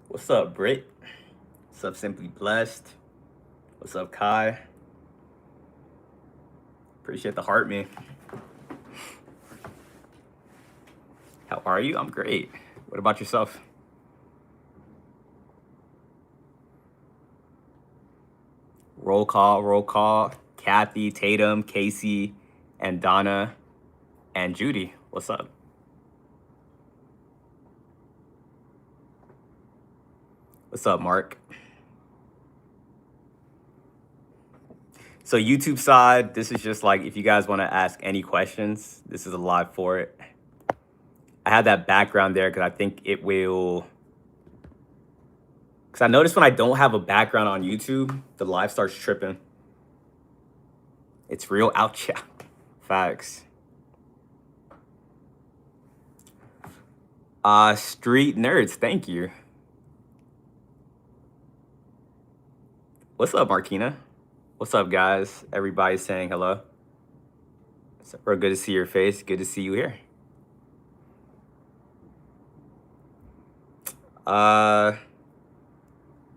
What's up, Britt? What's up, Simply Blessed? What's up, Kai? Appreciate the heart, me. How are you? I'm great. What about yourself? Roll call, roll call. Kathy, Tatum, Casey, and Donna, and Judy. What's up? What's up, Mark? So YouTube side, this is just like if you guys want to ask any questions, this is a live for it. I had that background there because I think it will. Because I notice when I don't have a background on YouTube, the live starts tripping. It's real ouch. Yeah. Facts. Street nerds, thank you. What's up, Markina? What's up, guys? Everybody's saying hello. It's real good to see your face. Good to see you here.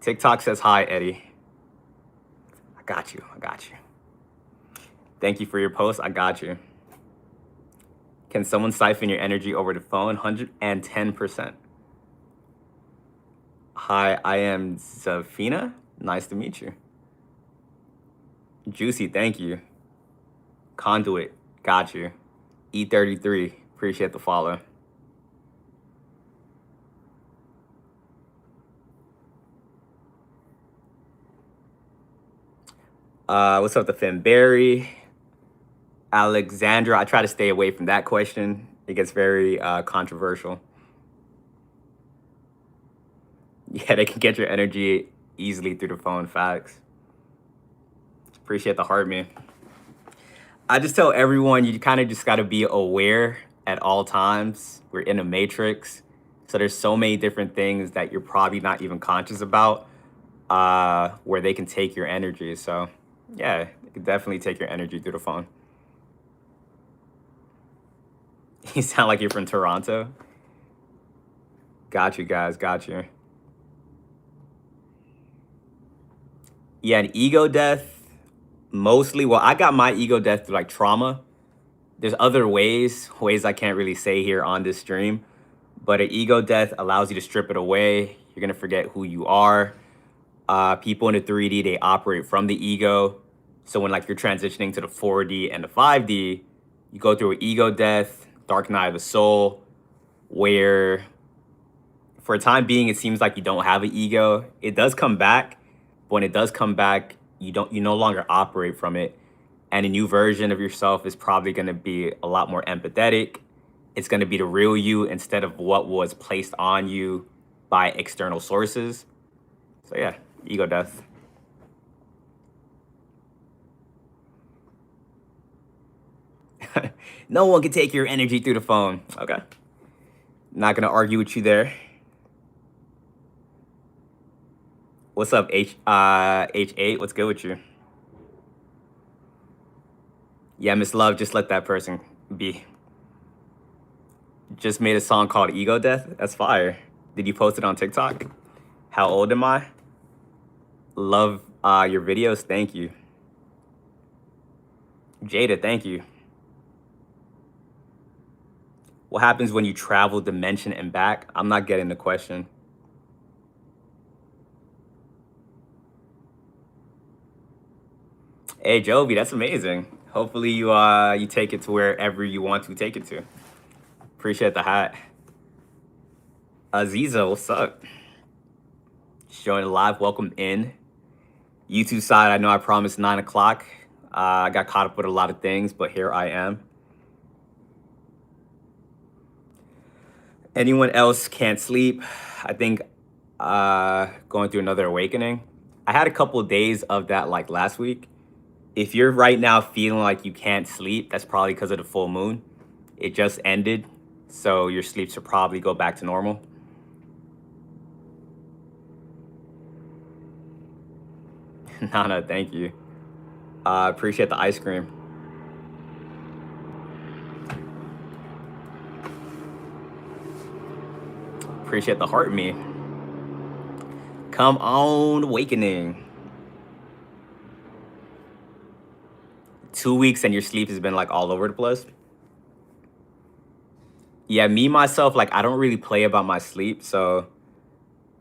TikTok says hi, Eddie. I got you. I got you. Thank you for your post. I got you. Can someone siphon your energy over the phone? 110%. Hi, I am Zafina. Nice to meet you. Juicy, thank you. Conduit, got you. E33, appreciate the follow. What's up, the Finberry? Alexandra, I try to stay away from that question. It gets very controversial. Yeah, they can get your energy easily through the phone, facts. Appreciate the heart, man. I just tell everyone you kind of just got to be aware at all times. We're in a matrix. So there's so many different things that you're probably not even conscious about where they can take your energy. So yeah, they can definitely take your energy through the phone. You sound like you're from Toronto. Got you, guys. Got you. Yeah, an ego death, mostly. Well, I got my ego death through like trauma. There's other ways I can't really say here on this stream, but an ego death allows you to strip it away. You're gonna forget who you are. People in the 3D, they operate from the ego. So when like you're transitioning to the 4D and the 5D, you go through an ego death, dark night of the soul, where for a time being, it seems like you don't have an ego. It does come back, but when it does come back, you no longer operate from it. And a new version of yourself is probably gonna be a lot more empathetic. It's gonna be the real you instead of what was placed on you by external sources. So yeah, ego death. No one can take your energy through the phone. Okay. Not gonna argue with you there. What's up, H8? What's good with you? Yeah, Miss Love, just let that person be. Just made a song called Ego Death. That's fire. Did you post it on TikTok? How old am I? Love your videos. Thank you. Jada, thank you. What happens when you travel dimension and back? I'm not getting the question. Hey, Jovi, that's amazing. Hopefully you take it to wherever you want to take it to. Appreciate the hat. Aziza, what's up? Just joined live. Welcome in. YouTube side, I know I promised 9 o'clock. I got caught up with a lot of things, but here I am. Anyone else can't sleep? I think going through another awakening. I had a couple of days of that like last week. If you're right now feeling like you can't sleep, that's probably because of the full moon. It just ended, so your sleep should probably go back to normal. Nana, thank you. Appreciate the ice cream. Appreciate the heart, me. Come on, awakening. 2 weeks and your sleep has been like all over the place. Yeah, me myself, like I don't really play about my sleep. So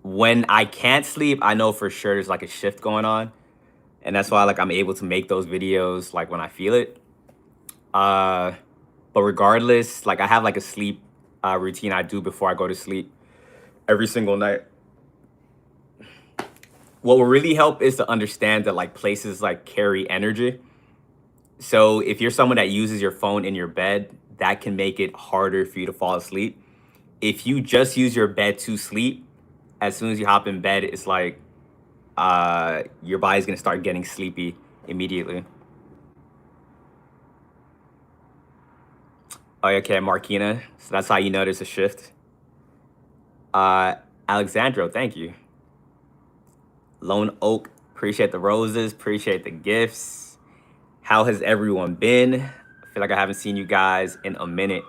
when I can't sleep, I know for sure there's like a shift going on. And that's why like I'm able to make those videos like when I feel it. Uh but regardless, like I have like a sleep routine I do before I go to sleep every single night. What will really help is to understand that like places like carry energy. So if you're someone that uses your phone in your bed, that can make it harder for you to fall asleep. If you just use your bed to sleep, as soon as you hop in bed, it's like your body's gonna start getting sleepy immediately. Oh, okay, Marquina. So that's how you notice a shift. Uh, Alexandro, thank you. Lone Oak, appreciate the roses, appreciate the gifts. How has everyone been? I feel like I haven't seen you guys in a minute.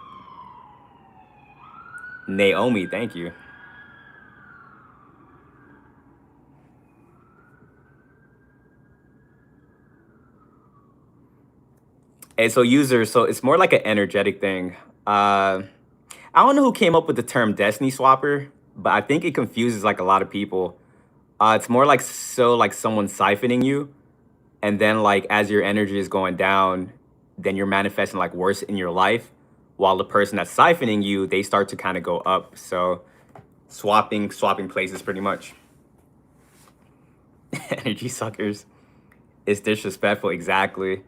Naomi, thank you. And so users, so it's more like an energetic thing. I don't know who came up with the term Destiny Swapper, but I think it confuses like a lot of people. It's more like so like someone siphoning you, and then like as your energy is going down, then you're manifesting like worse in your life, while the person that's siphoning you, they start to kind of go up. So swapping places pretty much. Energy suckers. It's disrespectful, exactly.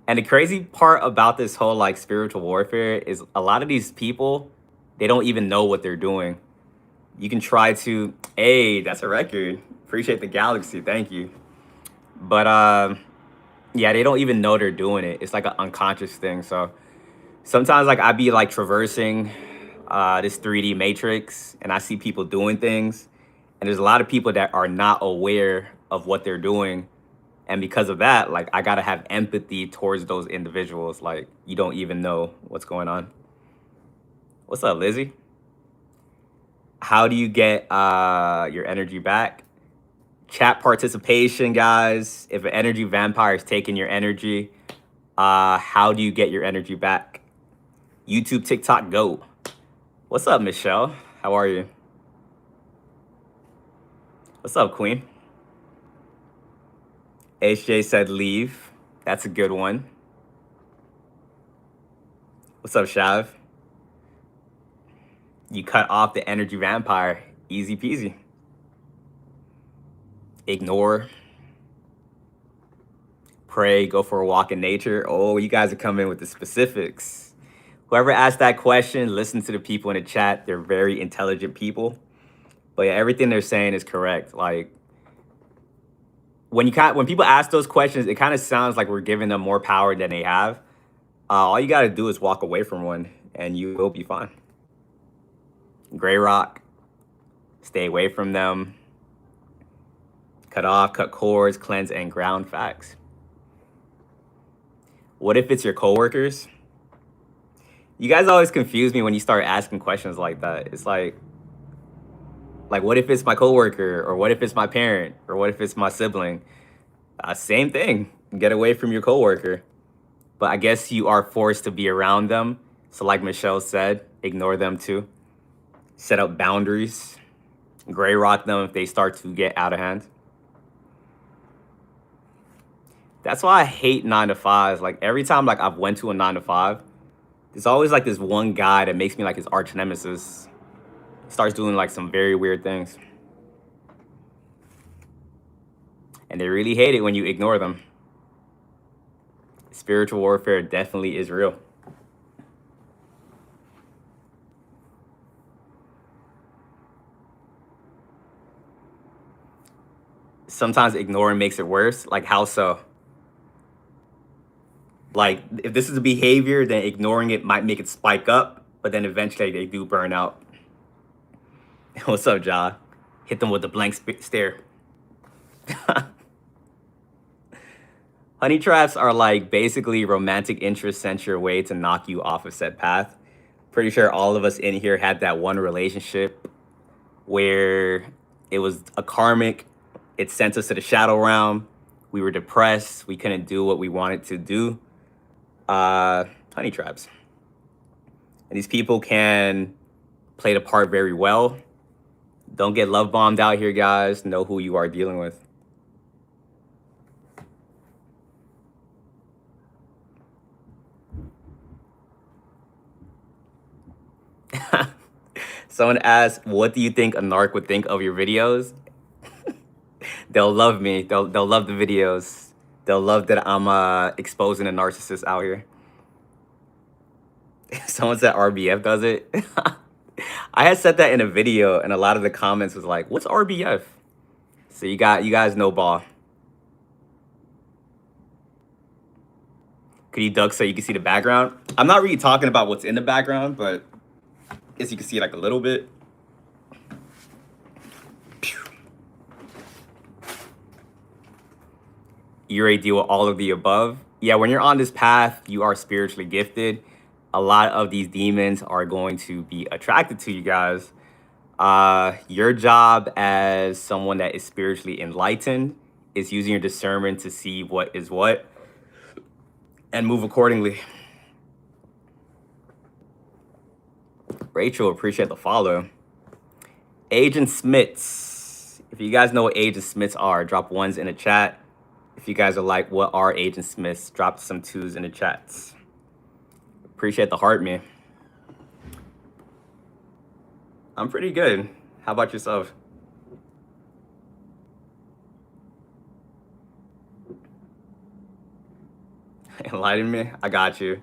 And the crazy part about this whole like spiritual warfare is a lot of these people, they don't even know what they're doing. You can try to, hey, that's a record. Appreciate the galaxy, thank you. But yeah, they don't even know they're doing it. It's like an unconscious thing. So sometimes like I'd be like traversing this 3D matrix and I see people doing things. And there's a lot of people that are not aware of what they're doing. And because of that, like I gotta have empathy towards those individuals. Like you don't even know what's going on. What's up, Lizzie? How do you get your energy back? Chat participation, guys. If an energy vampire is taking your energy, how do you get your energy back? YouTube, TikTok, go. What's up, Michelle? How are you? What's up, Queen? HJ said leave. That's a good one. What's up, Shav? You cut off the energy vampire. Easy peasy. Ignore. Pray. Go for a walk in nature. Oh, you guys are coming with the specifics. Whoever asked that question, listen to the people in the chat. They're very intelligent people. But yeah, everything they're saying is correct. Like when people ask those questions, it kind of sounds like we're giving them more power than they have. All you got to do is walk away from one, and you will be fine. Gray rock, stay away from them. Cut off, cut cords, cleanse, and ground. Facts. What if it's your coworkers? You guys always confuse me when you start asking questions like that. It's like what if it's my coworker, or what if it's my parent, or what if it's my sibling? Same thing. Get away from your coworker. But I guess you are forced to be around them. So like Michelle said, ignore them too. Set up boundaries. Gray rock them if they start to get out of hand. That's why I hate 9-to-5s. Like every time like I've went to a 9-to-5, there's always like this one guy that makes me like his arch nemesis. Starts doing like some very weird things. And they really hate it when you ignore them. Spiritual warfare definitely is real. Sometimes ignoring makes it worse. Like how so? Like if this is a behavior, then ignoring it might make it spike up, but then eventually they do burn out. What's up, Ja? Hit them with the blank stare. Honey traps are like basically romantic interest censure way to knock you off a set path. Pretty sure all of us in here had that one relationship where It was a karmic. It sent us to the shadow realm. We were depressed. We couldn't do what we wanted to do. Honey traps. And these people can play the part very well. Don't get love bombed out here, guys. Know who you are dealing with. Someone asked, what do you think a narc would think of your videos? They'll love me. They'll love the videos. They'll love that I'm exposing a narcissist out here. Someone said RBF does it. I had said that in a video, and a lot of the comments was like, "What's RBF?" So you guys know ball. Could you duck so you can see the background? I'm not really talking about what's in the background, but I guess you can see like a little bit. You already deal with all of the above. Yeah, when you're on this path, you are spiritually gifted. A lot of these demons are going to be attracted to you guys. Your job as someone that is spiritually enlightened is using your discernment to see what is what and move accordingly. Rachel, appreciate the follow. Agent Smiths. If you guys know what Agent Smiths are, drop ones in the chat. If you guys are like, what are Agent Smiths? Drop some twos in the chats. Appreciate the heart, man. I'm pretty good. How about yourself? Enlighten me. I got you.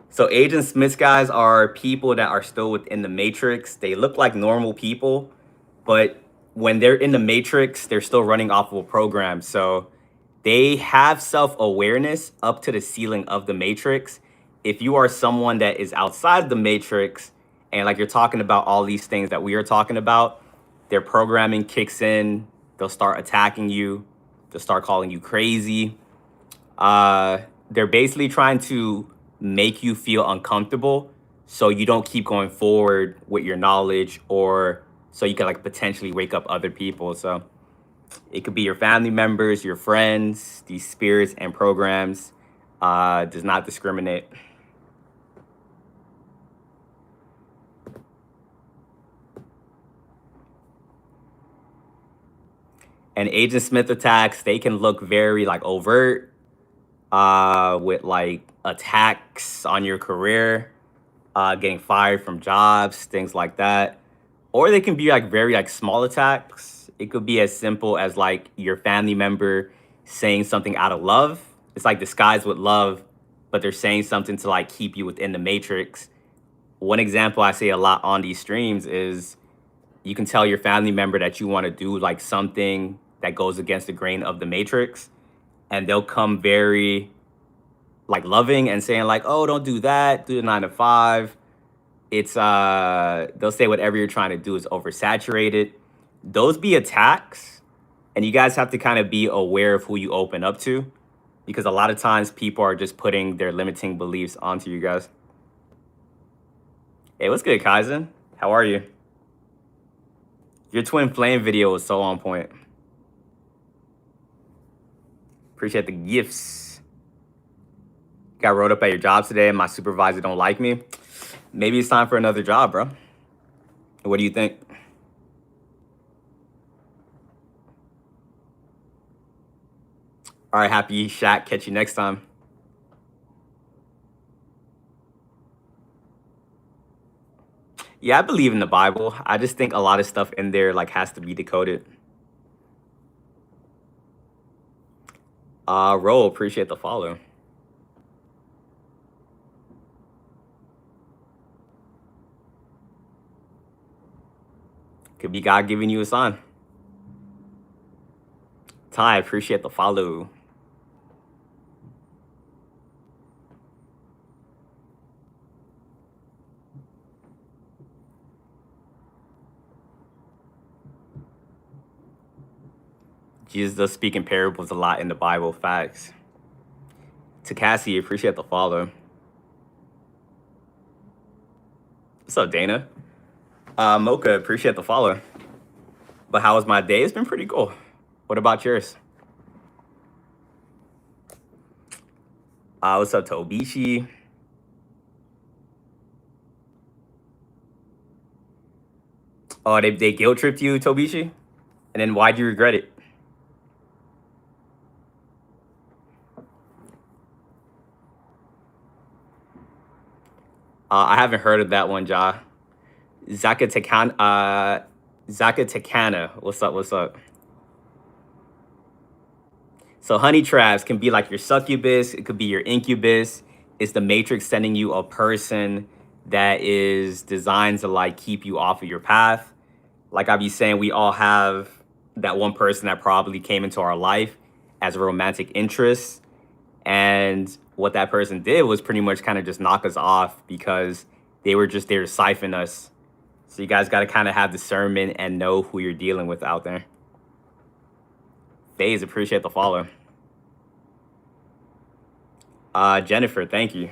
So Agent Smiths, guys, are people that are still within the Matrix. They look like normal people, but when they're in the Matrix, they're still running off of a program. So they have self-awareness up to the ceiling of the Matrix. If you are someone that is outside the Matrix, and like you're talking about all these things that we are talking about, their programming kicks in. They'll start attacking you. They'll start calling you crazy. They're basically trying to make you feel uncomfortable so you don't keep going forward with your knowledge, or so you can like potentially wake up other people. So it could be your family members, your friends. These spirits and programs does not discriminate. And Agent Smith attacks, they can look very like overt, with like attacks on your career, getting fired from jobs, things like that. Or they can be like very like small attacks. It could be as simple as like your family member saying something out of love. It's like disguised with love, but they're saying something to like keep you within the Matrix. One example I say a lot on these streams is you can tell your family member that you want to do like something that goes against the grain of the Matrix, and they'll come very like loving and saying like, oh, don't do that, do the 9 to 5. It's they'll say whatever you're trying to do is oversaturated. Those be attacks, and you guys have to kind of be aware of who you open up to, because a lot of times people are just putting their limiting beliefs onto you guys. Hey, what's good, Kaizen? How are you? Your twin flame video was so on point. Appreciate the gifts. Got wrote up at your job today and my supervisor don't like me. Maybe it's time for another job, bro. What do you think? All right, happy Shaq. Catch you next time. Yeah, I believe in the Bible. I just think a lot of stuff in there like has to be decoded. Ro, appreciate the follow. Could be God giving you a sign. Ty, appreciate the follow. Jesus does speak in parables a lot in the Bible. Facts. To Cassie, appreciate the follow. What's up, Dana? Mocha, appreciate the follow. But how was my day? It's been pretty cool. What about yours? What's up, Tobishi? Oh, they guilt tripped you, Tobishi? And then why'd you regret it? I haven't heard of that one, Ja. Zakatekana. What's up? What's up? So honey traps can be like your succubus. It could be your incubus. It's the matrix sending you a person that is designed to like keep you off of your path. Like I be saying, we all have that one person that probably came into our life as a romantic interest. And what that person did was pretty much kind of just knock us off because they were just there to siphon us. So you guys got to kind of have discernment and know who you're dealing with out there. Faze, appreciate the follow. Jennifer, thank you.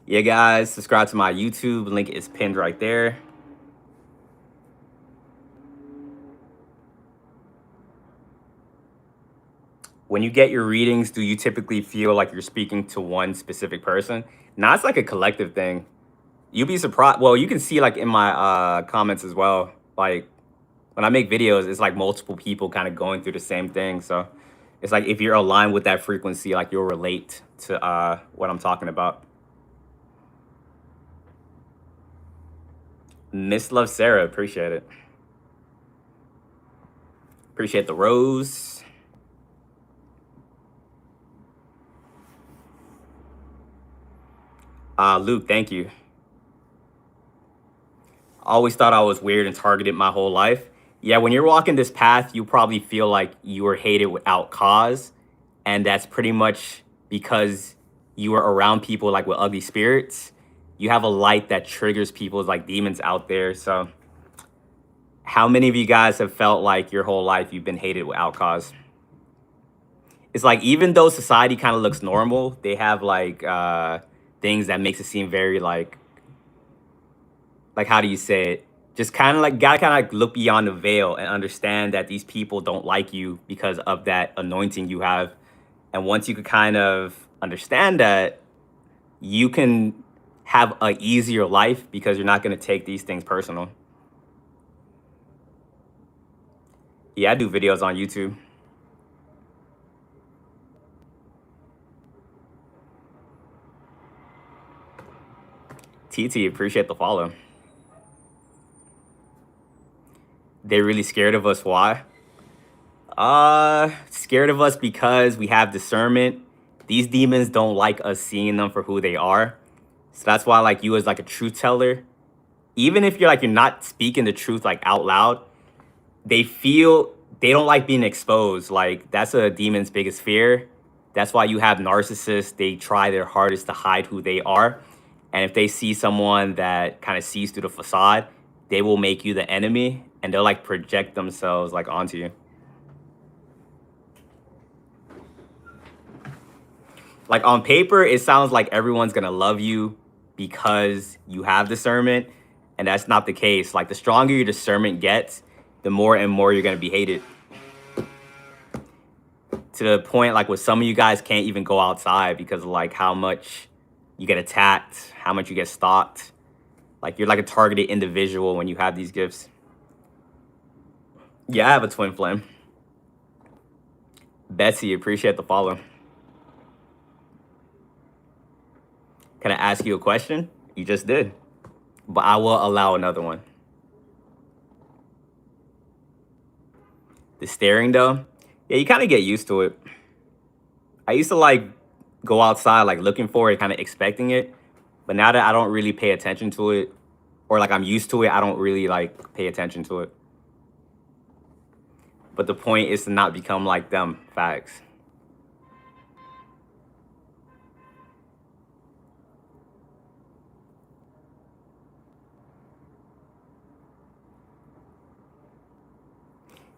Yeah, guys, subscribe to my YouTube. Link is pinned right there. When you get your readings, do you typically feel like you're speaking to one specific person? Now, it's like a collective thing. You'll be surprised. Well, you can see like in my comments as well. Like when I make videos, it's like multiple people kind of going through the same thing. So it's like if you're aligned with that frequency, like you'll relate to what I'm talking about. Miss Love Sarah, appreciate it. Appreciate the rose. Luke, thank you. Always thought I was weird and targeted my whole life. Yeah, when you're walking this path, you probably feel like you were hated without cause. And that's pretty much because you were around people like with ugly spirits. You have a light that triggers people's like demons out there. So how many of you guys have felt like your whole life you've been hated without cause? It's like even though society kind of looks normal, they have like things that makes it seem very like how do you say it? Just kind of like gotta kind of like look beyond the veil and understand that these people don't like you because of that anointing you have. And once you could kind of understand that, you can have a easier life because you're not going to take these things personal. Yeah, I do videos on YouTube. TT, appreciate the follow. They're really scared of us. Why? Scared of us because we have discernment. These demons don't like us seeing them for who they are. So that's why like you as like a truth teller, even if you're not speaking the truth like out loud, they don't like being exposed. Like that's a demon's biggest fear. That's why you have narcissists. They try their hardest to hide who they are. And if they see someone that kind of sees through the facade, they will make you the enemy and they'll like project themselves like onto you. Like on paper, it sounds like everyone's gonna love you because you have discernment, and that's not the case. Like the stronger your discernment gets, the more and more you're gonna be hated. To the point like where some of you guys can't even go outside because of like how much you get attacked, how much you get stalked. Like you're like a targeted individual when you have these gifts. Yeah, I have a twin flame. Betsy, appreciate the follow. Can I ask you a question? You just did. But I will allow another one. The staring though, yeah, you kind of get used to it. I used to like go outside like looking for it, kind of expecting it. But now that I don't really pay attention to it, or like I'm used to it, I don't really like pay attention to it. But the point is to not become like them. Facts.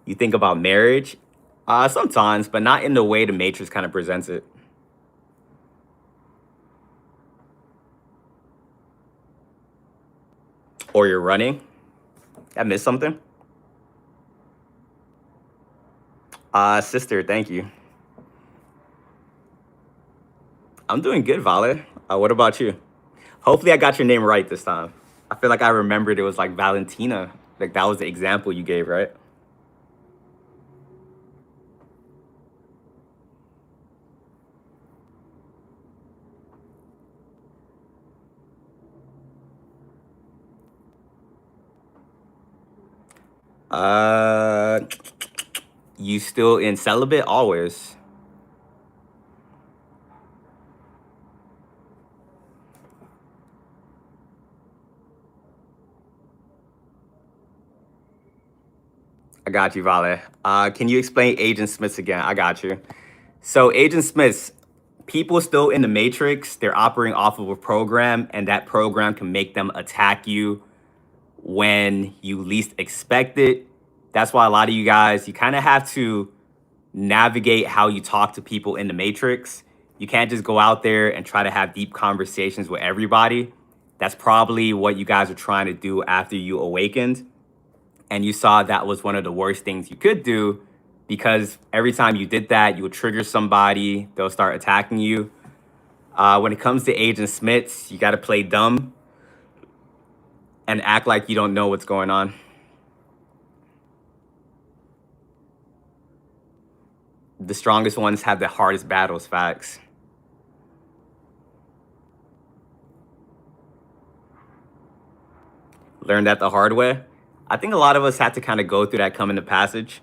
You think about marriage? Sometimes, but not in the way the Matrix kind of presents it. or you're running. I missed something. Sister, thank you. I'm doing good, Vale. What about you? Hopefully, I got your name right this time. I feel like I remembered it was like Valentina. Like that was the example you gave, right? Uh, you still in celibate always? I got you, Vale. Can you explain Agent Smiths again? I got you. So, Agent Smiths, people still in the Matrix, they're operating off of a program, and that program can make them attack you when you least expect it. That's why a lot of you guys, you kind of have to navigate how you talk to people in the Matrix. You can't just go out there and try to have deep conversations with everybody. That's probably what you guys are trying to do after you awakened. And you saw that was one of the worst things you could do because every time you did that, you would trigger somebody, they'll start attacking you. When it comes to Agent Smiths, you got to play dumb and act like you don't know what's going on. The strongest ones have the hardest battles, facts. Learned that the hard way. I think a lot of us had to kind of go through that coming to passage.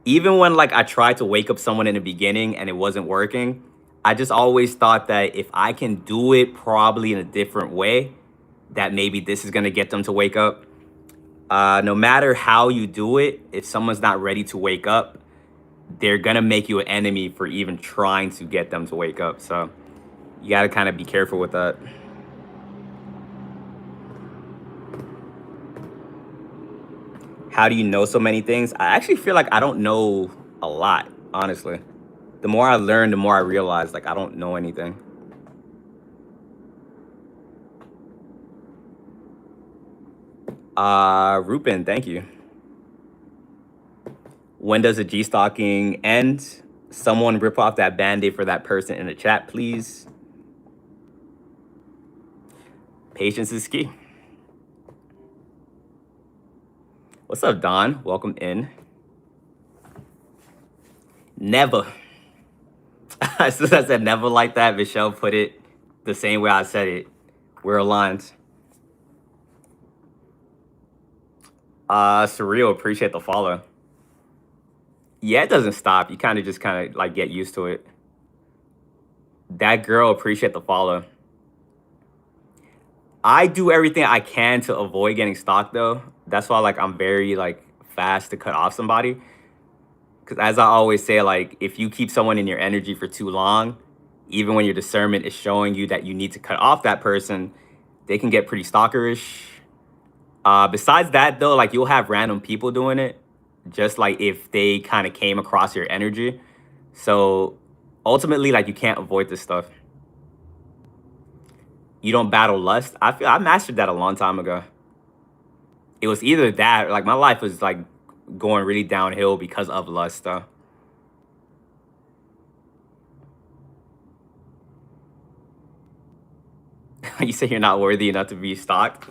Even when like I tried to wake up someone in the beginning and it wasn't working, I just always thought that if I can do it probably in a different way, that maybe this is gonna get them to wake up. No matter how you do it, if someone's not ready to wake up, they're gonna make you an enemy for even trying to get them to wake up. So you gotta kind of be careful with that. How do you know so many things? I actually feel like I don't know a lot, honestly. The more I learn, the more I realize like I don't know anything. Rupin, thank you. When does the G stalking end? Someone rip off that band-aid for that person in the chat, please. Patience is key. What's up, Don? Welcome in. Never. As soon as I said never like that, Michelle put it the same way I said it. We're aligned. Surreal, appreciate the follow. Yeah, it doesn't stop. You kind of just kind of like get used to it. That girl, appreciate the follow. I do everything I can to avoid getting stalked though. That's why like I'm very like fast to cut off somebody. Because as I always say, like if you keep someone in your energy for too long, even when your discernment is showing you that you need to cut off that person, they can get pretty stalkerish. Besides that though, like you'll have random people doing it, just like if they kind of came across your energy. So ultimately, like you can't avoid this stuff. You don't battle lust. I feel I mastered that a long time ago. It was either that, or, like my life was like going really downhill because of lust though. You say you're not worthy enough to be stalked.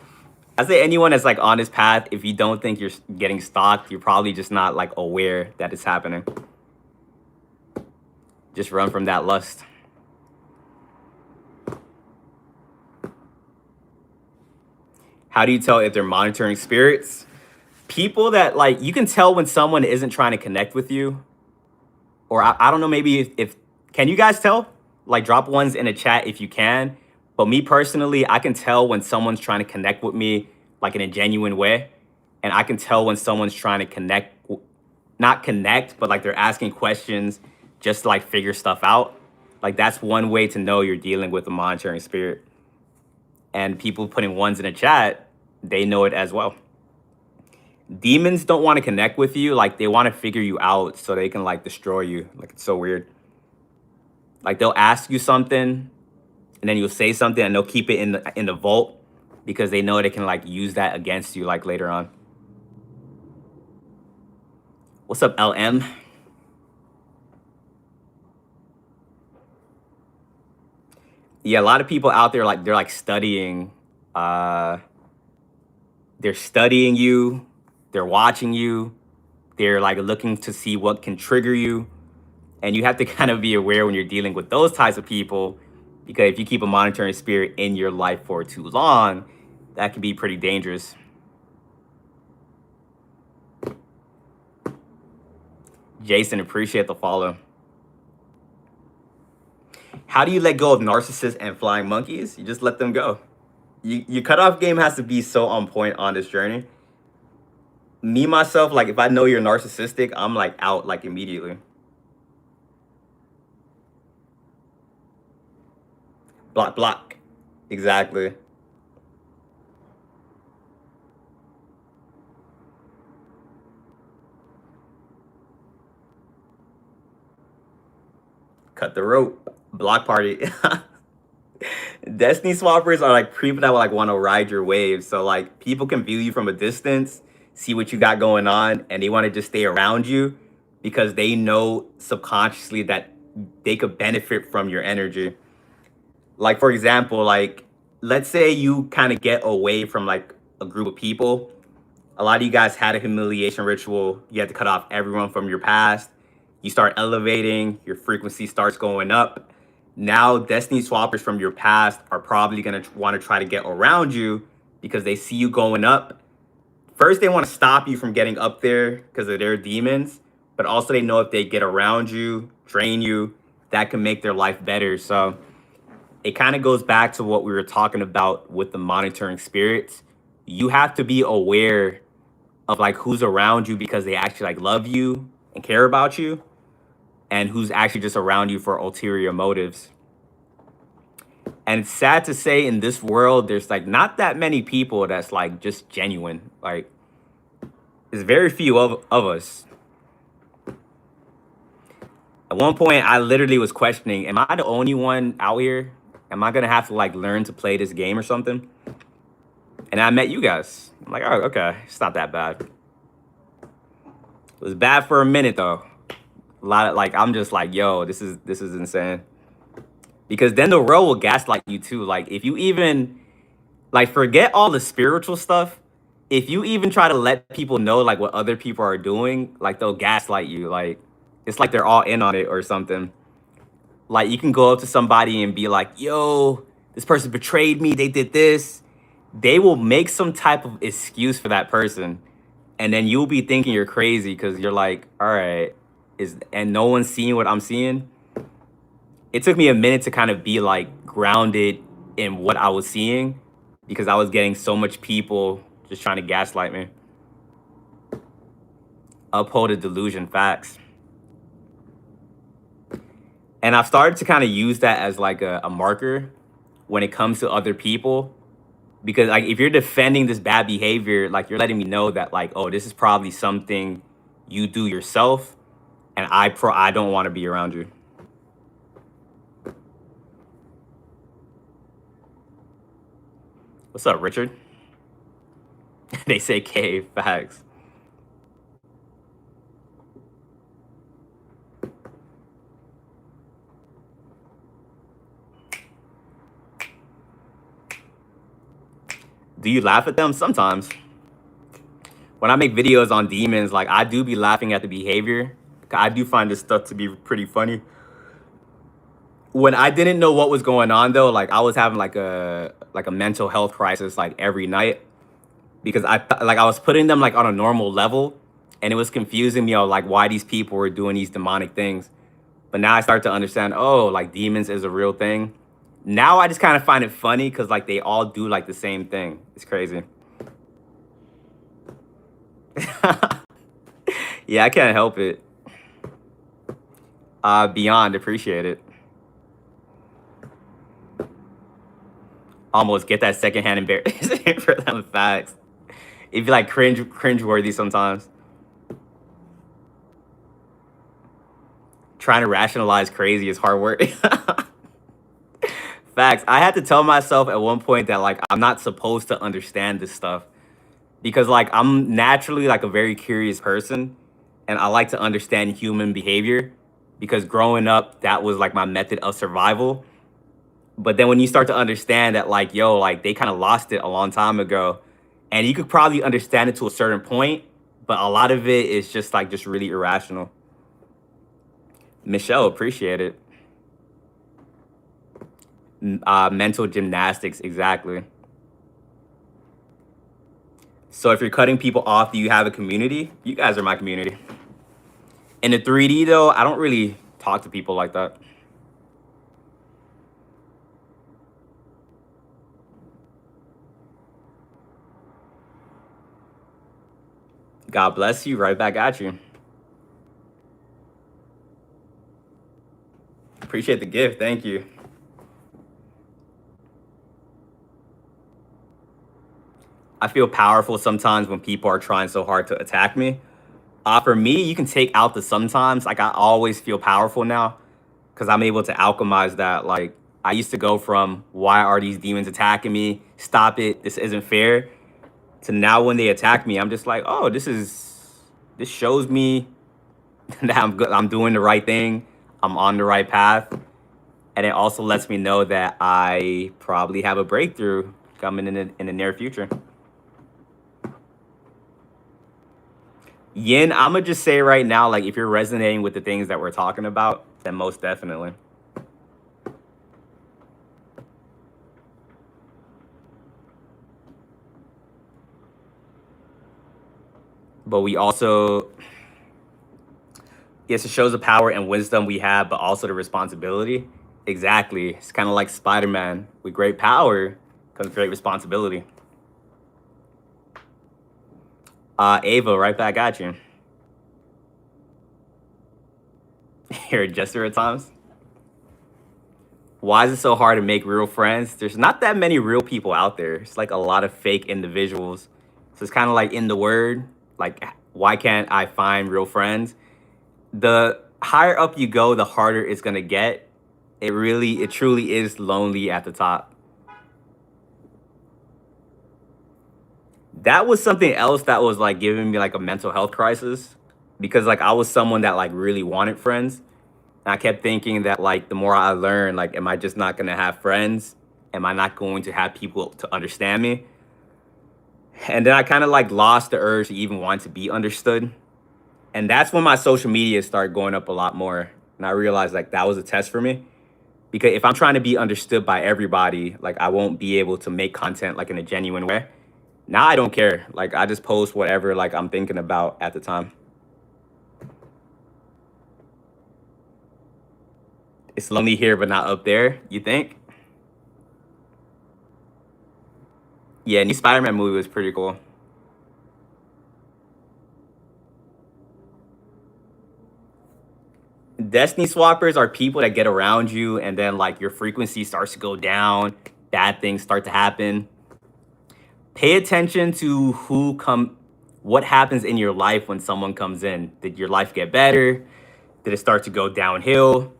I say anyone that's like on this path, if you don't think you're getting stalked, you're probably just not like aware that it's happening. Just run from that lust. How do you tell if they're monitoring spirits? People that like, you can tell when someone isn't trying to connect with you. Or I don't know, maybe if, can you guys tell? Like drop ones in a chat if you can. But me personally, I can tell when someone's trying to connect with me like in a genuine way. And I can tell when someone's trying to connect, not connect, but like they're asking questions just to like figure stuff out. Like that's one way to know you're dealing with a monitoring spirit. And people putting ones in a chat, they know it as well. Demons don't want to connect with you. Like they want to figure you out so they can like destroy you. Like it's so weird. Like they'll ask you something and then you'll say something and they'll keep it in the vault because they know they can like use that against you like later on. What's up, LM? Yeah, a lot of people out there like they're like studying uh they're studying you, they're watching you, they're like looking to see what can trigger you. And you have to kind of be aware when you're dealing with those types of people, because if you keep a monitoring spirit in your life for too long, that can be pretty dangerous. Jason, appreciate the follow. How do you let go of narcissists and flying monkeys? You just let them go. Your cutoff game has to be so on point on this journey. Me, myself, like if I know you're narcissistic, I'm like out like immediately. Block, block. Exactly. Cut the rope. Block party. Destiny swappers are like people that will like want to ride your wave. So like people can view you from a distance, see what you got going on, and they want to just stay around you because they know subconsciously that they could benefit from your energy. Like for example, like let's say you kind of get away from like a group of people. A lot of you guys had a humiliation ritual. You had to cut off everyone from your past. You start elevating, your frequency starts going up. Now, destiny swappers from your past are probably going to want to try to get around you because they see you going up. First, they want to stop you from getting up there because of their demons, but also they know if they get around you, drain you, that can make their life better. So it kind of goes back to what we were talking about with the monitoring spirits. You have to be aware of like who's around you because they actually like love you and care about you, and who's actually just around you for ulterior motives. And it's sad to say in this world, there's like not that many people that's like just genuine. Like, there's very few of us. At one point, I literally was questioning, am I the only one out here? Am I gonna have to like learn to play this game or something? And I met you guys. I'm like, oh, okay, it's not that bad. It was bad for a minute though. A lot of like, I'm just like, yo, this is insane. Because then the world will gaslight you too. Like if you even like forget all the spiritual stuff, if you even try to let people know like what other people are doing, like they'll gaslight you. Like it's like they're all in on it or something. Like you can go up to somebody and be like, yo, this person betrayed me, they did this. They will make some type of excuse for that person. And then you'll be thinking you're crazy because you're like, all right, and no one's seeing what I'm seeing. It took me a minute to kind of be like grounded in what I was seeing because I was getting so much people just trying to gaslight me. Uphold a delusion, facts. And I've started to kind of use that as like a marker when it comes to other people. Because like if you're defending this bad behavior, like you're letting me know that like, oh, this is probably something you do yourself, and I don't want to be around you. What's up, Richard? They say K, facts. Do you laugh at them? Sometimes. When I make videos on demons, like I do be laughing at the behavior. I do find this stuff to be pretty funny. When I didn't know what was going on though, like I was having like a mental health crisis like every night because I was putting them like on a normal level, and it was confusing me on like why these people were doing these demonic things. But now I start to understand, oh, like demons is a real thing. Now I just kind of find it funny because like they all do like the same thing. It's crazy. Yeah, I can't help it. Beyond appreciate it. Almost get that secondhand embarrassment for them facts. It'd be like cringeworthy sometimes. Trying to rationalize crazy is hard work. Facts. I had to tell myself at one point that like I'm not supposed to understand this stuff because like I'm naturally like a very curious person and I like to understand human behavior because growing up that was like my method of survival. But then when you start to understand that like yo, like they kind of lost it a long time ago and you could probably understand it to a certain point, but a lot of it is just like just really irrational. Michelle, appreciate it. Mental gymnastics, exactly. So if you're cutting people off, do you have a community? You guys are my community. In the 3D though, I don't really talk to people like that. God bless you. Right back at you. Appreciate the gift. Thank you. I feel powerful sometimes when people are trying so hard to attack me. For me, you can take out the sometimes. Like I always feel powerful now because I'm able to alchemize that. Like I used to go from why are these demons attacking me? Stop it. This isn't fair. To now when they attack me, I'm just like, oh, this shows me that I'm good. I'm doing the right thing. I'm on the right path. And it also lets me know that I probably have a breakthrough coming in the near future. Yin, I'm gonna just say right now, like if you're resonating with the things that we're talking about, then most definitely. But we also, yes, it shows the power and wisdom we have, but also the responsibility. Exactly. It's kind of like Spider-Man. With great power comes great responsibility. Ava, right back at you. You're a jester at times. Why is it so hard to make real friends? There's not that many real people out there. It's like a lot of fake individuals. So it's kind of like in the word, like why can't I find real friends? The higher up you go, the harder it's gonna get. It truly is lonely at the top. That was something else that was like giving me like a mental health crisis because like I was someone that like really wanted friends. And I kept thinking that like the more I learn, like am I just not gonna have friends? Am I not going to have people to understand me? And then I kind of like lost the urge to even want to be understood. And that's when my social media started going up a lot more. And I realized like that was a test for me. Because if I'm trying to be understood by everybody, like I won't be able to make content like in a genuine way. Now I don't care. Like I just post whatever like I'm thinking about at the time. It's lonely here but not up there, you think? Yeah, new Spider-Man movie was pretty cool. Destiny swappers are people that get around you and then like your frequency starts to go down, bad things start to happen. Pay attention to what happens in your life when someone comes in. Did your life get better? Did it start to go downhill?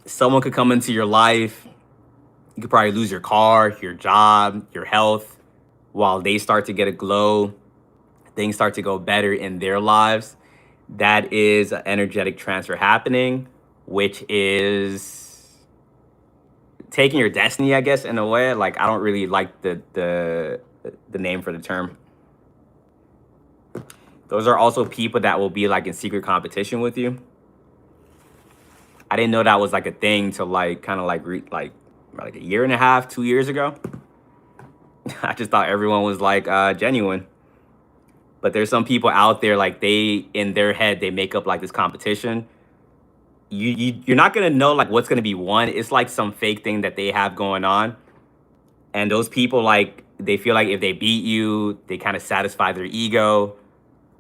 Someone could come into your life. You could probably lose your car, your job, your health. While they start to get a glow, things start to go better in their lives. That is an energetic transfer happening, which is taking your destiny, I guess, in a way. Like I don't really like the name for the term. Those are also people that will be like in secret competition with you. I didn't know that was like a thing till like kind of like a year and a half, 2 years ago. I just thought everyone was like genuine. But there's some people out there like they in their head they make up like this competition. You're not gonna know like what's gonna be won. It's like some fake thing that they have going on. And those people like they feel like if they beat you, they kind of satisfy their ego.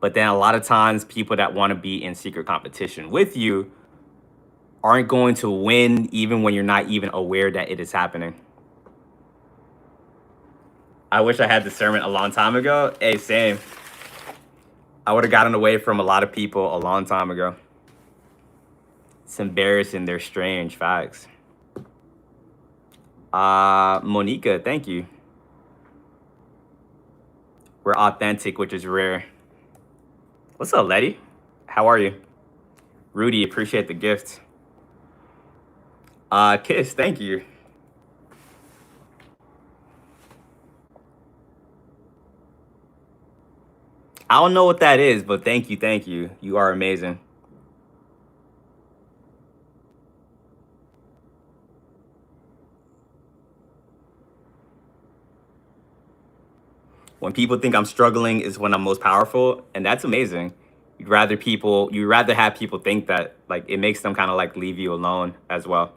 But then a lot of times people that want to be in secret competition with you aren't going to win even when you're not even aware that it is happening. I wish I had discernment a long time ago. Hey, same. I would have gotten away from a lot of people a long time ago. It's embarrassing. They're strange facts. Monica, thank you. We're authentic, which is rare. What's up, Letty? How are you? Rudy, appreciate the gift. Kiss, thank you. I don't know what that is, but thank you, thank you. You are amazing. When people think I'm struggling is when I'm most powerful, and that's amazing. You'd rather have people think that, like, it makes them kind of like leave you alone as well.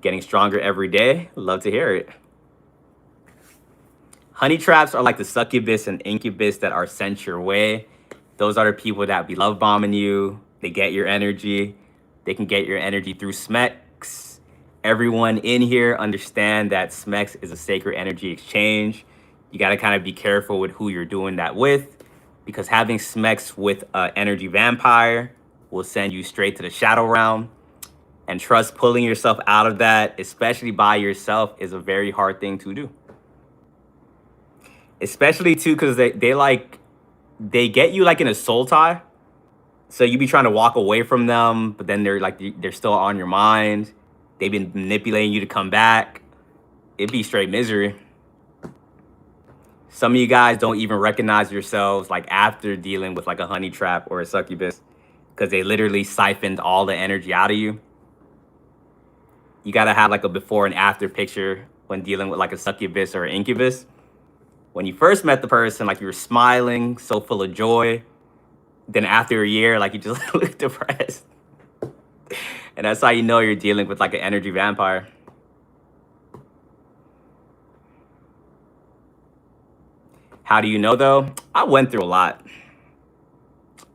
Getting stronger every day. Love to hear it. Honey traps are like the succubus and incubus that are sent your way. Those are the people that be love bombing you. They get your energy. They can get your energy through Smex. Everyone in here understand that Smex is a sacred energy exchange. You got to kind of be careful with who you're doing that with, because having Smex with an energy vampire will send you straight to the shadow realm. And trust, pulling yourself out of that, especially by yourself, is a very hard thing to do. Especially too, because they get you like in a soul tie. So you be trying to walk away from them, but then they're still on your mind. They've been manipulating you to come back. It'd be straight misery. Some of you guys don't even recognize yourselves like after dealing with like a honey trap or a succubus, because they literally siphoned all the energy out of you. You gotta have like a before and after picture when dealing with like a succubus or an incubus. When you first met the person, like you were smiling, so full of joy. Then after a year, like you just look depressed. And that's how you know you're dealing with like an energy vampire. How do you know though? I went through a lot,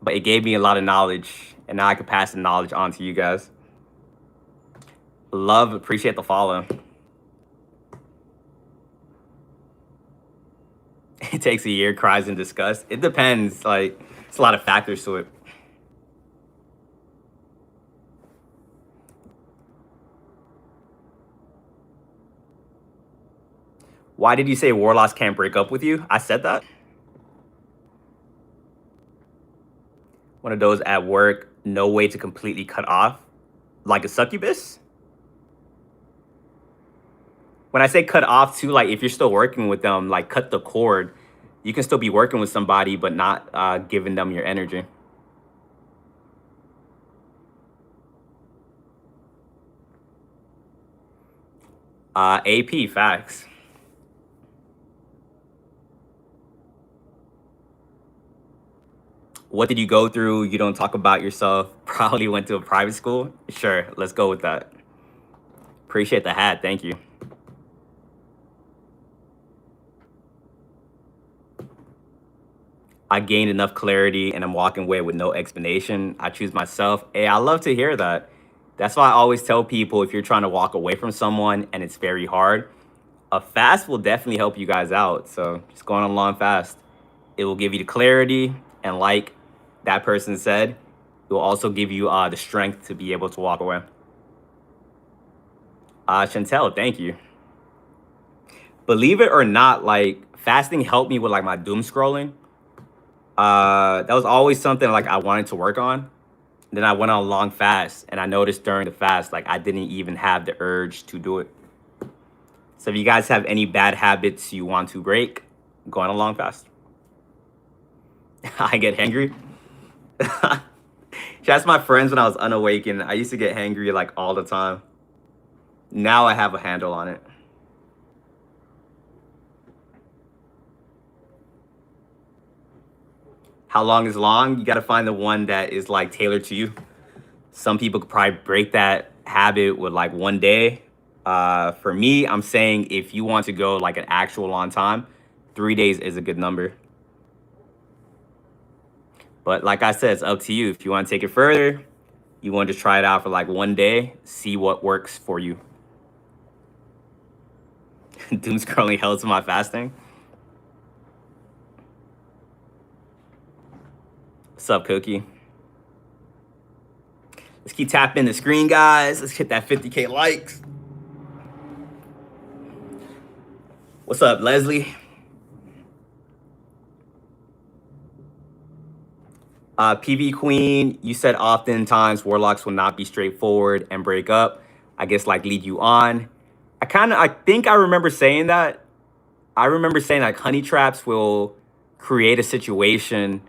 but it gave me a lot of knowledge, and now I can pass the knowledge on to you guys. Love, appreciate the follow. It takes a year, cries in disgust. It depends. Like, it's a lot of factors to it. Why did you say warlocks can't break up with you? I said that. One of those at work, no way to completely cut off, like a succubus. When I say cut off too, like if you're still working with them, like cut the cord. You can still be working with somebody, but not giving them your energy. AP, facts. What did you go through? You don't talk about yourself. Probably went to a private school. Sure, let's go with that. Appreciate the hat. Thank you. I gained enough clarity and I'm walking away with no explanation. I choose myself. Hey, I love to hear that. That's why I always tell people, if you're trying to walk away from someone and it's very hard, a fast will definitely help you guys out. So just going on a long fast. It will give you the clarity, and like that person said, it will also give you the strength to be able to walk away. Chantel, thank you. Believe it or not, like fasting helped me with like my doom scrolling. That was always something like I wanted to work on. Then I went on a long fast, and I noticed during the fast, like I didn't even have the urge to do it. So if you guys have any bad habits you want to break, go on a long fast. I get hangry. That's my friends when I was unawakened. I used to get hangry like all the time. Now I have a handle on it. How long is long? You got to find the one that is like tailored to you. Some people could probably break that habit with like one day. For me, I'm saying if you want to go like an actual long time, 3 days is a good number. But like I said, it's up to you. If you want to take it further, you want to just try it out for like one day, see what works for you. Doom scrolling helps my fasting. What's up, Cookie? Let's keep tapping the screen, guys. Let's hit that 50K likes. What's up, Leslie? PV Queen, you said oftentimes warlocks will not be straightforward and break up. I guess like lead you on. I think I remember saying that. I remember saying like honey traps will create a situation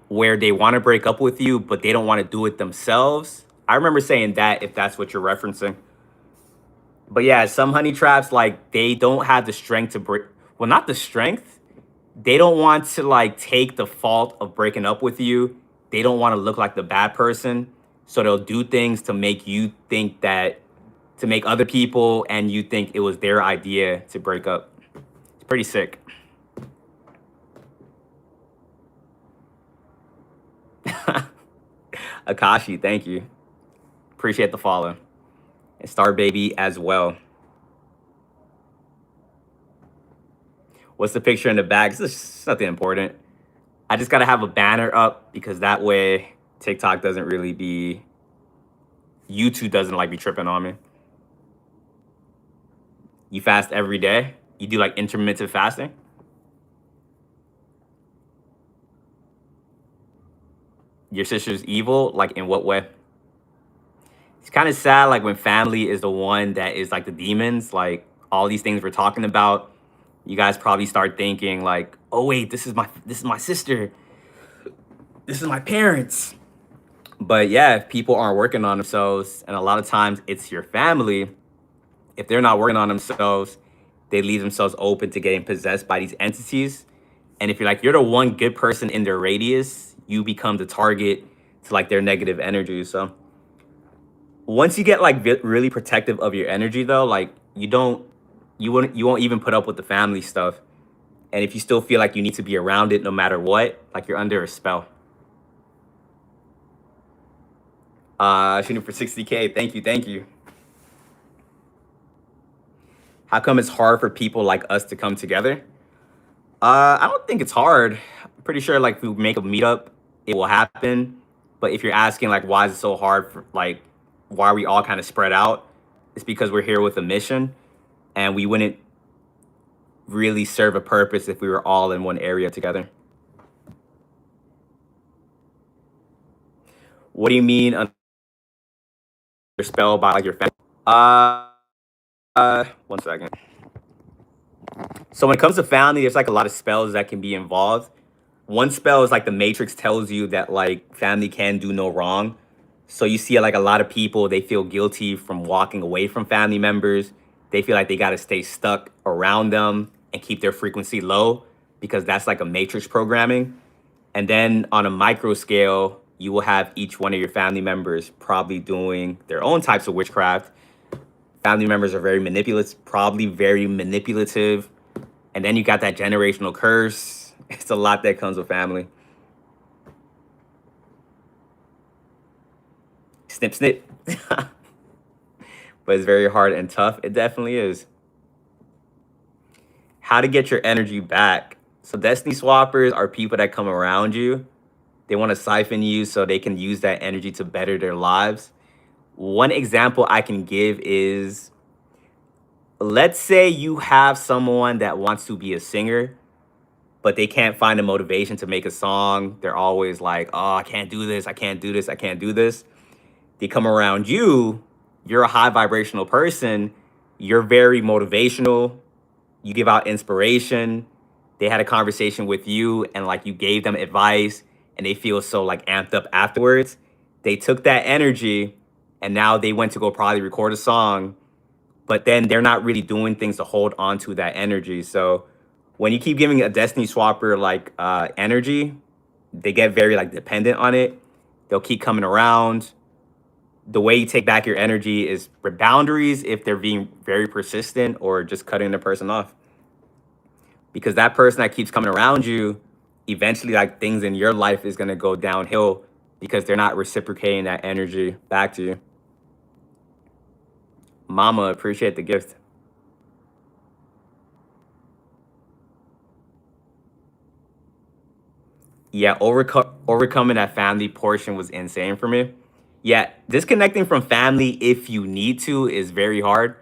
where they want to break up with you, but they don't want to do it themselves. I remember saying that if that's what you're referencing. But yeah, some honey traps like they don't have the strength to break. Well, not the strength. They don't want to like take the fault of breaking up with you. They don't want to look like the bad person. So they'll do things to make you think that to make other people and you think it was their idea to break up. It's pretty sick. Akashi, thank you. Appreciate the follow. And Star Baby as well. What's the picture in the back? It's just nothing important. I just gotta have a banner up because that way TikTok doesn't really be, YouTube doesn't like be tripping on me. You fast every day? You do like intermittent fasting? Your sister's evil? Like in what way? It's kind of sad like when family is the one that is like the demons, like all these things we're talking about. You guys probably start thinking like, oh wait, this is my sister. This is my parents. But yeah, if people aren't working on themselves, and a lot of times it's your family, if they're not working on themselves, they leave themselves open to getting possessed by these entities. And if you're the one good person in their radius, you become the target to like their negative energy. So once you get like really protective of your energy though, like you won't even put up with the family stuff. And if you still feel like you need to be around it no matter what, like you're under a spell. Shooting for 60K. Thank you, thank you. How come it's hard for people like us to come together? I don't think it's hard. I'm pretty sure like if we make a meetup, it will happen. But if you're asking like why is it so hard for like why are we all kind of spread out? It's because we're here with a mission and we wouldn't really serve a purpose if we were all in one area together. What do you mean under spell by like your family? One second. So when it comes to family, there's like a lot of spells that can be involved. One spell is like the Matrix tells you that like family can do no wrong. So you see like a lot of people, they feel guilty from walking away from family members. They feel like they got to stay stuck around them and keep their frequency low because that's like a Matrix programming. And then on a micro scale, you will have each one of your family members probably doing their own types of witchcraft. Family members are very manipulative, probably very manipulative. And then you got that generational curse. It's a lot that comes with family. Snip, snip. But it's very hard and tough. It definitely is. How to get your energy back. So Destiny Swappers are people that come around you. They want to siphon you so they can use that energy to better their lives. One example I can give is, let's say you have someone that wants to be a singer, but they can't find the motivation to make a song. They're always like, oh, I can't do this. I can't do this. I can't do this. They come around you. You're a high vibrational person. You're very motivational. You give out inspiration. They had a conversation with you and like you gave them advice and they feel so like amped up afterwards. They took that energy and now they went to go probably record a song, but then they're not really doing things to hold on to that energy. So when you keep giving a Destiny Swapper like energy, they get very like dependent on it. They'll keep coming around. The way you take back your energy is for boundaries if they're being very persistent or just cutting the person off. Because that person that keeps coming around you, eventually like things in your life is going to go downhill because they're not reciprocating that energy back to you. Mama, appreciate the gift. Yeah, overcoming that family portion was insane for me. Yeah, disconnecting from family if you need to is very hard.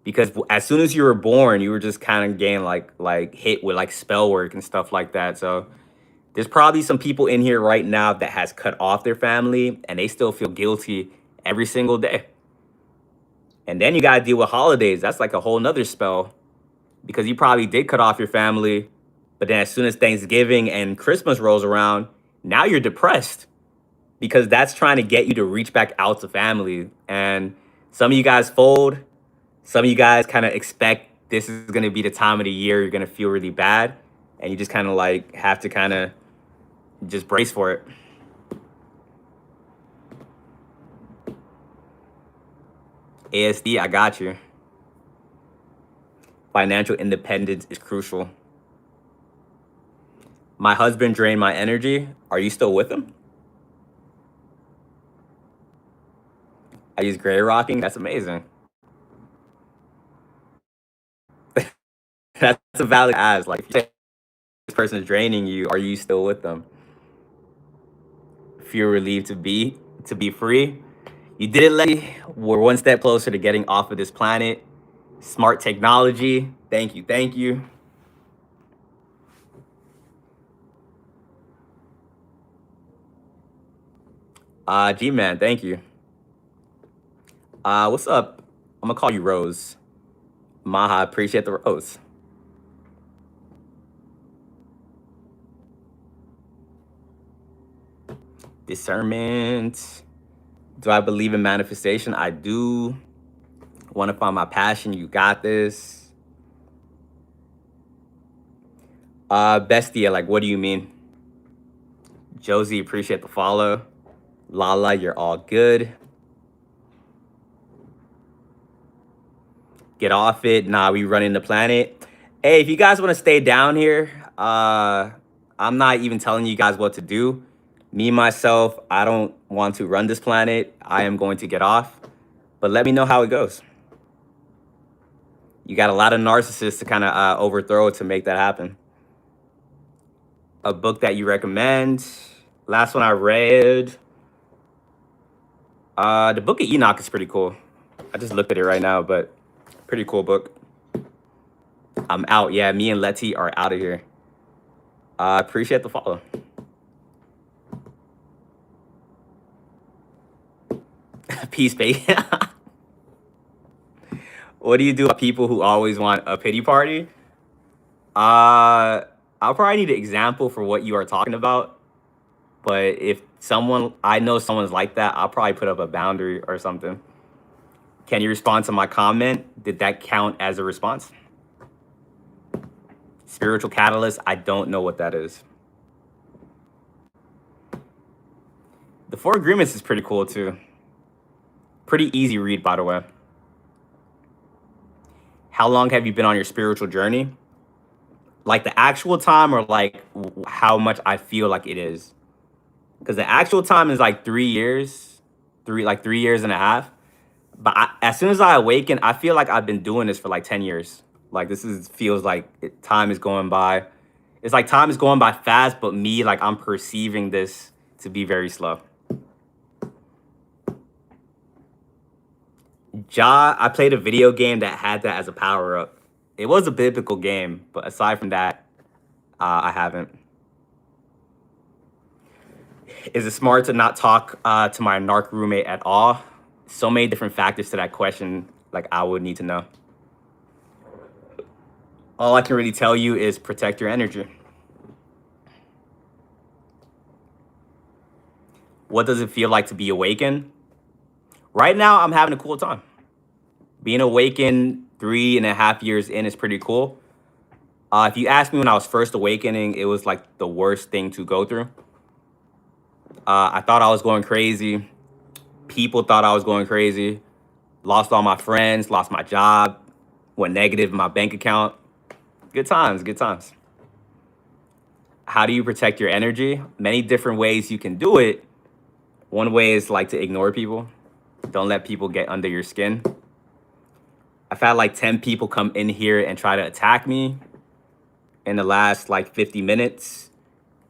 because as soon as you were born, you were just kind of getting like hit with like spell work and stuff like that. So there's probably some people in here right now that has cut off their family and they still feel guilty every single day. And then you got to deal with holidays. That's like a whole nother spell because you probably did cut off your family. But then as soon as Thanksgiving and Christmas rolls around, now you're depressed because that's trying to get you to reach back out to family. And some of you guys fold. Some of you guys kind of expect this is going to be the time of the year you're going to feel really bad. And you just kind of like have to kind of just brace for it. ASD, I got you. Financial independence is crucial. My husband drained my energy. Are you still with him? I use gray rocking. That's amazing. That's a valid ask. Like, if you say this person is draining you, are you still with them? Feel relieved to be free. You did it, Letty. We're one step closer to getting off of this planet. Smart technology. Thank you. Thank you. G-Man, thank you. What's up? I'm gonna call you Rose. Maha, appreciate the rose. Discernment. Do I believe in manifestation? I do. Want to find my passion? You got this. Bestia, like, what do you mean? Josie, appreciate the follow. Lala, you're all good. Get off it. Nah, we running the planet. Hey, if you guys want to stay down here, I'm not even telling you guys what to do. Me, myself, I don't want to run this planet. I am going to get off. But let me know how it goes. You got a lot of narcissists to kind of overthrow to make that happen. A book that you recommend? Last one I read. The Book of Enoch is pretty cool. I just looked at it right now, but pretty cool book. I'm out. Yeah, me and Letty are out of here. Appreciate the follow. Peace, babe. What do you do about people who always want a pity party? I'll probably need an example for what you are talking about. But if I know someone's like that, I'll probably put up a boundary or something. Can you respond to my comment? Did that count as a response? Spiritual catalyst, I don't know what that is. The Four Agreements is pretty cool too. Pretty easy read, by the way. How long have you been on your spiritual journey? Like the actual time or like how much I feel like it is? Because the actual time is like 3 years, 3 years and a half. But as soon as I awaken, I feel like I've been doing this for like 10 years. Like feels like time is going by. It's like time is going by fast, but me, like I'm perceiving this to be very slow. I played a video game that had that as a power up. It was a biblical game, but aside from that, I haven't. Is it smart to not talk to my narc roommate at all? So many different factors to that question, like I would need to know. All I can really tell you is protect your energy. What does it feel like to be awakened? Right now, I'm having a cool time. Being awakened 3.5 years in is pretty cool. If you ask me when I was first awakening, it was like the worst thing to go through. I thought I was going crazy. People thought I was going crazy. Lost all my friends, lost my job, went negative in my bank account. Good times, good times. How do you protect your energy? Many different ways you can do it. One way is like to ignore people. Don't let people get under your skin. I've had like 10 people come in here and try to attack me in the last like 50 minutes.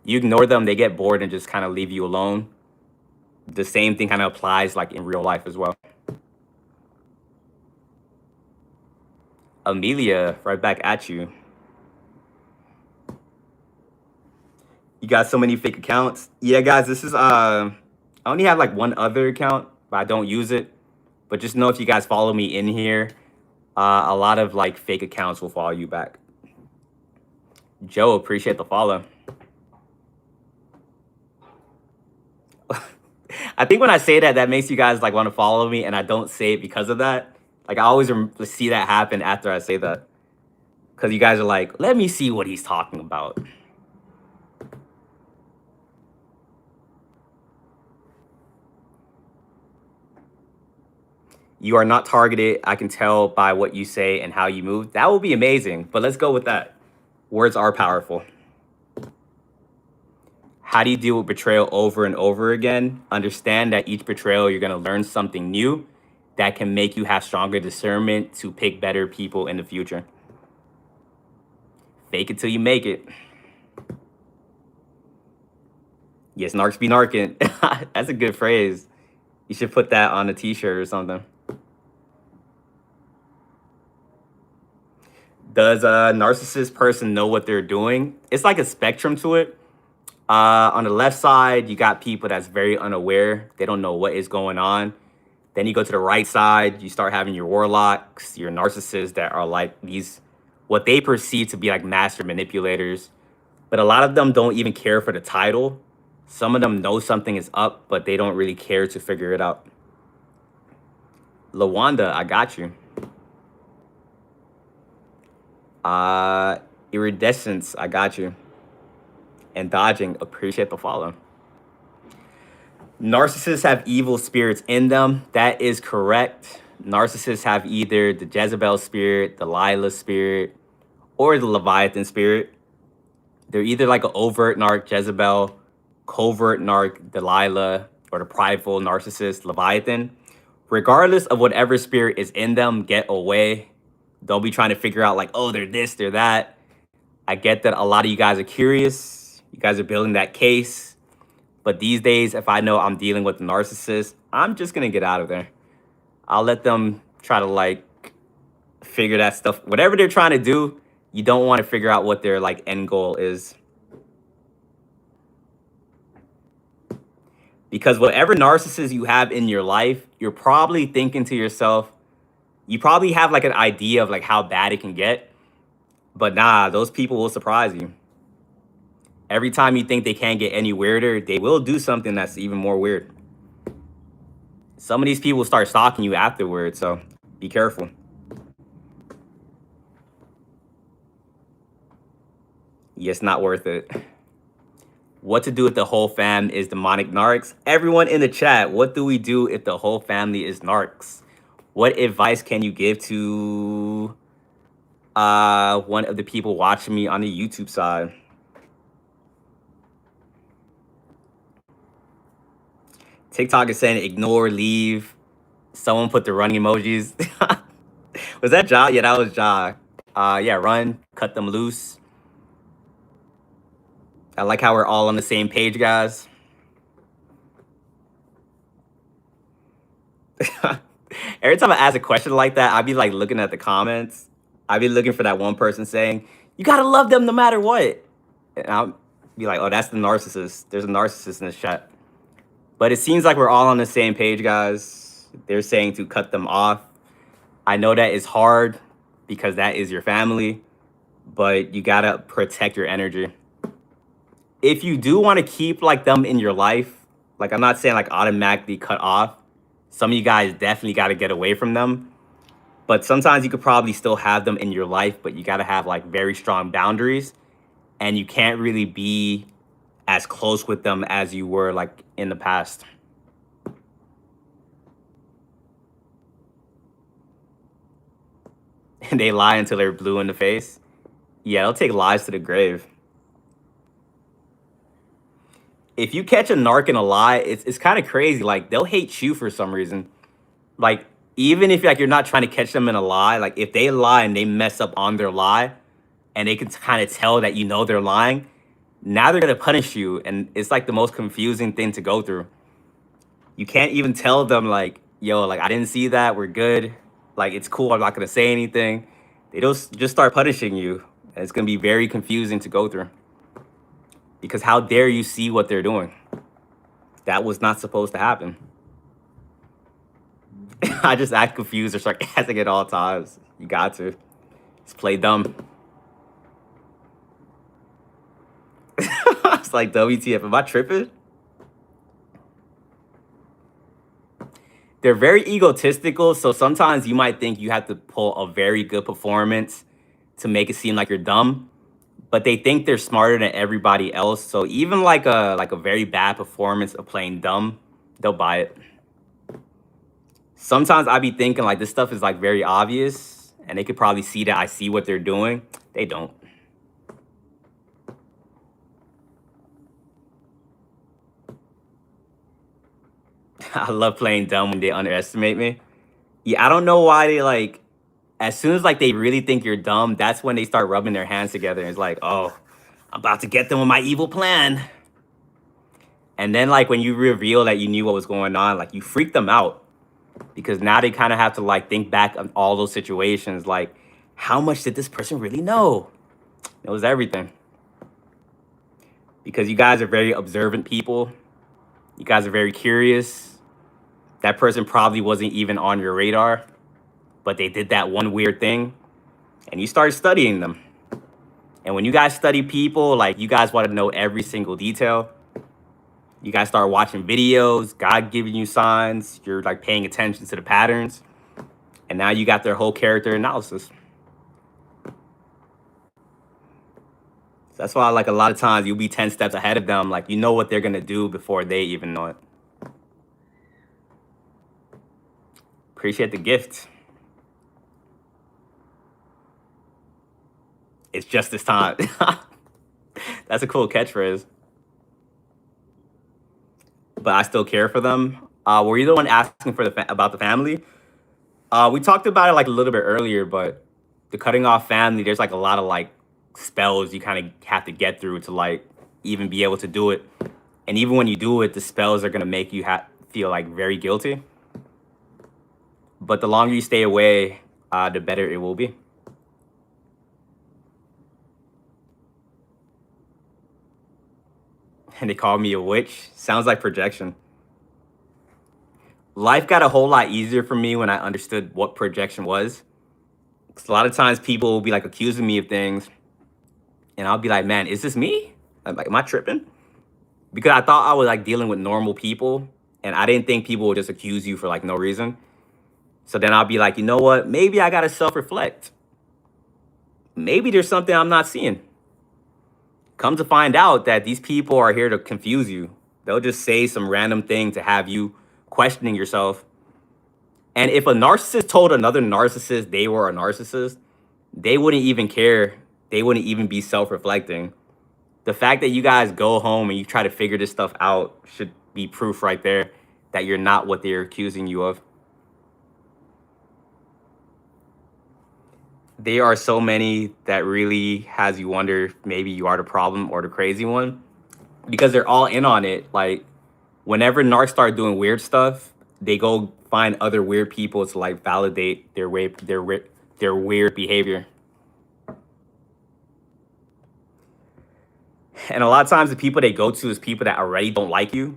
You ignore them, they get bored and just kind of leave you alone. The same thing kind of applies like in real life as well. Amelia, right back at you. You got so many fake accounts. Yeah, guys, this is I only have like one other account, but I don't use it. But just know if you guys follow me in here, a lot of like fake accounts will follow you back. Joe, appreciate the follow. I think when I say that, that makes you guys like want to follow me, and I don't say it because of that. Like I always see that happen after I say that, because you guys are like, let me see what he's talking about. You are not targeted. I can tell by what you say and how you move. That will be amazing. But let's go with that. Words are powerful. How do you deal with betrayal over and over again? Understand that each betrayal, you're going to learn something new that can make you have stronger discernment to pick better people in the future. Fake it till you make it. Yes, narcs be narking. That's a good phrase. You should put that on a t-shirt or something. Does a narcissist person know what they're doing? It's like a spectrum to it. On the left side, you got people that's very unaware. They don't know what is going on. Then you go to the right side, you start having your warlocks, your narcissists that are like these, what they perceive to be like master manipulators. But a lot of them don't even care for the title. Some of them know something is up, but they don't really care to figure it out. Lawanda, I got you. Iridescence, I got you. And dodging, appreciate the follow. Narcissists have evil spirits in them. That is correct. Narcissists have either the Jezebel spirit, the Lila spirit, or the Leviathan spirit. They're either like an overt narc, Jezebel, covert narc, Delilah, or the prideful narcissist, Leviathan. Regardless of whatever spirit is in them, get away. Don't be trying to figure out like, oh, they're this, they're that. I get that a lot of you guys are curious. You guys are building that case. But these days, if I know I'm dealing with a narcissist, I'm just going to get out of there. I'll let them try to like figure that stuff. Whatever they're trying to do, you don't want to figure out what their like end goal is. Because whatever narcissist you have in your life, you're probably thinking to yourself, you probably have like an idea of like how bad it can get. But nah, those people will surprise you. Every time you think they can't get any weirder, they will do something that's even more weird. Some of these people start stalking you afterwards, so be careful. Yeah, it's not worth it. What to do if the whole fam is demonic narcs? Everyone in the chat, what do we do if the whole family is narcs? What advice can you give to one of the people watching me on the YouTube side? TikTok is saying ignore, leave. Someone put the running emojis. Was that Ja? Yeah, that was Ja. Yeah, run, cut them loose. I like how we're all on the same page, guys. Every time I ask a question like that, I'd be like looking at the comments. I'd be looking for that one person saying, you gotta love them no matter what. And I'll be like, oh, that's the narcissist. There's a narcissist in this chat. But it seems like we're all on the same page, guys. They're saying to cut them off. I know that is hard because that is your family, but you gotta protect your energy. If you do want to keep like them in your life, like I'm not saying like automatically cut off. Some of you guys definitely got to get away from them. But sometimes you could probably still have them in your life, but you got to have like very strong boundaries. And you can't really be as close with them as you were like in the past. And they lie until they're blue in the face. Yeah, they'll take lies to the grave. If you catch a narc in a lie, it's kind of crazy. Like they'll hate you for some reason. Like even if like you're not trying to catch them in a lie, like if they lie and they mess up on their lie, and they can kind of tell that you know they're lying, now they're gonna punish you, and it's like the most confusing thing to go through. You can't even tell them like, yo, like I didn't see that. We're good. Like it's cool. I'm not gonna say anything. They just start punishing you. And it's going to be very confusing to go through. Because how dare you see what they're doing? That was not supposed to happen. I just act confused or sarcastic at all times. You got to. Just play dumb. It's like, WTF, am I tripping? They're very egotistical, so sometimes you might think you have to pull a very good performance to make it seem like you're dumb, but they think they're smarter than everybody else. So even like a very bad performance of playing dumb, they'll buy it. Sometimes I be thinking like this stuff is like very obvious, and they could probably see that I see what they're doing. They don't. I love playing dumb when they underestimate me. Yeah, I don't know why they like. As soon as like they really think you're dumb, that's when they start rubbing their hands together. And it's like, oh, I'm about to get them with my evil plan. And then like when you reveal that you knew what was going on, like you freak them out because now they kind of have to like think back on all those situations. Like, how much did this person really know? It was everything. Because you guys are very observant people. You guys are very curious. That person probably wasn't even on your radar, but they did that one weird thing and you started studying them. And when you guys study people, like you guys want to know every single detail. You guys start watching videos, God giving you signs, you're like paying attention to the patterns. And now you got their whole character analysis. So that's why like a lot of times you'll be 10 steps ahead of them. Like you know what they're going to do before they even know it. Appreciate the gift. It's just this time. That's a cool catchphrase. But I still care for them. Were you the one asking for about the family? We talked about it like a little bit earlier, but the cutting off family, there's like a lot of like spells you kind of have to get through to like even be able to do it. And even when you do it, the spells are gonna make you feel like very guilty. But the longer you stay away, the better it will be. And they call me a witch. Sounds like projection. Life got a whole lot easier for me when I understood what projection was. 'Cause a lot of times people will be like accusing me of things, and I'll be like, man, is this me? I'm like, am I tripping? Because I thought I was like dealing with normal people, and I didn't think people would just accuse you for like no reason. So then I'll be like, you know what? Maybe I gotta self-reflect. Maybe there's something I'm not seeing. Come to find out that these people are here to confuse you. They'll just say some random thing to have you questioning yourself. And if a narcissist told another narcissist they were a narcissist, they wouldn't even care. They wouldn't even be self-reflecting. The fact that you guys go home and you try to figure this stuff out should be proof right there that you're not what they're accusing you of. There are so many that really has you wonder if maybe you are the problem or the crazy one because they're all in on it. Like whenever narcs start doing weird stuff, they go find other weird people to like validate their weird behavior. And a lot of times the people they go to is people that already don't like you.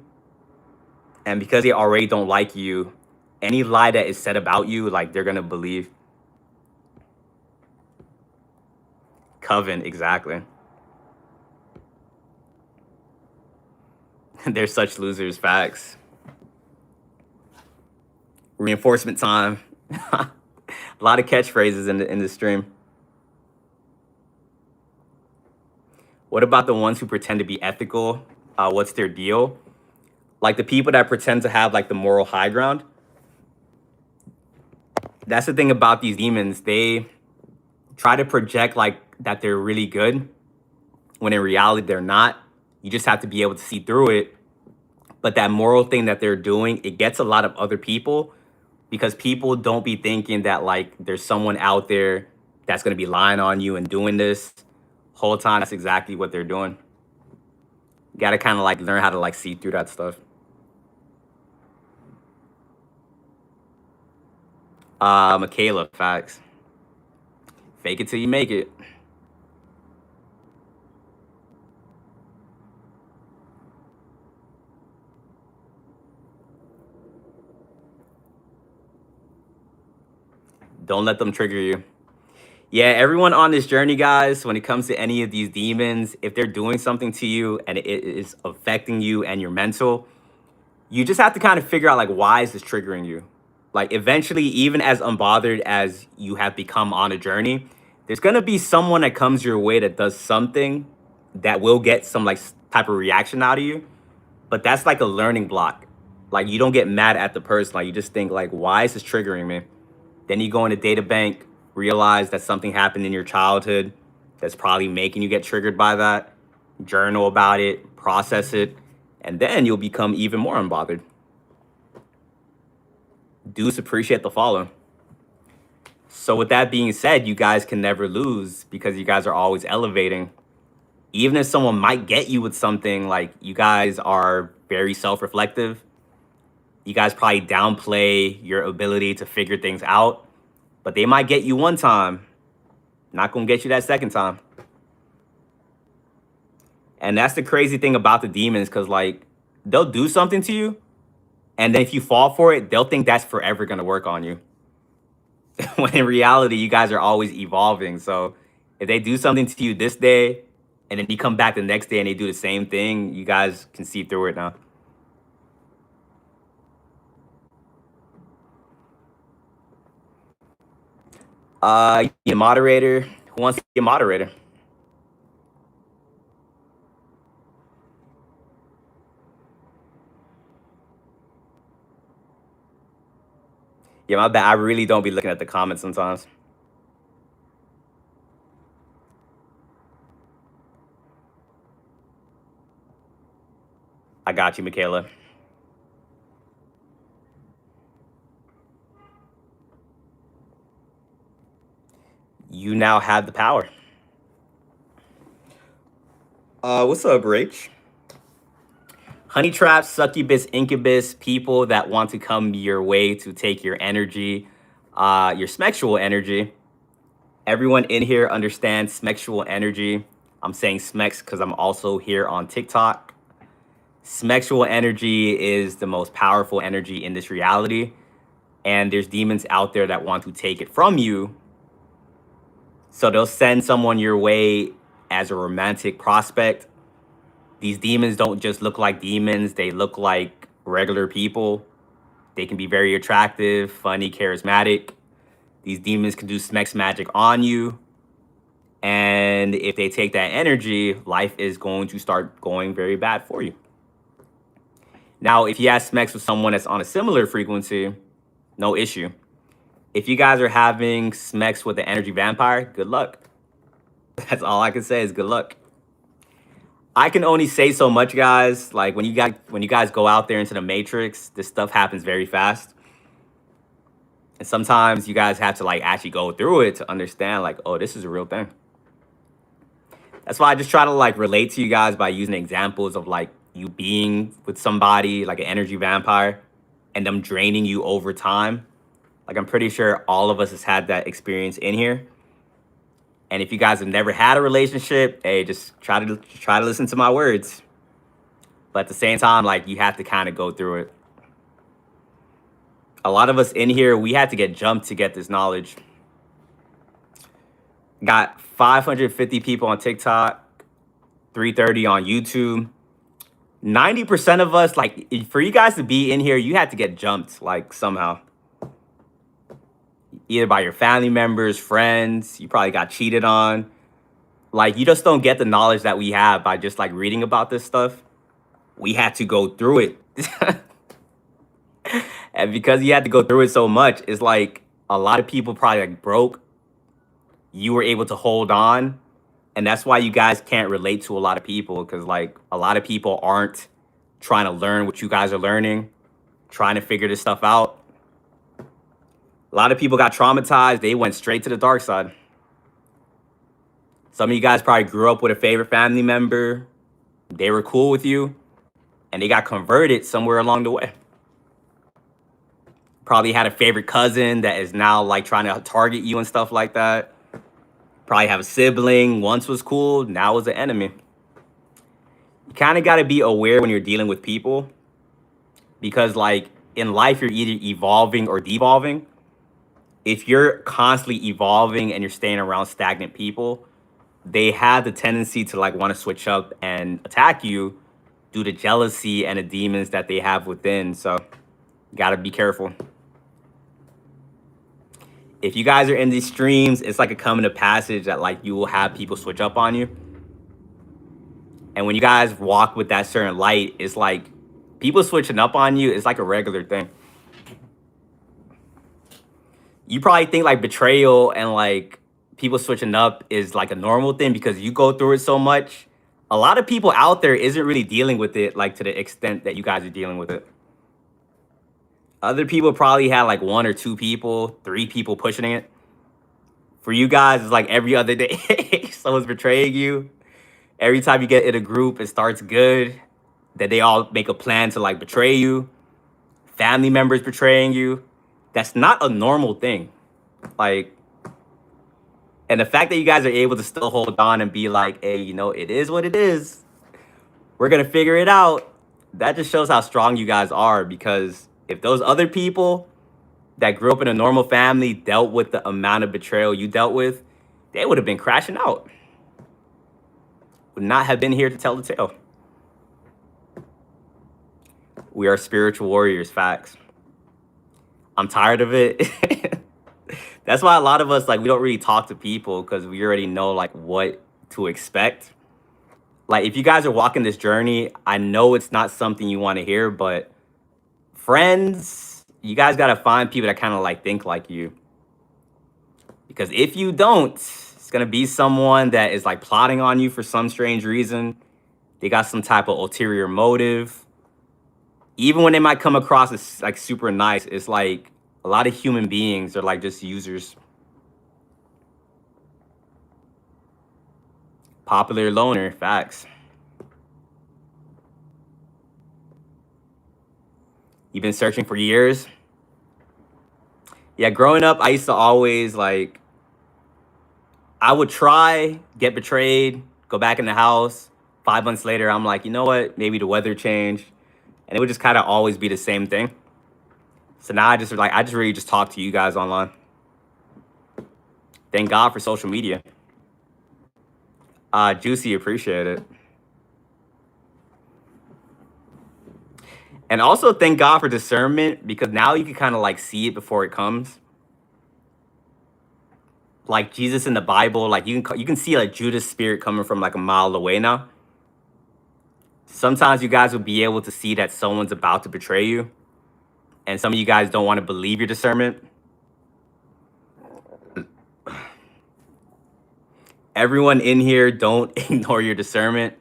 And because they already don't like you, any lie that is said about you, like they're gonna believe. Coven, exactly. They're such losers, facts. Reinforcement time. A lot of catchphrases in the stream. What about the ones who pretend to be ethical? What's their deal? Like the people that pretend to have like the moral high ground. That's the thing about these demons. They try to project like that they're really good when in reality they're not. You just have to be able to see through it. But that moral thing that they're doing, it gets a lot of other people because people don't be thinking that like there's someone out there that's going to be lying on you and doing this whole time. That's exactly what they're doing. You got to kind of like learn how to like see through that stuff. Michaela, facts. Fake it till you make it. Don't let them trigger you. Yeah, everyone on this journey, guys, when it comes to any of these demons, if they're doing something to you and it is affecting you and your mental, you just have to kind of figure out like, why is this triggering you? Like eventually, even as unbothered as you have become on a journey, there's gonna be someone that comes your way that does something that will get some like type of reaction out of you. But that's like a learning block. Like you don't get mad at the person. Like you just think like, why is this triggering me? Then you go into data bank, realize that something happened in your childhood that's probably making you get triggered by that. Journal about it, process it, and then you'll become even more unbothered. Dudes appreciate the follow. So with that being said, you guys can never lose because you guys are always elevating. Even if someone might get you with something, like you guys are very self-reflective. You guys probably downplay your ability to figure things out, but they might get you one time, not gonna get you that second time. And that's the crazy thing about the demons, because like they'll do something to you, and then if you fall for it, they'll think that's forever gonna work on you. When in reality, you guys are always evolving. So if they do something to you this day, and then you come back the next day and they do the same thing, you guys can see through it now. You moderator. Who wants to be a moderator? Yeah, my bad. I really don't be looking at the comments sometimes. I got you, Michaela. You now have the power. What's up, Rach? Honey traps, succubus, incubus, people that want to come your way to take your energy, your sexual energy. Everyone in here understands sexual energy. I'm saying smex because I'm also here on TikTok. Sexual energy is the most powerful energy in this reality. And there's demons out there that want to take it from you. So they'll send someone your way as a romantic prospect. These demons don't just look like demons. They look like regular people. They can be very attractive, funny, charismatic. These demons can do Smex magic on you. And if they take that energy, life is going to start going very bad for you. Now, if you have Smex with someone that's on a similar frequency, no issue. If you guys are having Smex with the energy vampire, good luck. That's all I can say is good luck. I can only say so much, guys. Like when you guys go out there into the matrix, this stuff happens very fast. And sometimes you guys have to like actually go through it to understand like, oh, this is a real thing. That's why I just try to like relate to you guys by using examples of like you being with somebody like an energy vampire and them draining you over time. Like I'm pretty sure all of us has had that experience in here. And if you guys have never had a relationship, hey, just try to listen to my words. But at the same time, like you have to kind of go through it. A lot of us in here, we had to get jumped to get this knowledge. Got 550 people on TikTok, 330 on YouTube. 90% of us, like for you guys to be in here, you had to get jumped like somehow. Either by your family members, friends, you probably got cheated on. Like you just don't get the knowledge that we have by just like reading about this stuff. We had to go through it. And because you had to go through it so much, it's like a lot of people probably like broke. You were able to hold on. And that's why you guys can't relate to a lot of people, because like a lot of people aren't trying to learn what you guys are learning, trying to figure this stuff out. A lot of people got traumatized. They went straight to the dark side. Some of you guys probably grew up with a favorite family member. They were cool with you, and they got converted somewhere along the way. Probably had a favorite cousin that is now like trying to target you and stuff like that. Probably have a sibling, once was cool, now is an enemy. You kind of got to be aware when you're dealing with people because, like, in life, you're either evolving or devolving. If you're constantly evolving and you're staying around stagnant people, they have the tendency to like want to switch up and attack you due to jealousy and the demons that they have within. So, you got to be careful. If you guys are in these streams, it's like a coming of passage that like you will have people switch up on you. And when you guys walk with that certain light, it's like people switching up on you is like a regular thing. You probably think like betrayal and like people switching up is like a normal thing because you go through it so much. A lot of people out there isn't really dealing with it like to the extent that you guys are dealing with it. Other people probably had like 1 or 2 people, 3 people pushing it. For you guys, it's like every other day someone's betraying you. Every time you get in a group, it starts good. That they all make a plan to like betray you. Family members betraying you. That's not a normal thing. Like, and the fact that you guys are able to still hold on and be like, hey, you know, it is what it is. We're going to figure it out. That just shows how strong you guys are, because if those other people that grew up in a normal family dealt with the amount of betrayal you dealt with, they would have been crashing out. Would not have been here to tell the tale. We are spiritual warriors, facts. I'm tired of it. That's why a lot of us, like, we don't really talk to people because we already know, like, what to expect. Like, if you guys are walking this journey, I know it's not something you want to hear, but friends, you guys got to find people that kind of, like, think like you. Because if you don't, it's going to be someone that is, like, plotting on you for some strange reason. They got some type of ulterior motive. Even when they might come across as, like, super nice, it's like a lot of human beings are, like, just users. Popular loner, facts. You've been searching for years? Yeah, growing up, I used to always, like, I would try, get betrayed, go back in the house. 5 months later, I'm like, you know what? Maybe the weather changed. And it would just kind of always be the same thing. So now I just really just talk to you guys online. Thank God for social media. Juicy, appreciate it. And also thank God for discernment, because now you can kind of like see it before it comes. Like Jesus in the Bible, like you can see like Judas' spirit coming from like a mile away now. Sometimes you guys will be able to see that someone's about to betray you, and some of you guys don't want to believe your discernment. Everyone in here, don't ignore your discernment.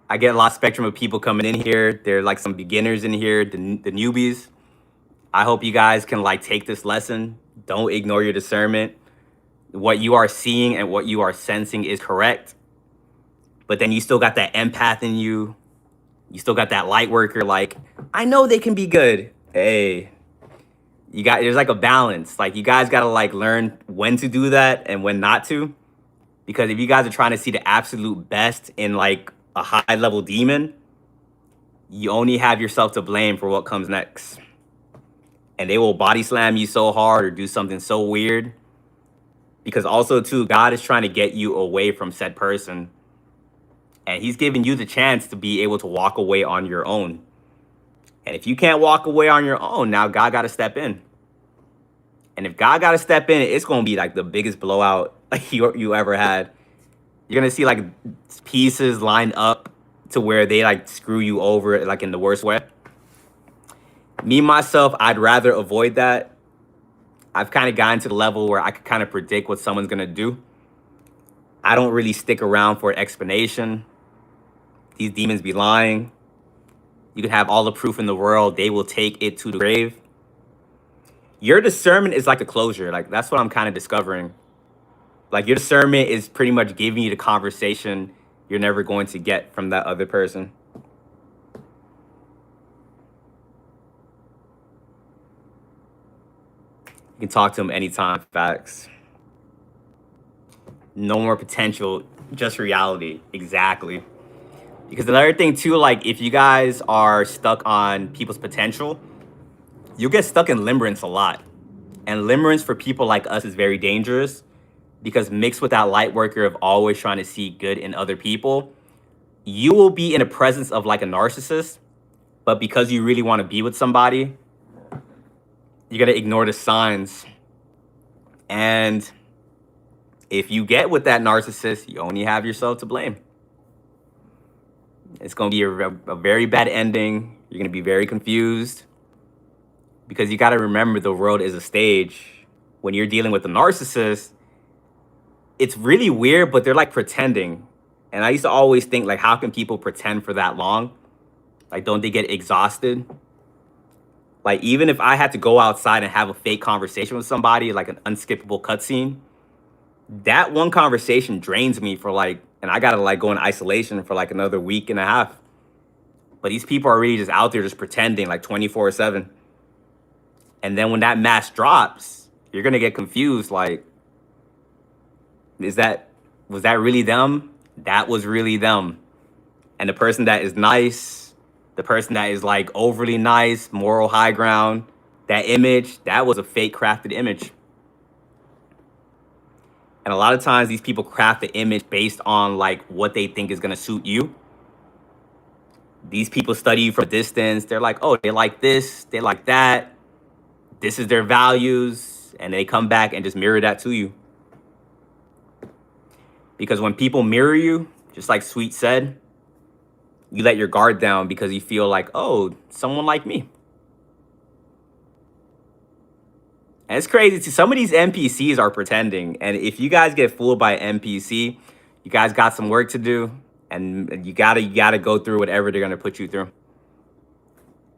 I get a lot of spectrum of people coming in here. There are like some beginners in here, the newbies. I hope you guys can like take this lesson. Don't ignore your discernment. What you are seeing and what you are sensing is correct. But then you still got that empath in you. You still got that light worker. Like, I know they can be good. Hey, there's like a balance. Like, you guys got to like learn when to do that and when not to. Because if you guys are trying to see the absolute best in like a high level demon, you only have yourself to blame for what comes next. And they will body slam you so hard or do something so weird. Because also too, God is trying to get you away from said person. And he's giving you the chance to be able to walk away on your own. And if you can't walk away on your own, now God got to step in. And if God got to step in, it's going to be like the biggest blowout like you ever had. You're going to see like pieces lined up to where they like screw you over like in the worst way. Me, myself, I'd rather avoid that. I've kind of gotten to the level where I could kind of predict what someone's going to do. I don't really stick around for an explanation. These demons be lying. You can have all the proof in the world. They will take it to the grave. Your discernment is like a closure. Like, that's what I'm kind of discovering. Like, your discernment is pretty much giving you the conversation you're never going to get from that other person. You can talk to them anytime, facts. No more potential, just reality. Exactly. Because another thing too, like if you guys are stuck on people's potential, you'll get stuck in limerence a lot. And limerence for people like us is very dangerous because mixed with that light worker of always trying to see good in other people, you will be in the presence of like a narcissist, but because you really want to be with somebody, you got to ignore the signs. And if you get with that narcissist, you only have yourself to blame. It's going to be a very bad ending. You're going to be very confused because you got to remember the world is a stage. When you're dealing with a narcissist, it's really weird, but they're like pretending. And I used to always think, like, how can people pretend for that long? Like, don't they get exhausted? Like, even if I had to go outside and have a fake conversation with somebody, like an unskippable cutscene, that one conversation drains me for like, and I gotta like go in isolation for like another week and a half. But these people are really just out there just pretending like 24/7. And then when that mask drops, you're gonna get confused. Like, was that really them? That was really them. And the person that is nice, the person that is like overly nice, moral high ground, that image, that was a fake crafted image. And a lot of times these people craft the image based on like what they think is gonna suit you. These people study you from a distance. They're like, oh, they like this, they like that. This is their values. And they come back and just mirror that to you. Because when people mirror you, just like Sweet said, you let your guard down because you feel like, oh, someone like me. And it's crazy too. Some of these NPCs are pretending. And if you guys get fooled by an NPC, you guys got some work to do. And you gotta go through whatever they're gonna put you through.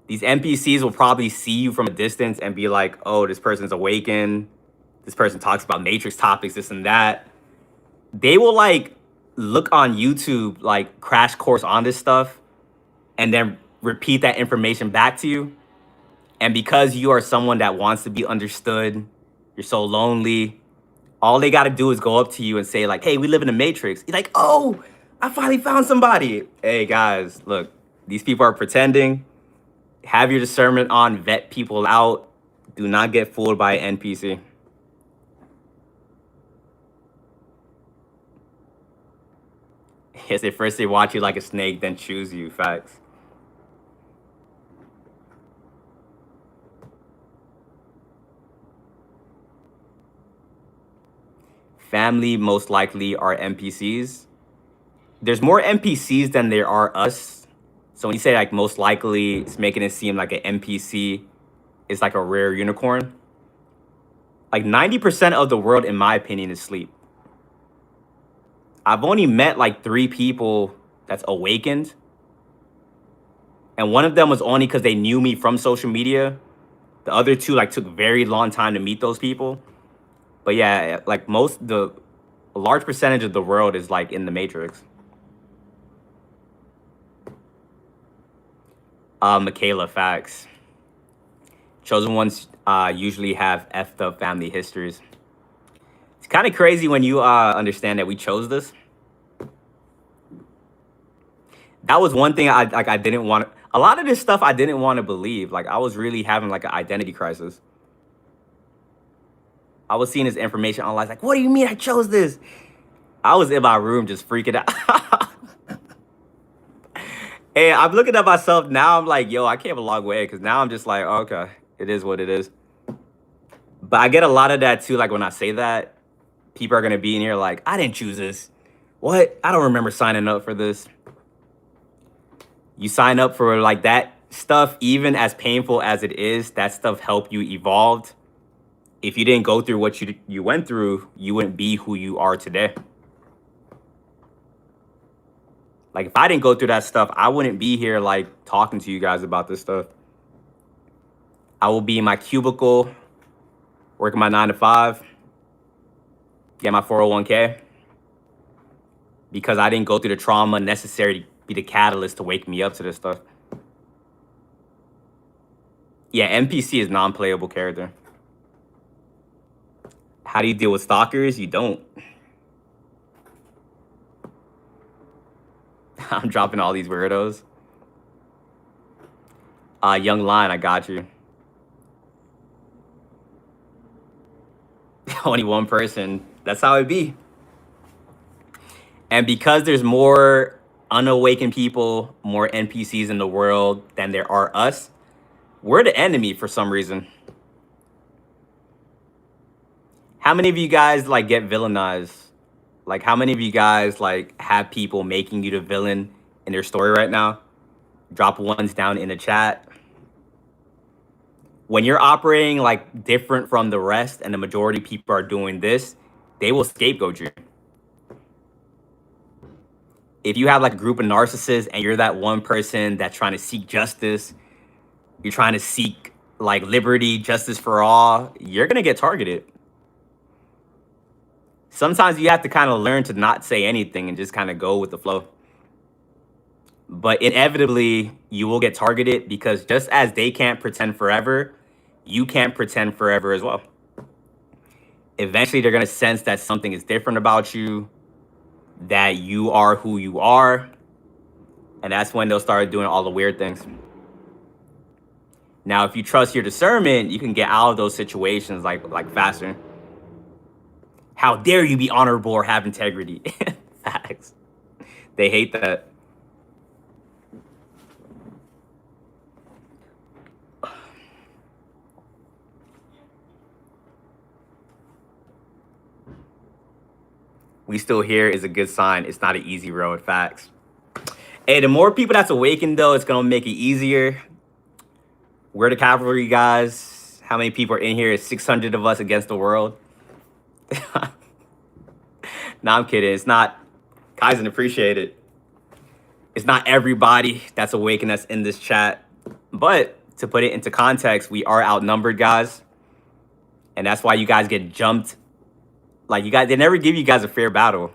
These NPCs will probably see you from a distance and be like, oh, this person's awakened. This person talks about Matrix topics, this and that. They will like look on YouTube, like crash course on this stuff, and then repeat that information back to you. And because you are someone that wants to be understood, you're so lonely, all they got to do is go up to you and say like, hey, we live in a Matrix. You're like, oh, I finally found somebody. Hey guys, look, these people are pretending. Have your discernment on, vet people out. Do not get fooled by an NPC. Yes, they first they watch you like a snake, then choose you. Facts. Family most likely are NPCs. There's more NPCs than there are us. So when you say like most likely, it's making it seem like an NPC is like a rare unicorn. Like 90% of the world, in my opinion, is sleep. I've only met like 3 people that's awakened. And one of them was only because they knew me from social media. The other 2 like took very long time to meet those people. But yeah, like a large percentage of the world is like in the Matrix. Michaela, facts. Chosen ones usually have effed up family histories. It's kind of crazy when you understand that we chose this. That was one thing I didn't want. A lot of this stuff I didn't want to believe. Like I was really having like an identity crisis. I was seeing this information online. Like, what do you mean I chose this? I was in my room just freaking out. And I'm looking at myself now. I'm like, yo, I came a long way because now I'm just like, okay, it is what it is. But I get a lot of that too. Like when I say that, people are going to be in here like, I didn't choose this. What? I don't remember signing up for this. You sign up for like that stuff, even as painful as it is, that stuff helped you evolve. If you didn't go through what you went through, you wouldn't be who you are today. Like if I didn't go through that stuff, I wouldn't be here like talking to you guys about this stuff. I will be in my cubicle, working my 9 to 5, get my 401k, because I didn't go through the trauma necessary to be the catalyst to wake me up to this stuff. Yeah, NPC is non-playable character. How do you deal with stalkers? You don't. I'm dropping all these weirdos. Young Lion, I got you. Only one person. That's how it be. And because there's more unawakened people, more NPCs in the world than there are us, we're the enemy for some reason. How many of you guys like get villainized? Like, how many of you guys like have people making you the villain in their story right now? Drop ones down in the chat. When you're operating like different from the rest and the majority of people are doing this, they will scapegoat you. If you have like a group of narcissists and you're that one person that's trying to seek justice, you're trying to seek like liberty, justice for all, you're going to get targeted. Sometimes you have to kind of learn to not say anything and just kind of go with the flow. But inevitably, you will get targeted because just as they can't pretend forever, you can't pretend forever as well. Eventually, they're going to sense that something is different about you, that you are who you are. And that's when they'll start doing all the weird things. Now, if you trust your discernment, you can get out of those situations like faster. How dare you be honorable or have integrity? Facts. They hate that. We still here is a good sign. It's not an easy road. Facts. Hey, the more people that's awakened, though, it's going to make it easier. We're the cavalry, guys. How many people are in here? It's 600 of us against the world. No, I'm kidding. It's not. Kaizen, appreciate it. It's not everybody that's awakened that's in this chat. But to put it into context, we are outnumbered, guys. And that's why you guys get jumped. Like, they never give you guys a fair battle.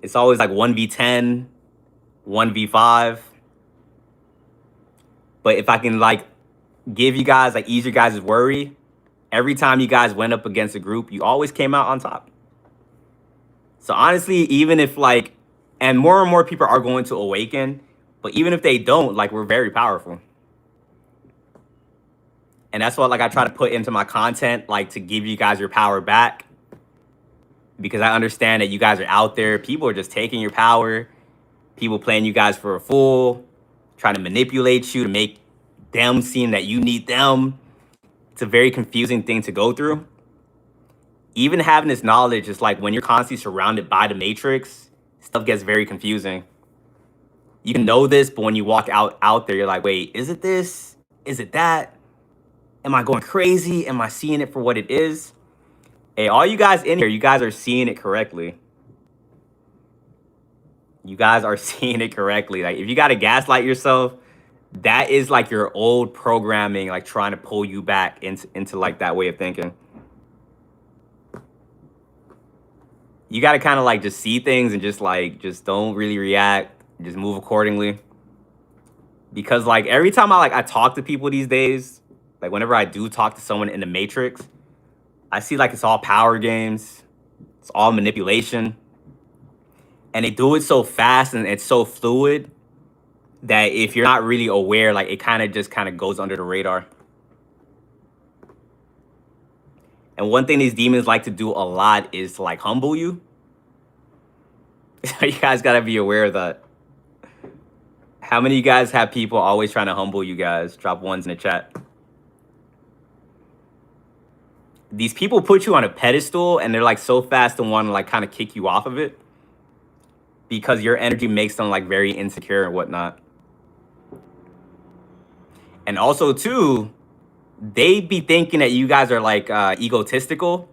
It's always like 1v10, 1v5. But if I can like give you guys, like ease your guys' worry, every time you guys went up against a group, you always came out on top. So honestly, even if like, and more people are going to awaken, but even if they don't, like, we're very powerful. And that's what like I try to put into my content, like to give you guys your power back. Because I understand that you guys are out there. People are just taking your power. People playing you guys for a fool, trying to manipulate you to make them seem that you need them. It's a very confusing thing to go through. Even having this knowledge is like when you're constantly surrounded by the matrix, stuff gets very confusing. You can know this, but when you walk out there, you're like, wait, is it this? Is it that? Am I going crazy? Am I seeing it for what it is? Hey, all you guys in here, you guys are seeing it correctly. You guys are seeing it correctly. Like, if you got to gaslight yourself, that is like your old programming, like trying to pull you back into like that way of thinking. You got to kind of like just see things and just don't really react. Just move accordingly. Because like every time I talk to people these days, like whenever I do talk to someone in the matrix, I see like it's all power games. It's all manipulation. And they do it so fast and it's so fluid that if you're not really aware, like it kind of goes under the radar. And one thing these demons like to do a lot is to like humble you. You guys got to be aware of that. How many of you guys have people always trying to humble you guys? Drop ones in the chat. These people put you on a pedestal and they're like so fast to want to like kind of kick you off of it because your energy makes them like very insecure and whatnot. And also too, they be thinking that you guys are like egotistical.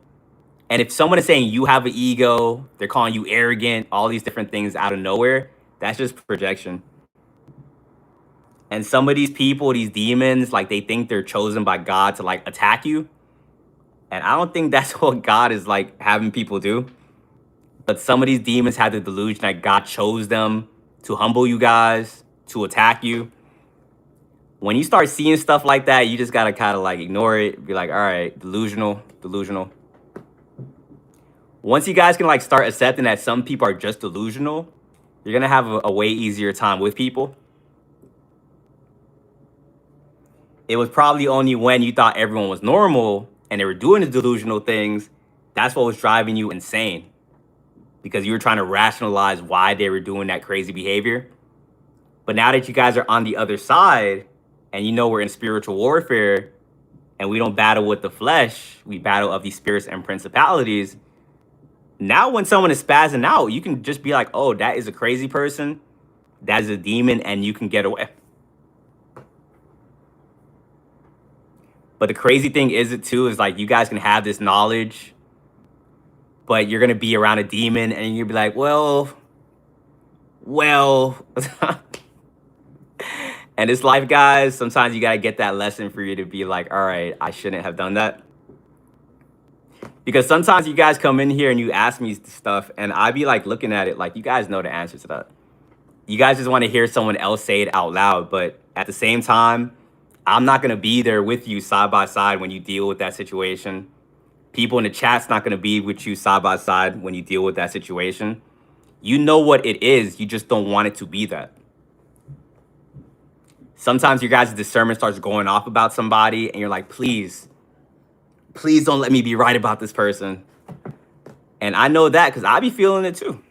And if someone is saying you have an ego, they're calling you arrogant, all these different things out of nowhere, that's just projection. And some of these people, these demons, like they think they're chosen by God to like attack you. And I don't think that's what God is like having people do. But some of these demons have the delusion that God chose them to humble you guys, to attack you. When you start seeing stuff like that, you just got to kind of like ignore it. Be like, all right, delusional. Once you guys can like start accepting that some people are just delusional, You're gonna have a way easier time with people. It was probably only when you thought everyone was normal and they were doing the delusional things, that's what was driving you insane, because you were trying to rationalize why they were doing that crazy behavior. But now that you guys are on the other side and you know we're in spiritual warfare and we don't battle with the flesh, we battle of these spirits and principalities. Now, when someone is spazzing out, you can just be like, oh, that is a crazy person, that is a demon, and you can get away. But the crazy thing is it too is like you guys can have this knowledge, but you're gonna be around a demon and you'll be like, well. And it's life, guys. Sometimes you gotta get that lesson for you to be like, all right, I shouldn't have done that. Because sometimes you guys come in here and you ask me stuff, and I be like looking at it like you guys know the answer to that. You guys just want to hear someone else say it out loud, but at the same time, I'm not gonna be there with you side by side when you deal with that situation. People in the chat's not gonna be with you side by side when you deal with that situation. You know what it is, you just don't want it to be that. Sometimes your guys' discernment starts going off about somebody and you're like, please don't let me be right about this person. And I know that because I be feeling it too.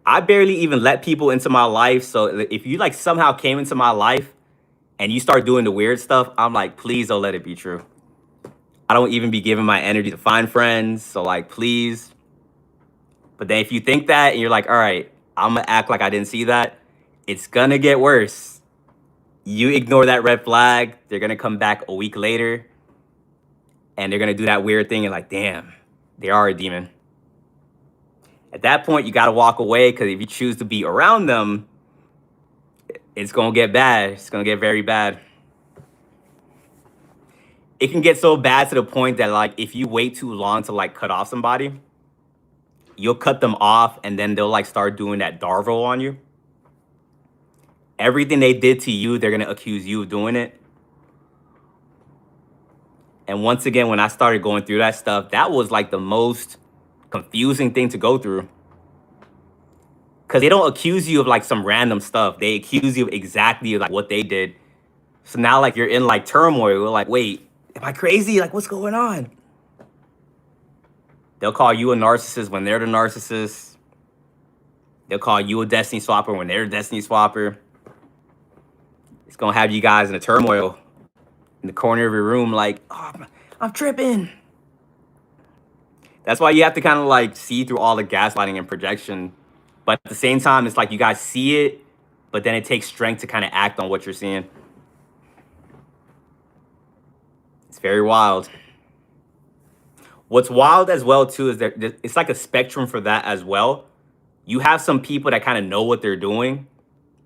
I barely even let people into my life. So if you like somehow came into my life and you start doing the weird stuff, I'm like, please don't let it be true. I don't even be giving my energy to find friends. So like, please. But then if you think that and you're like, all right, I'm gonna act like I didn't see that, it's gonna get worse. You ignore that red flag, they're gonna come back a week later and they're gonna do that weird thing and like, damn, they are a demon. At that point, you gotta walk away, because if you choose to be around them, it's gonna get bad. It's gonna get very bad. It can get so bad to the point that like if you wait too long to like cut off somebody, you'll cut them off and then they'll like start doing that Darvo on you. Everything they did to you, they're gonna accuse you of doing it. And once again, when I started going through that stuff, that was like the most confusing thing to go through. Because they don't accuse you of like some random stuff. They accuse you of exactly like what they did. So now like you're in like turmoil. You're like, wait, am I crazy? Like, what's going on? They'll call you a narcissist when they're the narcissist. They'll call you a destiny swapper when they're a destiny swapper. It's gonna have you guys in a turmoil in the corner of your room, like, oh, I'm tripping. That's why you have to kind of like see through all the gaslighting and projection. But at the same time, it's like you guys see it, but then it takes strength to kind of act on what you're seeing. It's very wild. What's wild as well too is that it's like a spectrum for that as well. You have some people that kind of know what they're doing.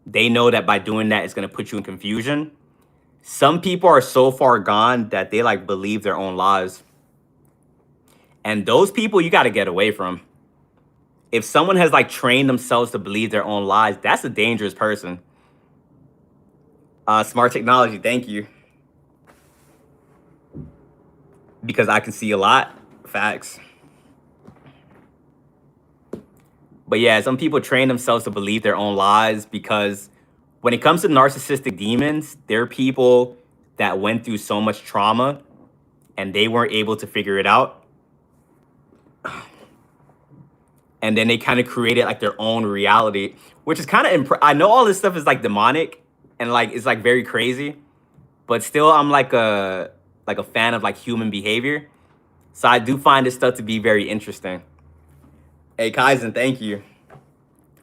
They know that by doing that, it's going to put you in confusion. Some people are so far gone that they like believe their own lies. And those people you got to get away from. If someone has like trained themselves to believe their own lies, that's a dangerous person. Smart technology, thank you. Because I can see a lot. Facts. But yeah, some people train themselves to believe their own lies, because when it comes to narcissistic demons, they're people that went through so much trauma and they weren't able to figure it out. And then they kind of created like their own reality, which is kind of, I know all this stuff is like demonic and like, it's like very crazy, but still I'm like a fan of like human behavior. So I do find this stuff to be very interesting. Hey, Kaizen, thank you.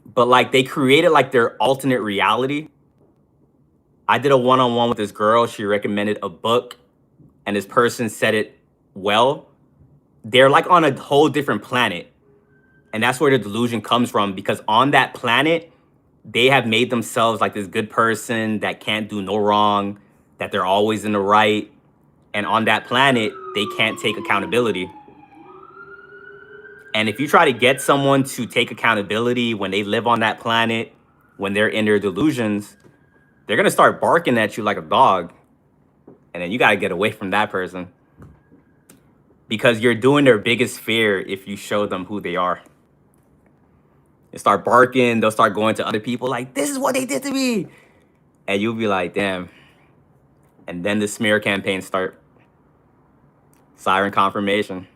But like they created like their alternate reality. I did a one-on-one with this girl. She recommended a book and this person said it well. They're like on a whole different planet. And that's where the delusion comes from, because on that planet, they have made themselves like this good person that can't do no wrong, that they're always in the right. And on that planet, they can't take accountability. And if you try to get someone to take accountability when they live on that planet, when they're in their delusions, they're going to start barking at you like a dog. And then you got to get away from that person, because you're doing their biggest fear if you show them who they are. They start barking. They'll start going to other people like, this is what they did to me. And you'll be like, damn. And then the smear campaigns start. Siren confirmation.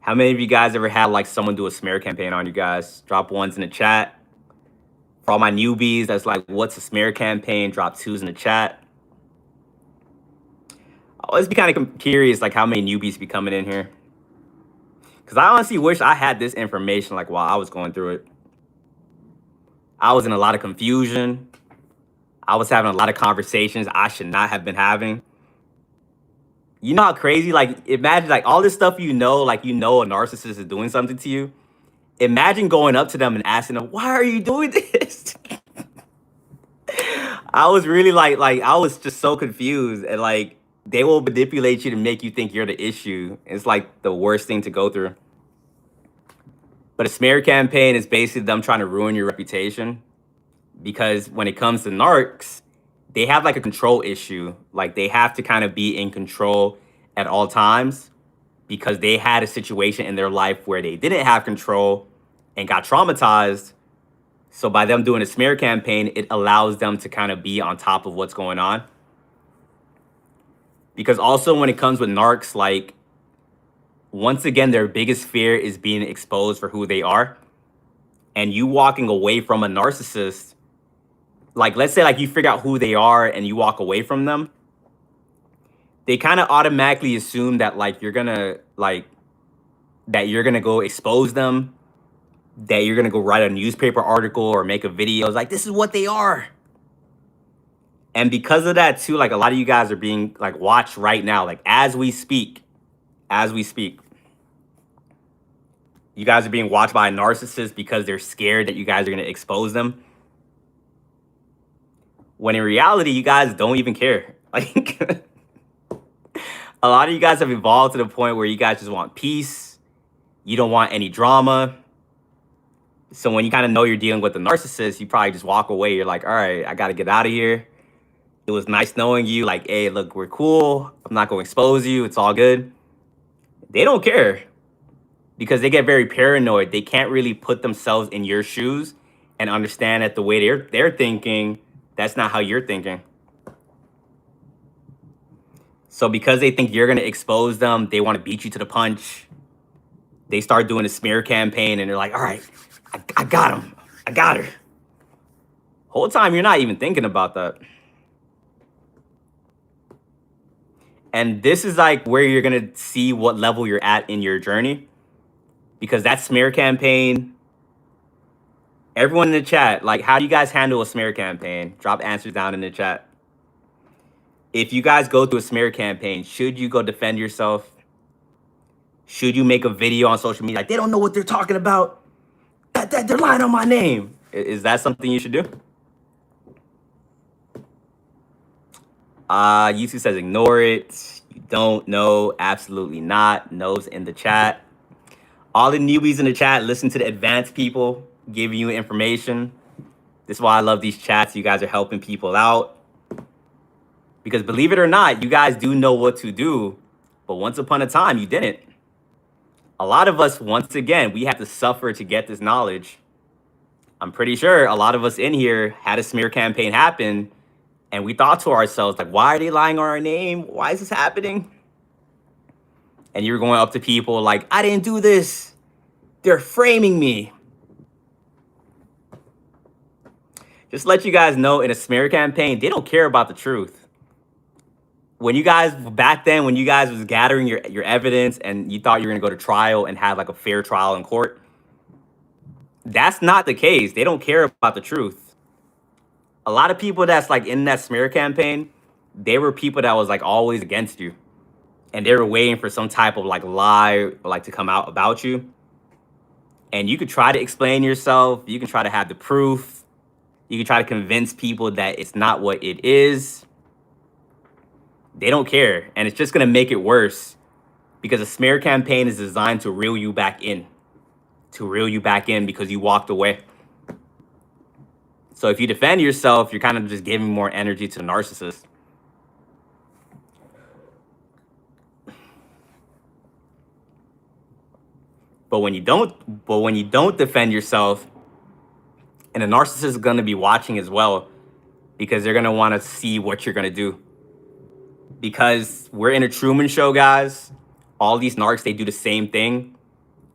How many of you guys ever had like someone do a smear campaign on you guys? Drop ones in the chat. For all my newbies, that's like, what's a smear campaign? Drop twos in the chat. I always be kind of curious, like how many newbies be coming in here. Because I honestly wish I had this information like while I was going through it. I was in a lot of confusion. I was having a lot of conversations I should not have been having. You know how crazy, like, imagine like all this stuff like a narcissist is doing something to you. Imagine going up to them and asking them, why are you doing this? I was really like I was just so confused, and like they will manipulate you to make you think you're the issue. It's like the worst thing to go through. But a smear campaign is basically them trying to ruin your reputation, because when it comes to narcs, they have like a control issue. Like they have to kind of be in control at all times, because they had a situation in their life where they didn't have control and got traumatized. So by them doing a smear campaign, it allows them to kind of be on top of what's going on. Because also when it comes with narcs, like, once again, their biggest fear is being exposed for who they are. And you walking away from a narcissist, like, let's say like you figure out who they are and you walk away from them, they kind of automatically assume that like you're gonna go expose them, that you're gonna go write a newspaper article or make a video. It's like, this is what they are. And because of that too, like a lot of you guys are being like watched right now, like as we speak. You guys are being watched by a narcissist because they're scared that you guys are going to expose them. When in reality, you guys don't even care. Like, a lot of you guys have evolved to the point where you guys just want peace. You don't want any drama. So when you kind of know you're dealing with a narcissist, you probably just walk away. You're like, all right, I got to get out of here. It was nice knowing you. Like, hey, look, we're cool. I'm not going to expose you. It's all good. They don't care, because they get very paranoid. They can't really put themselves in your shoes and understand that the way they're thinking, that's not how you're thinking. So because they think you're going to expose them, they want to beat you to the punch. They start doing a smear campaign and they're like, all right, I got him. I got her. Whole time you're not even thinking about that. And this is like where you're going to see what level you're at in your journey. Because that smear campaign, everyone in the chat, like, how do you guys handle a smear campaign? Drop answers down in the chat. If you guys go through a smear campaign, should you go defend yourself? Should you make a video on social media like, they don't know what they're talking about? They're lying on my name. Is that something you should do? YouTube says ignore it. You don't know. Absolutely not. No's in the chat. All the newbies in the chat, listen to the advanced people giving you information. This is why I love these chats. You guys are helping people out. Because believe it or not, you guys do know what to do. But once upon a time, you didn't. A lot of us, once again, we have to suffer to get this knowledge. I'm pretty sure a lot of us in here had a smear campaign happen, and we thought to ourselves, like, why are they lying on our name? Why is this happening? And you're going up to people like, I didn't do this. They're framing me. Just to let you guys know, in a smear campaign, they don't care about the truth. When you guys, back then, when you guys was gathering your evidence and you thought you were going to go to trial and have like a fair trial in court, that's not the case. They don't care about the truth. A lot of people that's like in that smear campaign, they were people that was like always against you. And they were waiting for some type of like lie or like to come out about you. And you could try to explain yourself. You can try to have the proof. You can try to convince people that it's not what it is. They don't care. And it's just going to make it worse, because a smear campaign is designed to reel you back in. To reel you back in because you walked away. So if you defend yourself, you're kind of just giving more energy to the narcissist. But when you don't defend yourself, and the narcissist is gonna be watching as well because they're gonna want to see what you're gonna do. Because we're in a Truman Show, guys. All these narcs, they do the same thing.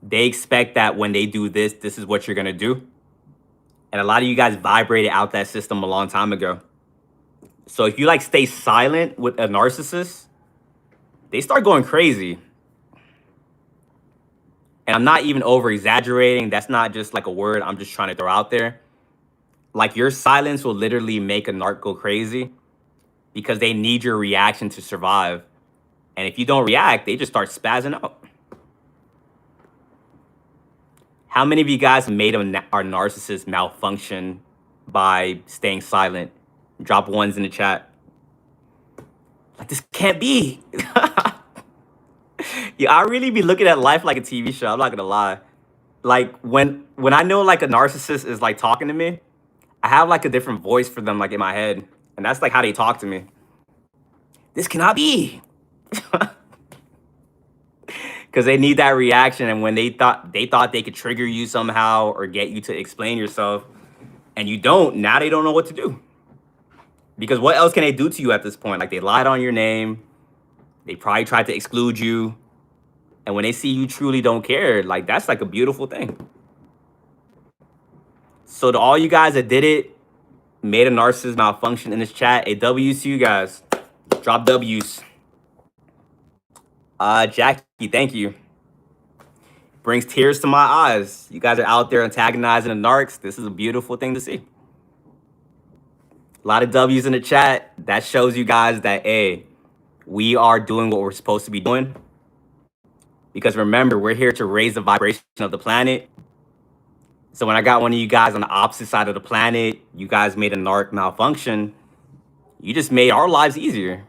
They expect that when they do this, this is what you're gonna do. And a lot of you guys vibrated out that system a long time ago. So if you like stay silent with a narcissist, they start going crazy. And I'm not even over exaggerating. That's not just like a word I'm just trying to throw out there. Like your silence will literally make a narc go crazy because they need your reaction to survive. And if you don't react, they just start spazzing out. How many of you guys made our narcissist malfunction by staying silent? Drop ones in the chat. Like, this can't be. Yeah, I really be looking at life like a TV show. I'm not gonna lie. Like when I know like a narcissist is like talking to me, I have like a different voice for them like in my head. And that's like how they talk to me. This cannot be. Because they need that reaction. And when they thought they could trigger you somehow or get you to explain yourself, and you don't, now they don't know what to do. Because what else can they do to you at this point? Like, they lied on your name. They probably tried to exclude you. And when they see you truly don't care, like, that's like a beautiful thing. So to all you guys that did it, made a narcissist malfunction in this chat, a W's to you guys. Drop W's. Jackie, thank you. Brings tears to my eyes. You guys are out there antagonizing the narcs. This is a beautiful thing to see. A lot of W's in the chat. That shows you guys that, hey, we are doing what we're supposed to be doing. Because remember, we're here to raise the vibration of the planet. So when I got one of you guys on the opposite side of the planet, you guys made a narc malfunction. You just made our lives easier.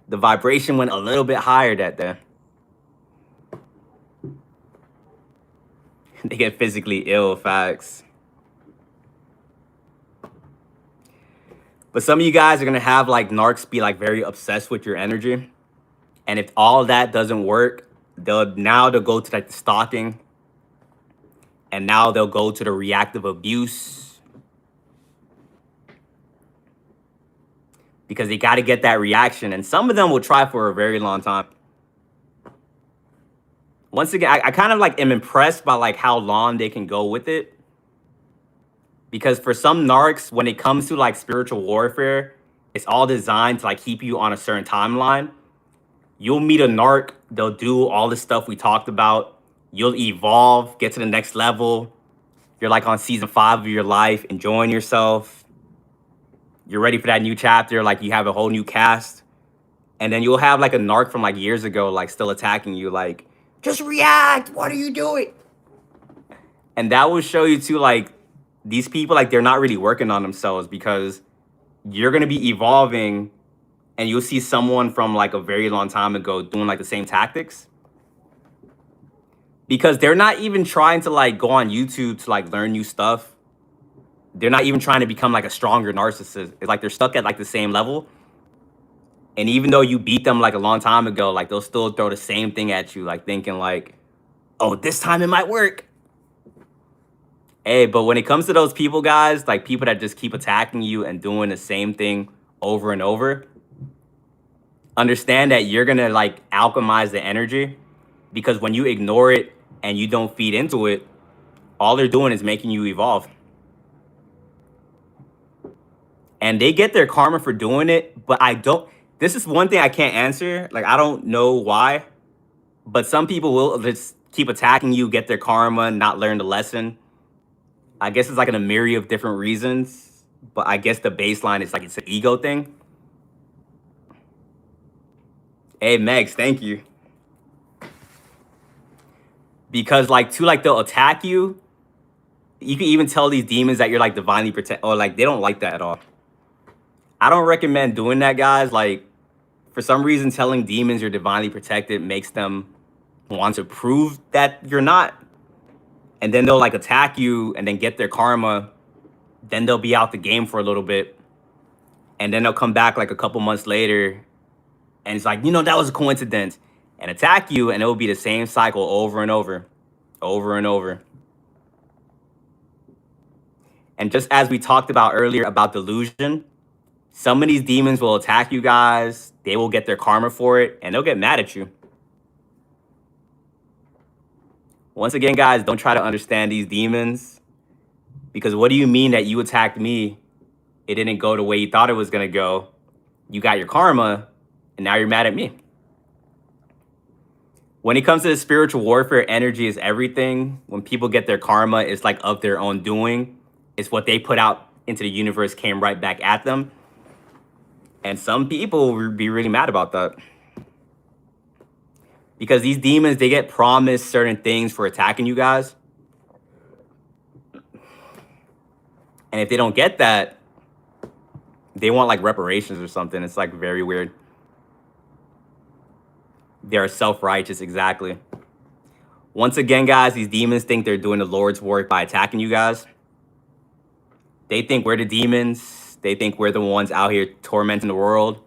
The vibration went a little bit higher that day. They get physically ill, facts. But some of you guys are going to have like narcs be like very obsessed with your energy. And if all that doesn't work, they'll go to like the stalking. And now they'll go to the reactive abuse. Because they got to get that reaction. And some of them will try for a very long time. Once again, I kind of like am impressed by like how long they can go with it. Because for some narcs, when it comes to like spiritual warfare, it's all designed to like keep you on a certain timeline. You'll meet a narc, they'll do all the stuff we talked about. You'll evolve, get to the next level. You're like on season 5 of your life, enjoying yourself. You're ready for that new chapter, like you have a whole new cast. And then you'll have like a narc from like years ago, like still attacking you, like, just react, what are you doing? And that will show you too, like, these people, like, they're not really working on themselves because you're going to be evolving and you'll see someone from like a very long time ago doing like the same tactics. Because they're not even trying to like go on YouTube to like learn new stuff. They're not even trying to become like a stronger narcissist. It's like they're stuck at like the same level. And even though you beat them like a long time ago, like they'll still throw the same thing at you, like thinking like, oh, this time it might work. Hey, but when it comes to those people, guys, like people that just keep attacking you and doing the same thing over and over, understand that you're going to like alchemize the energy, because when you ignore it and you don't feed into it, all they're doing is making you evolve. And they get their karma for doing it, but this is one thing I can't answer. Like, I don't know why, but some people will just keep attacking you, get their karma, not learn the lesson. I guess it's like in a myriad of different reasons, but I guess the baseline is like it's an ego thing. Hey, Megs, thank you. Because like they'll attack you. You can even tell these demons that you're like divinely protected, or like they don't like that at all. I don't recommend doing that, guys. Like, for some reason, telling demons you're divinely protected makes them want to prove that you're not. And then they'll like attack you and then get their karma. Then they'll be out the game for a little bit. And then they'll come back like a couple months later. And it's like, that was a coincidence. And attack you, and it will be the same cycle over and over. over and over. And just as we talked about earlier about delusion, some of these demons will attack you guys. They will get their karma for it, and they'll get mad at you. Once again, guys, don't try to understand these demons, because what do you mean that you attacked me? It didn't go the way you thought it was going to go. You got your karma, and now you're mad at me. When it comes to the spiritual warfare, energy is everything. When people get their karma, it's like of their own doing. It's what they put out into the universe came right back at them. And some people will be really mad about that. Because these demons, they get promised certain things for attacking you guys. And if they don't get that, they want like reparations or something. It's like very weird. They're self-righteous, exactly. Once again, guys, these demons think they're doing the Lord's work by attacking you guys. They think we're the demons. They think we're the ones out here tormenting the world,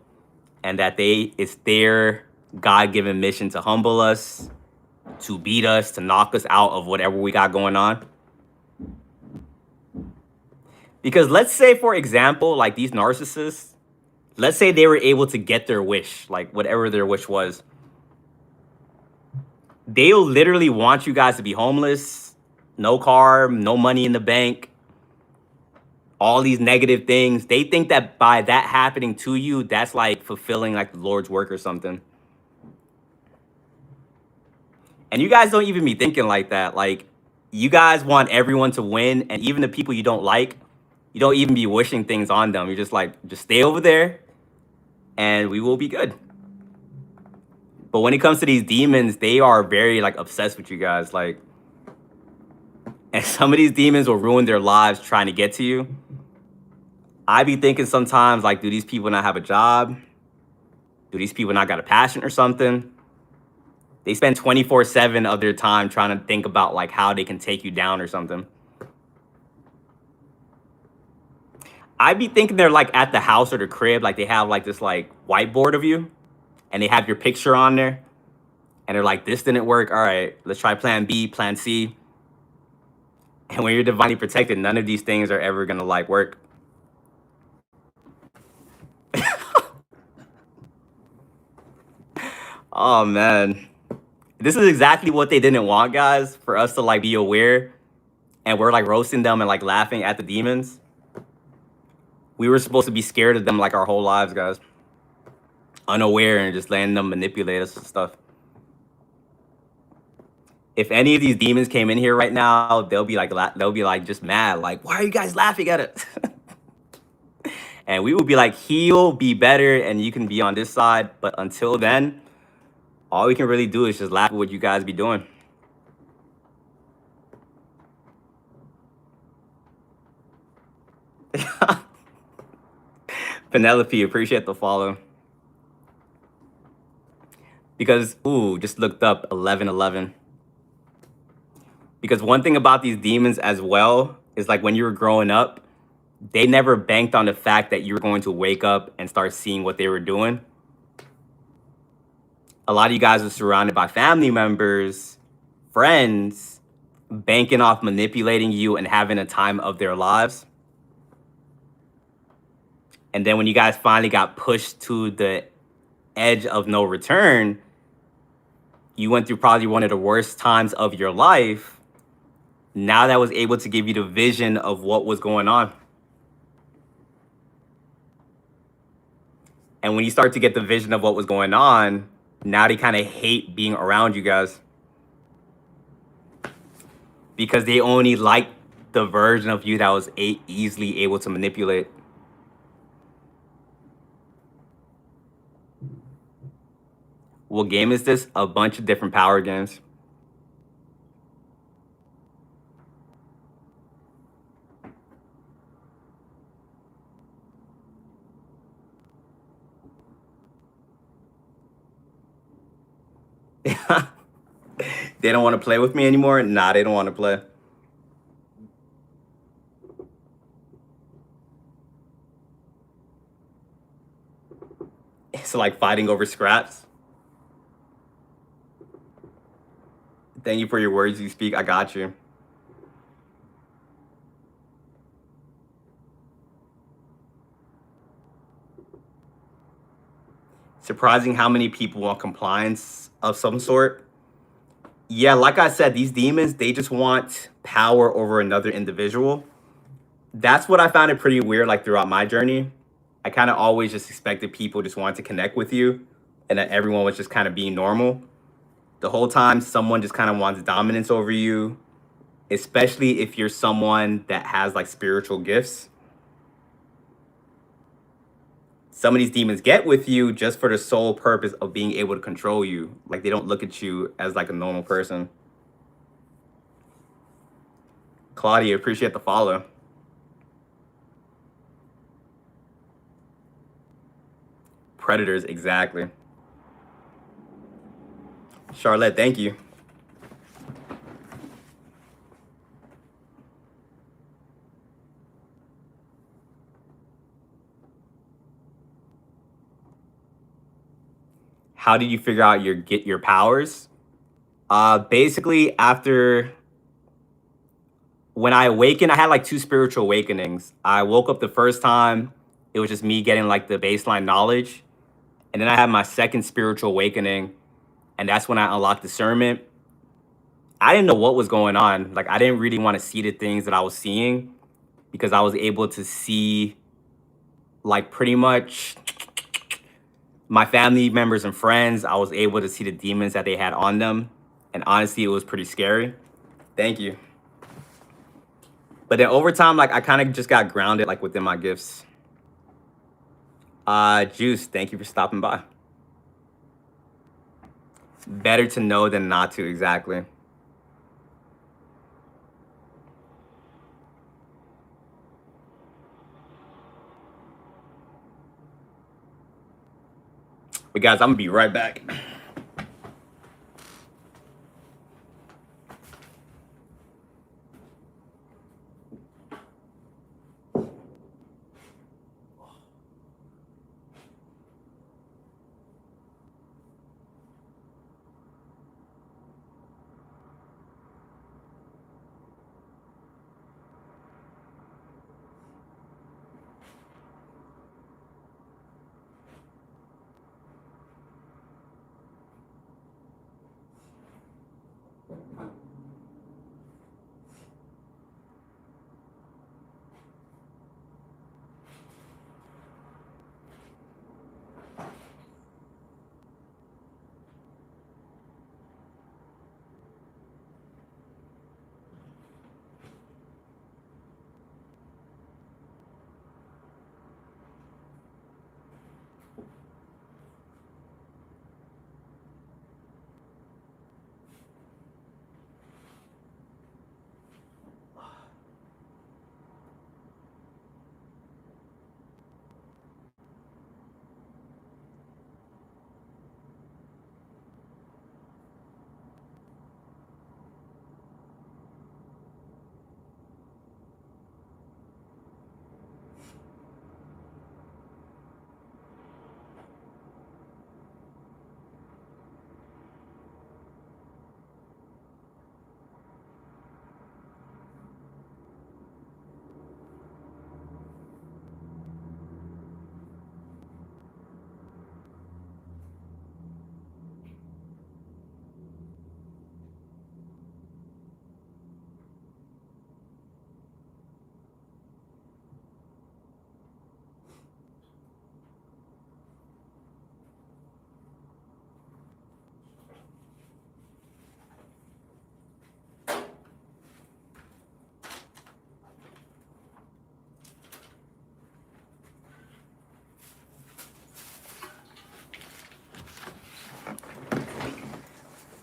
and that it's their God-given mission to humble us, to beat us, to knock us out of whatever we got going on. Because let's say, for example, like these narcissists, let's say they were able to get their wish, like whatever their wish was. They'll literally want you guys to be homeless, no car, no money in the bank, all these negative things. They think that by that happening to you, that's like fulfilling like the Lord's work or something. And you guys don't even be thinking like that. Like, you guys want everyone to win, and even the people you don't like, you don't even be wishing things on them. You're just like, just stay over there and we will be good. But when it comes to these demons, they are very like obsessed with you guys. Like, and some of these demons will ruin their lives trying to get to you. I be thinking sometimes, like, do these people not have a job? Do these people not got a passion or something? They spend 24/7 of their time trying to think about like how they can take you down or something. I be thinking they're like at the house or the crib, like they have like this like whiteboard of you, and they have your picture on there, and they're like, this didn't work. All right, let's try plan B, plan C. And when you're divinely protected, none of these things are ever gonna like work. Oh man. This is exactly what they didn't want, guys, for us to like be aware, and we're like roasting them and like laughing at the demons. We were supposed to be scared of them like our whole lives, guys. Unaware and just letting them manipulate us and stuff. If any of these demons came in here right now, they'll be like just mad, like, why are you guys laughing at it? And we will be like, he'll be better and you can be on this side. But until then, all we can really do is just laugh at what you guys be doing. Penelope, appreciate the follow. Because, ooh, just looked up 1111. Because one thing about these demons as well is like when you were growing up, they never banked on the fact that you were going to wake up and start seeing what they were doing. A lot of you guys are surrounded by family members, friends, banking off manipulating you and having a time of their lives. And then when you guys finally got pushed to the edge of no return, you went through probably one of the worst times of your life. Now that was able to give you the vision of what was going on. And when you start to get the vision of what was going on, now they kind of hate being around you guys. Because they only like the version of you that was easily able to manipulate. What game is this? A bunch of different power games. They don't want to play with me anymore? Nah, they don't want to play. It's like fighting over scraps. Thank you for your words you speak. I got you. Surprising how many people want compliance of some sort. Yeah, like I said, these demons, they just want power over another individual. That's what I found it pretty weird, like throughout my journey. I kind of always just expected people just wanted to connect with you and that everyone was just kind of being normal. The whole time, someone just kind of wants dominance over you, especially if you're someone that has like spiritual gifts. Some of these demons get with you just for the sole purpose of being able to control you. Like they don't look at you as like a normal person. Claudia, appreciate the follow. Predators, exactly. Charlotte, thank you. How did you figure out your powers? Basically after when I awakened, I had like two spiritual awakenings. I woke up the first time, it was just me getting like the baseline knowledge. And then I had my second spiritual awakening, and that's when I unlocked discernment. I didn't know what was going on. Like I didn't really want to see the things that I was seeing because I was able to see like pretty much my family members and friends. I was able to see the demons that they had on them. And honestly, it was pretty scary. Thank you. But then over time, like I kind of just got grounded like within my gifts. Juice, thank you for stopping by. Better to know than not to, exactly. But guys, I'm gonna be right back.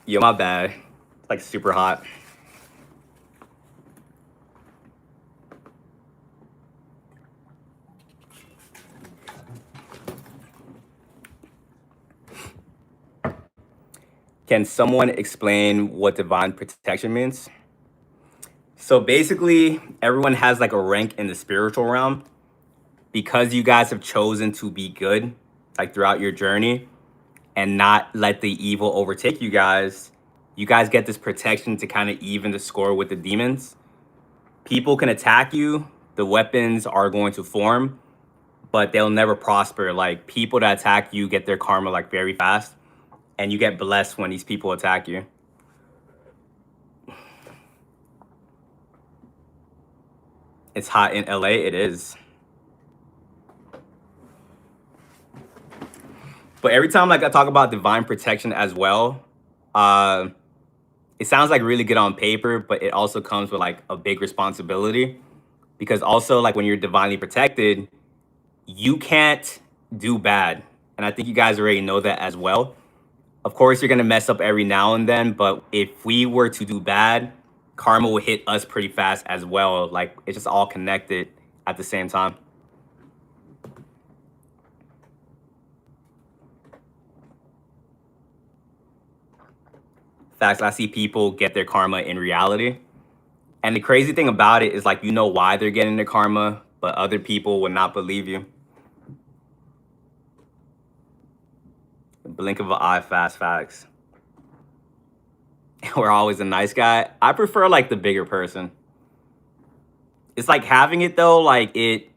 Yo, my bad. It's like super hot. Can someone explain what divine protection means? So basically, everyone has like a rank in the spiritual realm. Because you guys have chosen to be good, like throughout your journey, and not let the evil overtake you guys, you guys get this protection to kind of even the score with the demons. People can attack you, the weapons are going to form, but they'll never prosper. Like, people that attack you get their karma like very fast, and you get blessed when these people attack you. It's hot in LA. It is. But every time like I talk about divine protection as well, it sounds like really good on paper, but it also comes with like a big responsibility, because also like when you're divinely protected, you can't do bad. And I think you guys already know that as well. Of course, you're gonna mess up every now and then, but if we were to do bad, karma will hit us pretty fast as well. Like, it's just all connected at the same time. Facts, I see people get their karma in reality. And the crazy thing about it is like, you know why they're getting their karma, but other people will not believe you. Blink of an eye, fast facts. We're always a nice guy. I prefer like the bigger person. It's like having it though, like it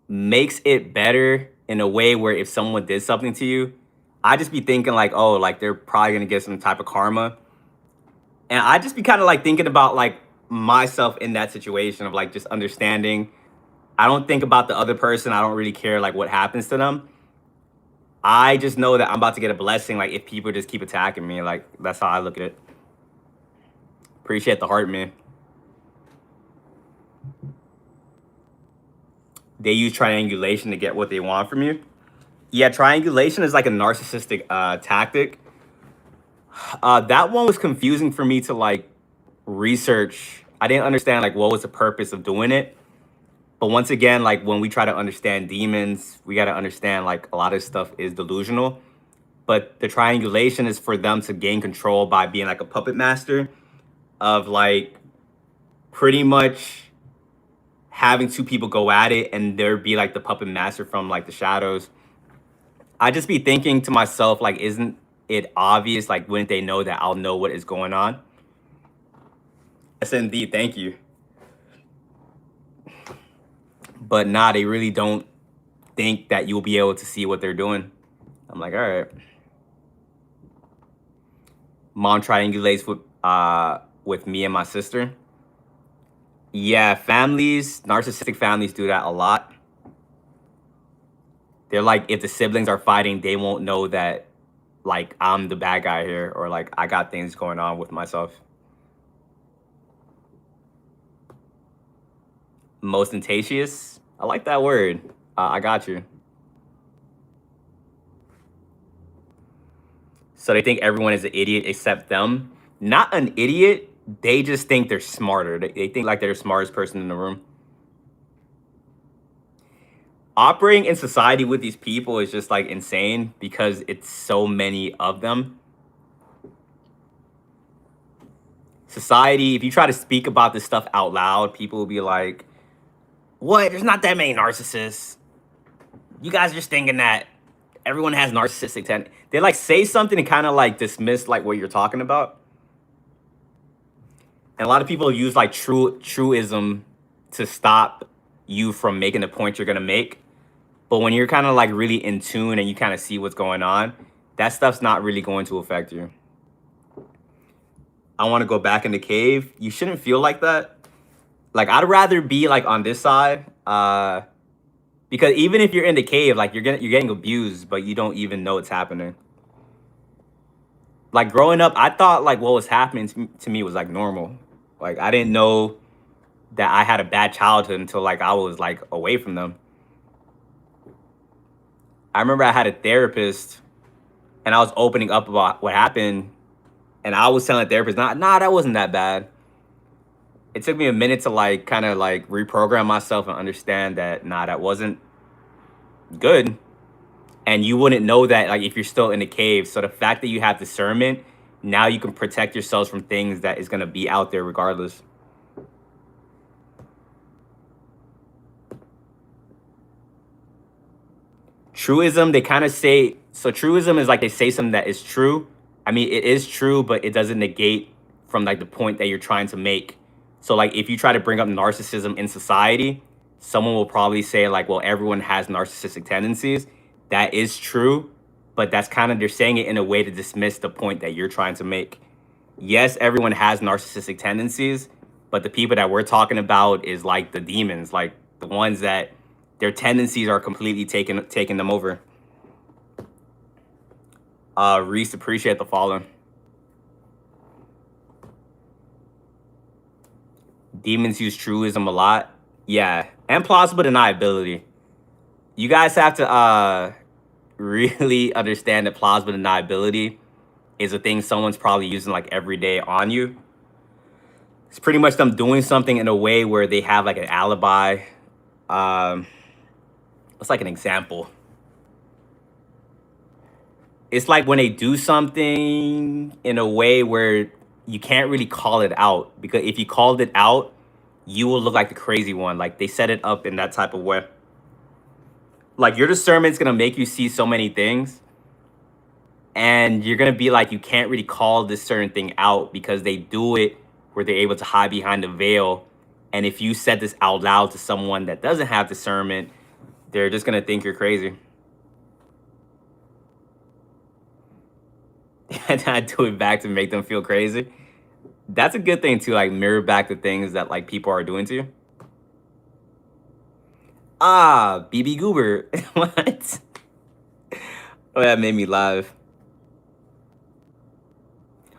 makes it better in a way where if someone did something to you, I just be thinking like, oh, like they're probably gonna get some type of karma. And I just be kind of like thinking about like myself in that situation of like just understanding. I don't think about the other person. I don't really care like what happens to them. I just know that I'm about to get a blessing, like if people just keep attacking me. Like, that's how I look at it. Appreciate the heart, man. They use triangulation to get what they want from you. Yeah, triangulation is like a narcissistic tactic. That one was confusing for me to like research. I didn't understand like what was the purpose of doing it. But once again, like when we try to understand demons, we got to understand like a lot of stuff is delusional. But the triangulation is for them to gain control by being like a puppet master of like pretty much having two people go at it, and there be like the puppet master from like the shadows. I just be thinking to myself, like, isn't it obvious? Like, wouldn't they know that I'll know what is going on? Yes, indeed. Thank you. But nah, they really don't think that you'll be able to see what they're doing. I'm like, all right. Mom triangulates with me and my sister. Yeah, families, narcissistic families do that a lot. They're like, if the siblings are fighting, they won't know that like I'm the bad guy here, or like I got things going on with myself. Most intatious. I like that word. I got you. So they think everyone is an idiot except them. Not an idiot. They just think they're smarter. They think like they're the smartest person in the room. Operating in society with these people is just like insane because it's so many of them. Society, if you try to speak about this stuff out loud, people will be like, what? There's not that many narcissists. You guys are just thinking that everyone has narcissistic tendencies. They like say something and kind of like dismiss like what you're talking about. And a lot of people use like truism to stop you from making the point you're gonna make. But when you're kind of like really in tune and you kind of see what's going on, that stuff's not really going to affect you. I want to go back in the cave. You shouldn't feel like that. Like, I'd rather be like on this side, because even if you're in the cave, like you're getting abused, but you don't even know it's happening. Like growing up, I thought like what was happening to me was like normal. Like I didn't know that I had a bad childhood until like I was like away from them. I remember I had a therapist, and I was opening up about what happened, and I was telling the therapist, nah, that wasn't that bad. It took me a minute to like kind of like reprogram myself and understand that nah, that wasn't good. And you wouldn't know that like if you're still in the cave. So the fact that you have discernment, now you can protect yourselves from things that is gonna be out there regardless. Truism, they kind of say, so truism is like they say something that is true, I mean, it is true, but it doesn't negate from like the point that you're trying to make. So like if you try to bring up narcissism in society, someone will probably say like, well, everyone has narcissistic tendencies. That is true, but that's kind of they're saying it in a way to dismiss the point that you're trying to make. Yes, everyone has narcissistic tendencies, but the people that we're talking about is like the demons, like the ones that their tendencies are completely taking them over. Reese, appreciate the follow. Demons use truism a lot. Yeah, and plausible deniability. You guys have to really understand that plausible deniability is a thing someone's probably using like every day on you. It's pretty much them doing something in a way where they have like an alibi. Um, it's like an example. It's like when they do something in a way where you can't really call it out, because if you called it out, you will look like the crazy one. Like they set it up in that type of way. Like your discernment's gonna make you see so many things, and you're gonna be like, you can't really call this certain thing out because they do it where they're able to hide behind the veil. And if you said this out loud to someone that doesn't have discernment, they're just gonna think you're crazy. And I do it back to make them feel crazy. That's a good thing to like mirror back the things that like people are doing to you. Ah, BB Goober. What? Oh, that made me laugh.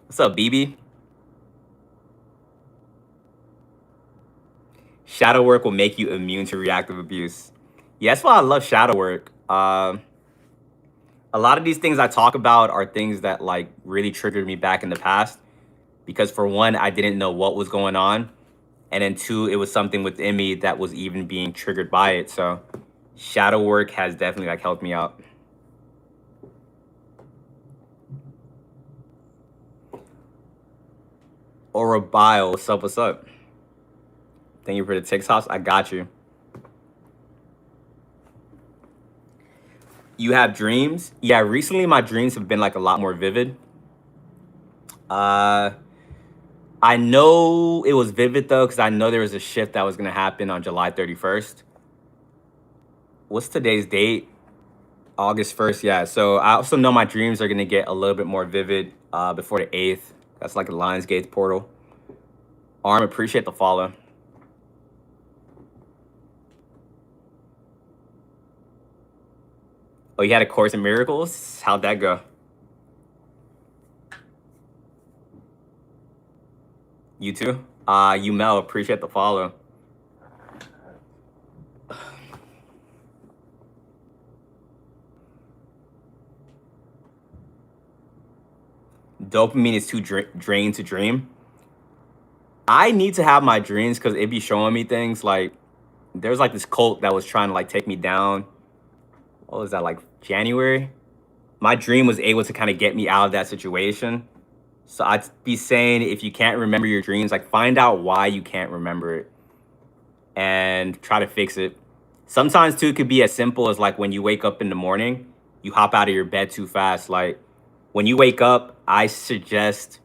What's up, BB? Shadow work will make you immune to reactive abuse. Yeah, that's why I love shadow work. A lot of these things I talk about are things that like really triggered me back in the past, because for one, I didn't know what was going on, and then two, it was something within me that was even being triggered by it. So shadow work has definitely like helped me out. Aura Bio, what's up? What's up? Thank you for the TikToks. I got you. You have dreams? Yeah, recently my dreams have been like a lot more vivid. Uh, I know it was vivid though, because I know there was a shift that was gonna happen on July 31st. What's today's date? August 1st, yeah. So I also know my dreams are gonna get a little bit more vivid before the 8th. That's like a Lionsgate portal. Arm, appreciate the follow. Oh, you had a Course in Miracles? How'd that go? You too? You Mel, appreciate the follow. Dopamine is too drained to dream. I need to have my dreams because it be showing me things like there's like this cult that was trying to like take me down. What was that, like January? My dream was able to kind of get me out of that situation. So I'd be saying, if you can't remember your dreams, like find out why you can't remember it and try to fix it. Sometimes too, it could be as simple as like when you wake up in the morning, you hop out of your bed too fast. Like when you wake up, I suggest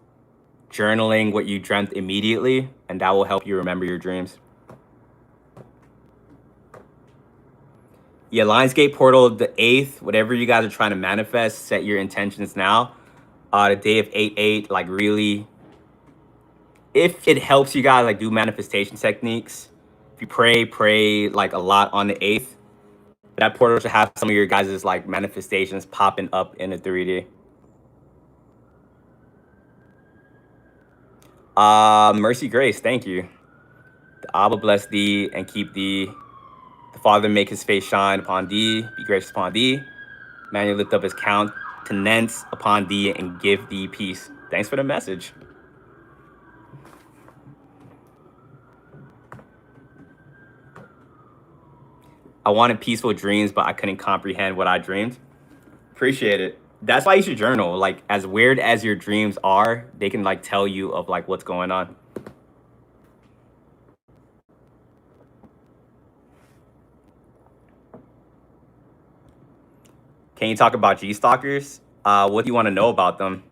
journaling what you dreamt immediately, and that will help you remember your dreams. Yeah, Lionsgate portal, the 8th, whatever you guys are trying to manifest, set your intentions now. The day of 8/8, like really, if it helps you guys like do manifestation techniques, if you pray like a lot on the 8th, that portal should have some of your guys' like manifestations popping up in the 3D. Mercy Grace, thank you. The Abba bless thee and keep thee. The Father make his face shine upon thee, be gracious upon thee. Manuel lift up his countenance upon thee and give thee peace. Thanks for the message. I wanted peaceful dreams, but I couldn't comprehend what I dreamed. Appreciate it. That's why you should journal. Like, as weird as your dreams are, they can like tell you of like what's going on. Can you talk about G stalkers? What do you want to know about them?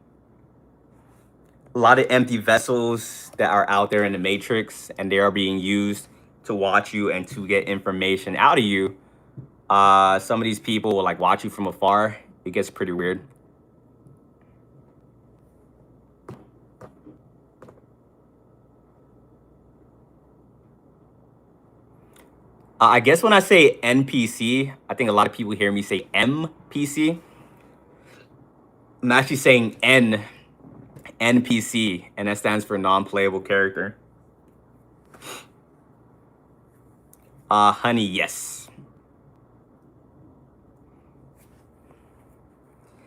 a lot of empty vessels that are out there in the matrix, and they are being used to watch you and to get information out of you. Some of these people will like watch you from afar. It gets pretty weird. I guess when I say NPC, I think a lot of people hear me say MPC. I'm actually saying NPC, and that stands for non-playable character. Honey, yes.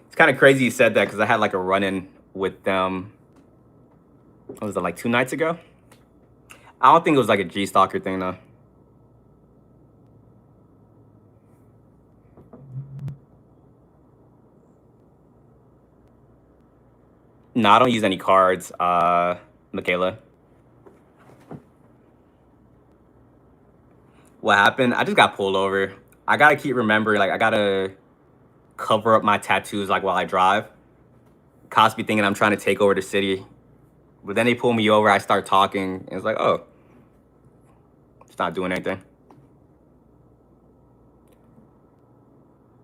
It's kind of crazy you said that because I had like a run-in with them. What was it, like 2 nights ago? I don't think it was like a G-Stalker thing though. No, I don't use any cards, Michaela. What happened? I just got pulled over. I gotta keep remembering, like I gotta cover up my tattoos like while I drive. Cops be thinking I'm trying to take over the city. But then they pull me over, I start talking, and it's like, oh, it's not doing anything.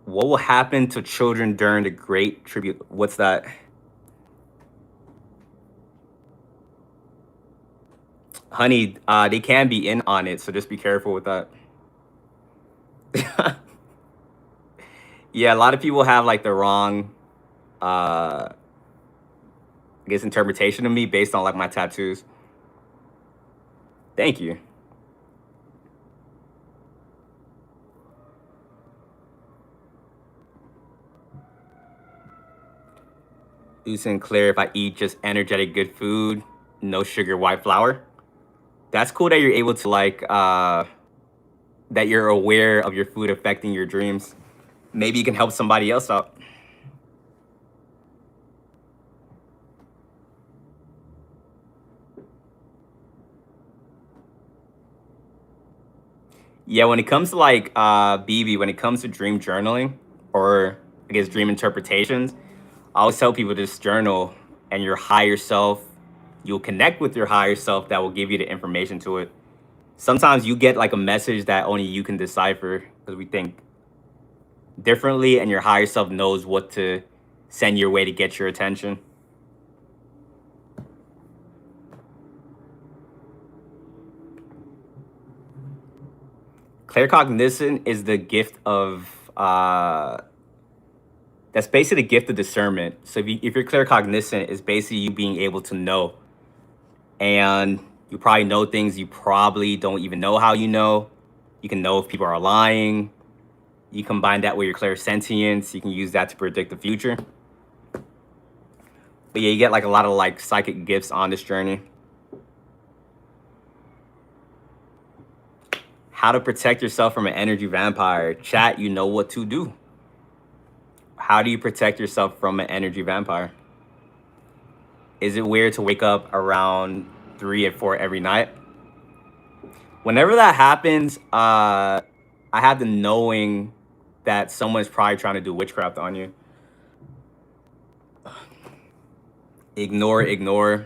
What will happen to children during the Great Tribute? What's that? Honey, they can be in on it, so just be careful with that. Yeah, a lot of people have like the wrong, I guess, interpretation of me based on like my tattoos. Thank you. Loose and clear. If I eat just energetic, good food, no sugar, white flour. That's cool that you're able to like, that you're aware of your food affecting your dreams. Maybe you can help somebody else out. Yeah, when it comes to like BB, when it comes to dream journaling or I guess dream interpretations, I always tell people just journal and your higher self, you'll connect with your higher self that will give you the information to it. Sometimes you get like a message that only you can decipher because we think differently and your higher self knows what to send your way to get your attention. Claircognizant is the gift of that's basically the gift of discernment. So if you're claircognizant, it's basically you being able to know, and you probably know things you probably don't even know how you know. You can know if people are lying. You combine that with your clairsentience. You can use that to predict the future. But yeah, you get like a lot of like psychic gifts on this journey. How to protect yourself from an energy vampire. Chat, you know what to do. How do you protect yourself from an energy vampire? Is it weird to wake up around 3 and 4 every night? Whenever that happens, I have the knowing that someone's probably trying to do witchcraft on you. Ignore.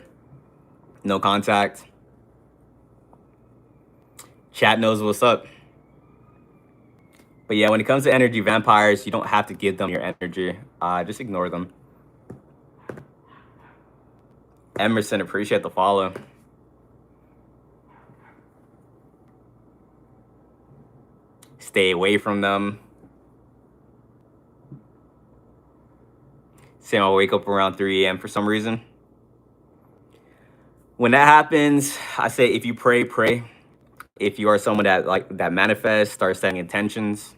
No contact. Chat knows what's up. But yeah, when it comes to energy vampires, you don't have to give them your energy. Just ignore them. Emerson, appreciate the follow. Stay away from them. Say I'll wake up around 3 a.m. for some reason. When that happens, I say if you pray, pray. If you are someone that manifests, start setting intentions.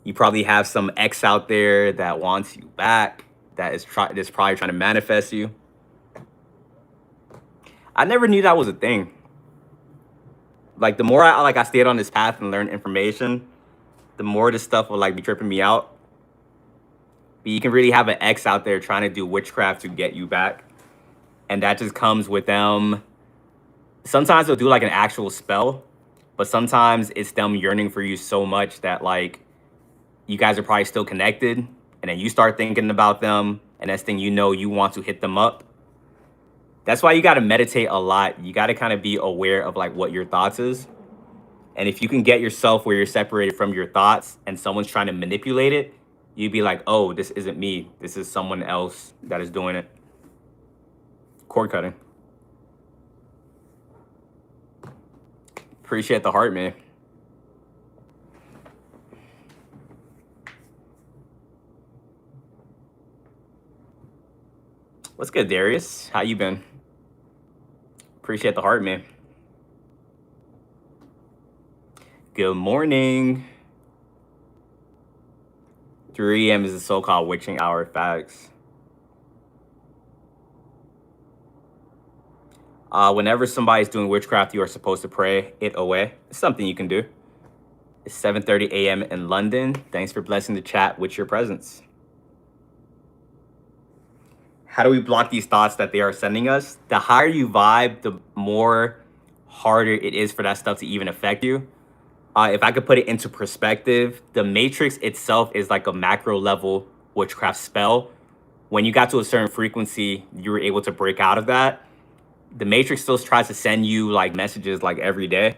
You probably have some ex out there that wants you back, that is probably trying to manifest you. I never knew that was a thing. Like the more I stayed on this path and learned information, the more this stuff will like be tripping me out. But you can really have an ex out there trying to do witchcraft to get you back. And that just comes with them. Sometimes they'll do like an actual spell, but sometimes it's them yearning for you so much that like you guys are probably still connected, and then you start thinking about them, and next thing you know, you want to hit them up. That's why you got to meditate a lot. You got to kind of be aware of like what your thoughts is. And if you can get yourself where you're separated from your thoughts and someone's trying to manipulate it, you'd be like, oh, this isn't me. This is someone else that is doing it. Cord cutting. Appreciate the heart, man. What's good, Darius? How you been? Appreciate the heart, man. Good morning. 3 a.m. is the so-called witching hour. Facts. Whenever somebody's doing witchcraft, you are supposed to pray it away. It's something you can do. It's 7:30 a.m. in London. Thanks for blessing the chat with your presence. How do we block these thoughts that they are sending us? The higher you vibe, the more harder it is for that stuff to even affect you. If I could put it into perspective, the Matrix itself is like a macro level witchcraft spell. When you got to a certain frequency, you were able to break out of that. The Matrix still tries to send you like messages like every day,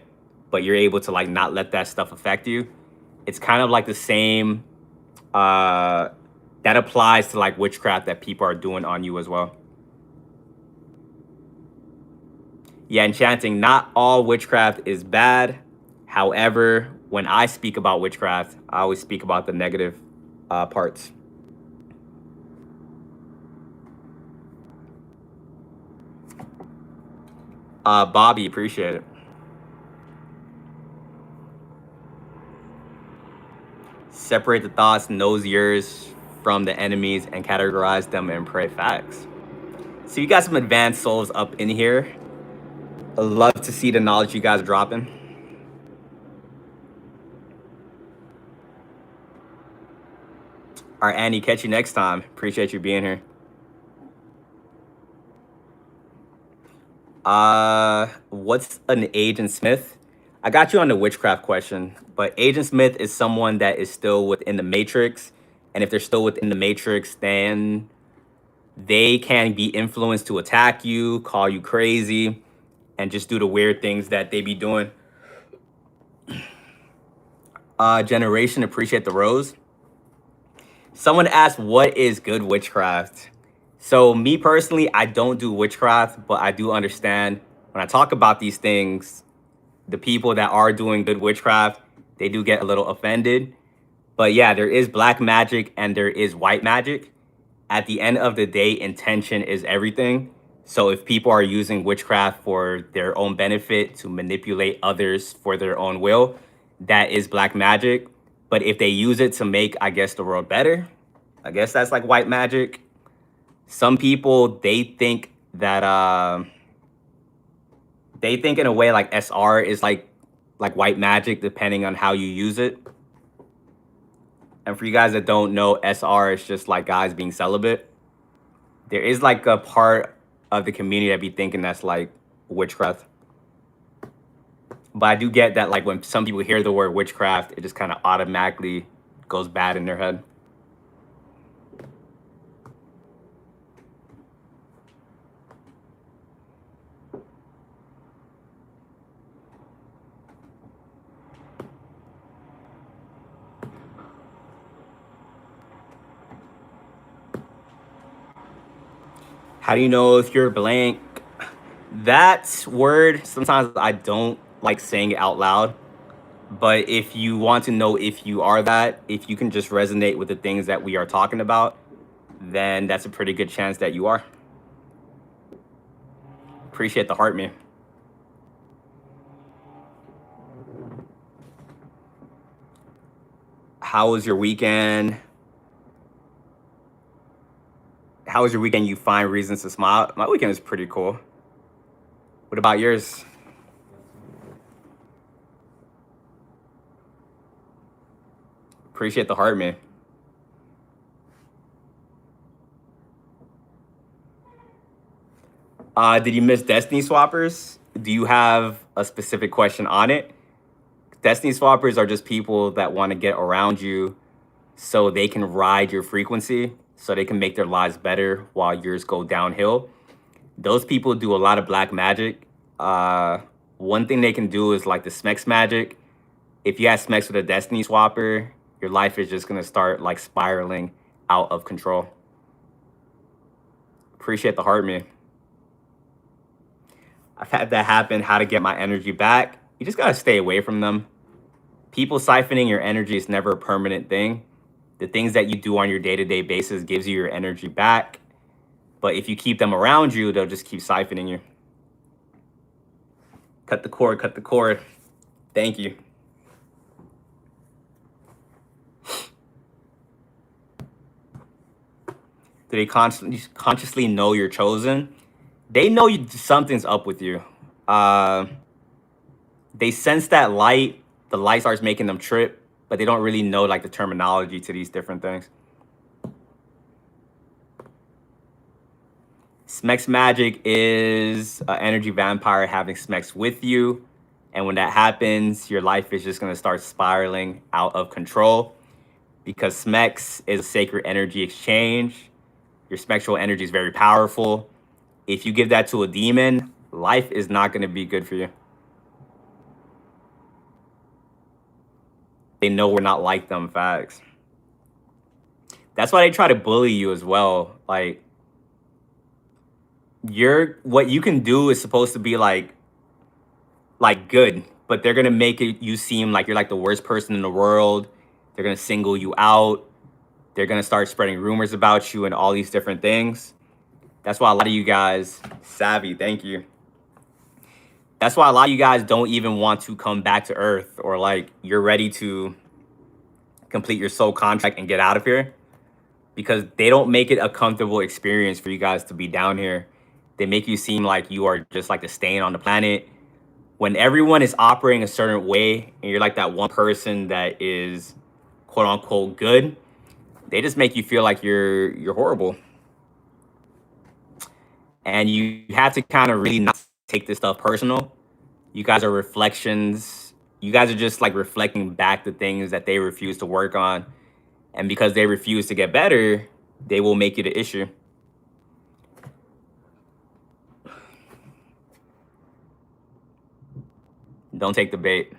but you're able to like not let that stuff affect you. It's kind of like the same that applies to like witchcraft that people are doing on you as well. Yeah, enchanting. Not all witchcraft is bad. However, when I speak about witchcraft, I always speak about the negative parts. Bobby, appreciate it. Separate the thoughts, knows yours from the enemies, and categorize them and pray. Facts. So you got some advanced souls up in here. I love to see the knowledge you guys dropping. All right, Annie, catch you next time. Appreciate you being here. What's an Agent Smith? I got you on the witchcraft question, but Agent Smith is someone that is still within the Matrix. And if they're still within the Matrix, then they can be influenced to attack you, call you crazy, and just do the weird things that they be doing. Generation, appreciate the rose. Someone asked, what is good witchcraft? So me personally, I don't do witchcraft, but I do understand when I talk about these things, the people that are doing good witchcraft, they do get a little offended. But yeah, there is black magic and there is white magic. At the end of the day, intention is everything. So if people are using witchcraft for their own benefit to manipulate others for their own will, that is black magic. But if they use it to make, I guess, the world better, I guess that's like white magic. Some people, they think that they think in a way like SR is like white magic, depending on how you use it. And for you guys that don't know, SR is just like guys being celibate. There is like a part of the community that be thinking that's like witchcraft. But I do get that like when some people hear the word witchcraft, it just kind of automatically goes bad in their head. How do you know if you're blank? That word, sometimes I don't like saying it out loud. But if you want to know if you are that, if you can just resonate with the things that we are talking about, then that's a pretty good chance that you are. Appreciate the heart, man. How was your weekend? How was your weekend? You find reasons to smile? My weekend was pretty cool. What about yours? Appreciate the heart, man. Did you miss Destiny Swappers? Do you have a specific question on it? Destiny Swappers are just people that want to get around you so they can ride your frequency, so they can make their lives better while yours go downhill. Those people do a lot of black magic. Uh, One thing they can do is like the Smex magic. If you have Smex with a Destiny Swapper, your life is just gonna start like spiraling out of control. Appreciate the heart, me. I've had that happen. How to get my energy back? You just gotta stay away from them. People siphoning your energy is never a permanent thing. The things that you do on your day-to-day basis gives you your energy back. But if you keep them around you, they'll just keep siphoning you. Cut the cord, cut the cord. Thank you. Do they consciously know you're chosen? They know something's up with you. They sense that light. The light starts making them trip, but they don't really know like the terminology to these different things. Smex magic is an energy vampire having Smex with you. And when that happens, your life is just going to start spiraling out of control, because Smex is a sacred energy exchange. Your spectral energy is very powerful. If you give that to a demon, life is not going to be good for you. They know we're not like them, facts. That's why they try to bully you as well. Like, what you can do is supposed to be like good, but they're gonna make you seem like you're like the worst person in the world. They're gonna single you out. They're gonna start spreading rumors about you and all these different things. That's why a lot of you guys, savvy, thank you. That's why a lot of you guys don't even want to come back to Earth, or like you're ready to complete your soul contract and get out of here, because they don't make it a comfortable experience for you guys to be down here. They make you seem like you are just like the stain on the planet. When everyone is operating a certain way and you're like that one person that is quote unquote good, they just make you feel like you're horrible. And you have to kind of really not take this stuff personal. You guys are reflections. You guys are just like reflecting back the things that they refuse to work on. And because they refuse to get better, they will make you the issue. Don't take the bait.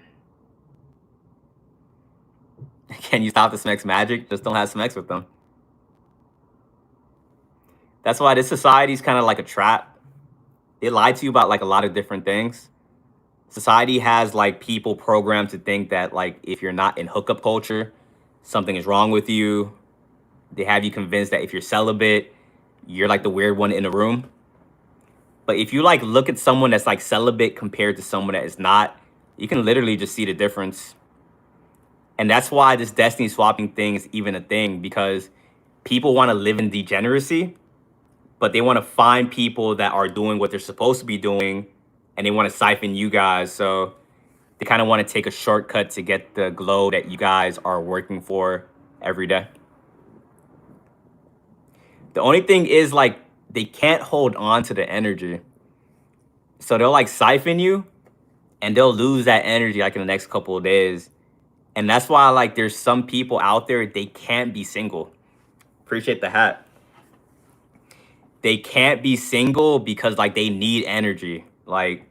Can you stop the Smex magic? Just don't have Smex with them. That's why this society is kind of like a trap. They lie to you about like a lot of different things. Society has like people programmed to think that like if you're not in hookup culture, something is wrong with you. They have you convinced that if you're celibate, you're like the weird one in the room. But if you like look at someone that's like celibate compared to someone that is not, you can literally just see the difference. And that's why this destiny swapping thing is even a thing, because people want to live in degeneracy, but they want to find people that are doing what they're supposed to be doing, and they want to siphon you guys. So they kind of want to take a shortcut to get the glow that you guys are working for every day. The only thing is like they can't hold on to the energy. So they'll like siphon you and they'll lose that energy like in the next couple of days. And that's why like there's some people out there, they can't be single. Appreciate the hat. They can't be single because like they need energy. Like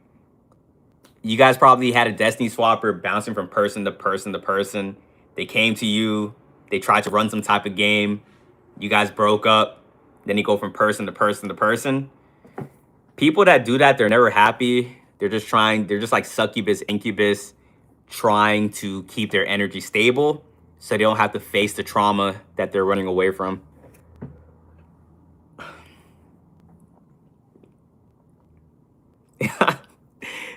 you guys probably had a destiny swapper bouncing from person to person to person. They came to you, they tried to run some type of game. You guys broke up. Then you go from person to person to person. People that do that, they're never happy. They're just like succubus, incubus, trying to keep their energy stable so they don't have to face the trauma that they're running away from.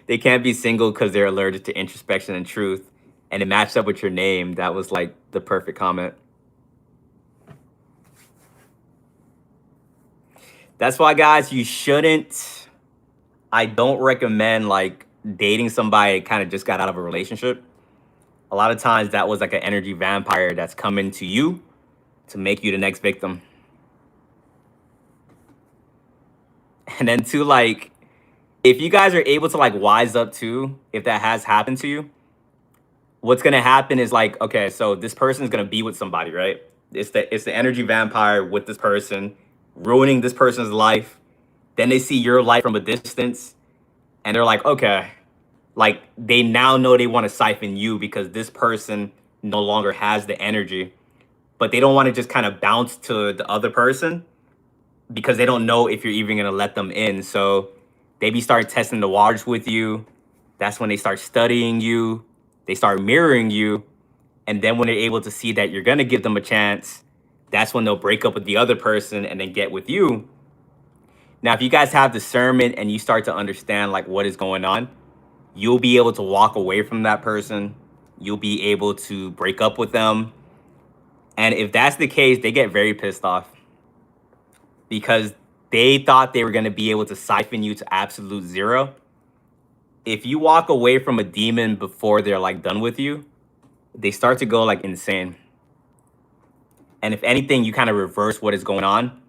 They can't be single because they're allergic to introspection and truth. And it matched up with your name. That was like the perfect comment. That's why, guys, you shouldn't. I don't recommend like dating somebody that kind of just got out of a relationship. A lot of times that was like an energy vampire that's coming to you to make you the next victim. And then to like, if you guys are able to like wise up too, if that has happened to you, what's gonna happen is like, okay, so this person is gonna be with somebody, right? It's the energy vampire with this person, ruining this person's life. Then they see your life from a distance, and they're like, okay, like they now know they want to siphon you because this person no longer has the energy, but they don't want to just kind of bounce to the other person because they don't know if you're even gonna let them in. So they be start testing the waters with you. That's when they start studying you. They start mirroring you. And then when they're able to see that you're gonna give them a chance, that's when they'll break up with the other person and then get with you. Now, if you guys have discernment and you start to understand like what is going on, you'll be able to walk away from that person. You'll be able to break up with them. And if that's the case, they get very pissed off because they thought they were going to be able to siphon you to absolute zero. If you walk away from a demon before they're like done with you, they start to go like insane. And if anything, you kind of reverse what is going on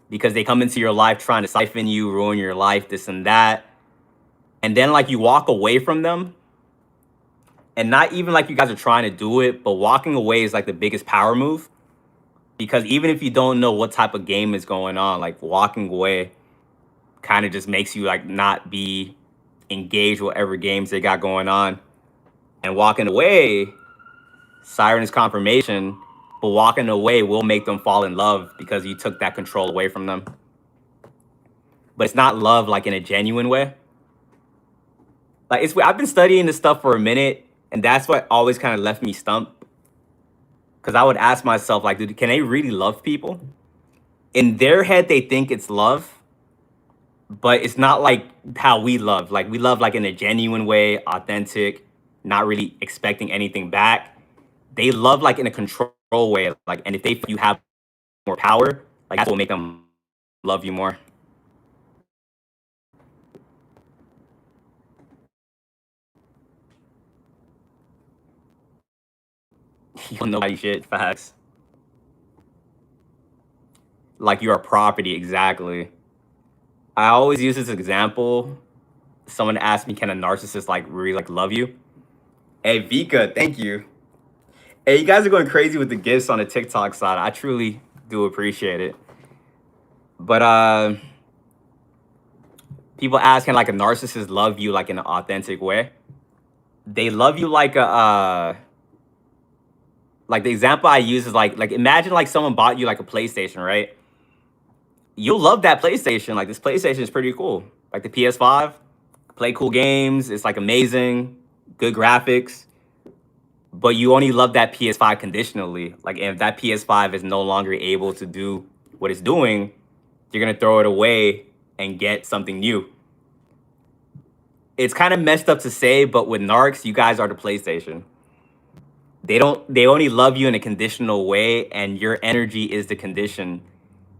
because they come into your life trying to siphon you, ruin your life, this and that. And then like you walk away from them, and not even like you guys are trying to do it, but walking away is like the biggest power move. Because even if you don't know what type of game is going on, like walking away kind of just makes you like not be engaged with whatever games they got going on. And walking away, Siren is confirmation, but walking away will make them fall in love because you took that control away from them. But it's not love like in a genuine way. Like I've been studying this stuff for a minute, and that's what always kind of left me stumped. Because I would ask myself, like, dude, can they really love people? In their head, they think it's love, but it's not like how we love. Like we love like in a genuine way, authentic, not really expecting anything back. They love like in a control way. Like, and if they feel you have more power, like that will make them love you more. You don't know about shit, facts. Like you're a property, exactly. I always use this example. Someone asked me, can a narcissist like really like love you? Hey Vika, thank you. Hey, you guys are going crazy with the gifts on the TikTok side. I truly do appreciate it. But people ask, can like a narcissist love you like in an authentic way? They love you like the example I use is like imagine like someone bought you like a PlayStation, right? You'll love that PlayStation. Like this PlayStation is pretty cool. Like the PS5, play cool games. It's like amazing, good graphics. But you only love that PS5 conditionally. Like if that PS5 is no longer able to do what it's doing, you're gonna throw it away and get something new. It's kind of messed up to say, but with narcs, you guys are the PlayStation. They only love you in a conditional way, and your energy is the condition.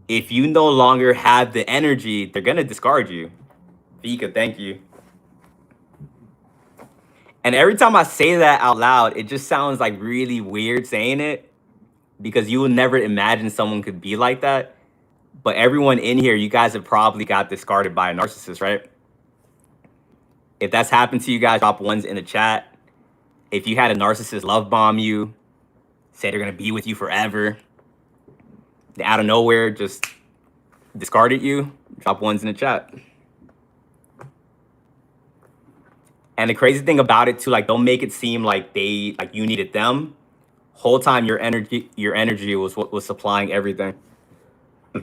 If you no longer have the energy, they're gonna discard you. Vika, thank you. And every time I say that out loud, it just sounds like really weird saying it because you would never imagine someone could be like that. But everyone in here, you guys have probably got discarded by a narcissist, right? If that's happened to you guys, drop ones in the chat. If you had a narcissist love bomb you, say they're gonna be with you forever, they out of nowhere just discarded you, drop ones in the chat. And the crazy thing about it too, like don't make it seem like you needed them. Whole time your energy was what was supplying everything. A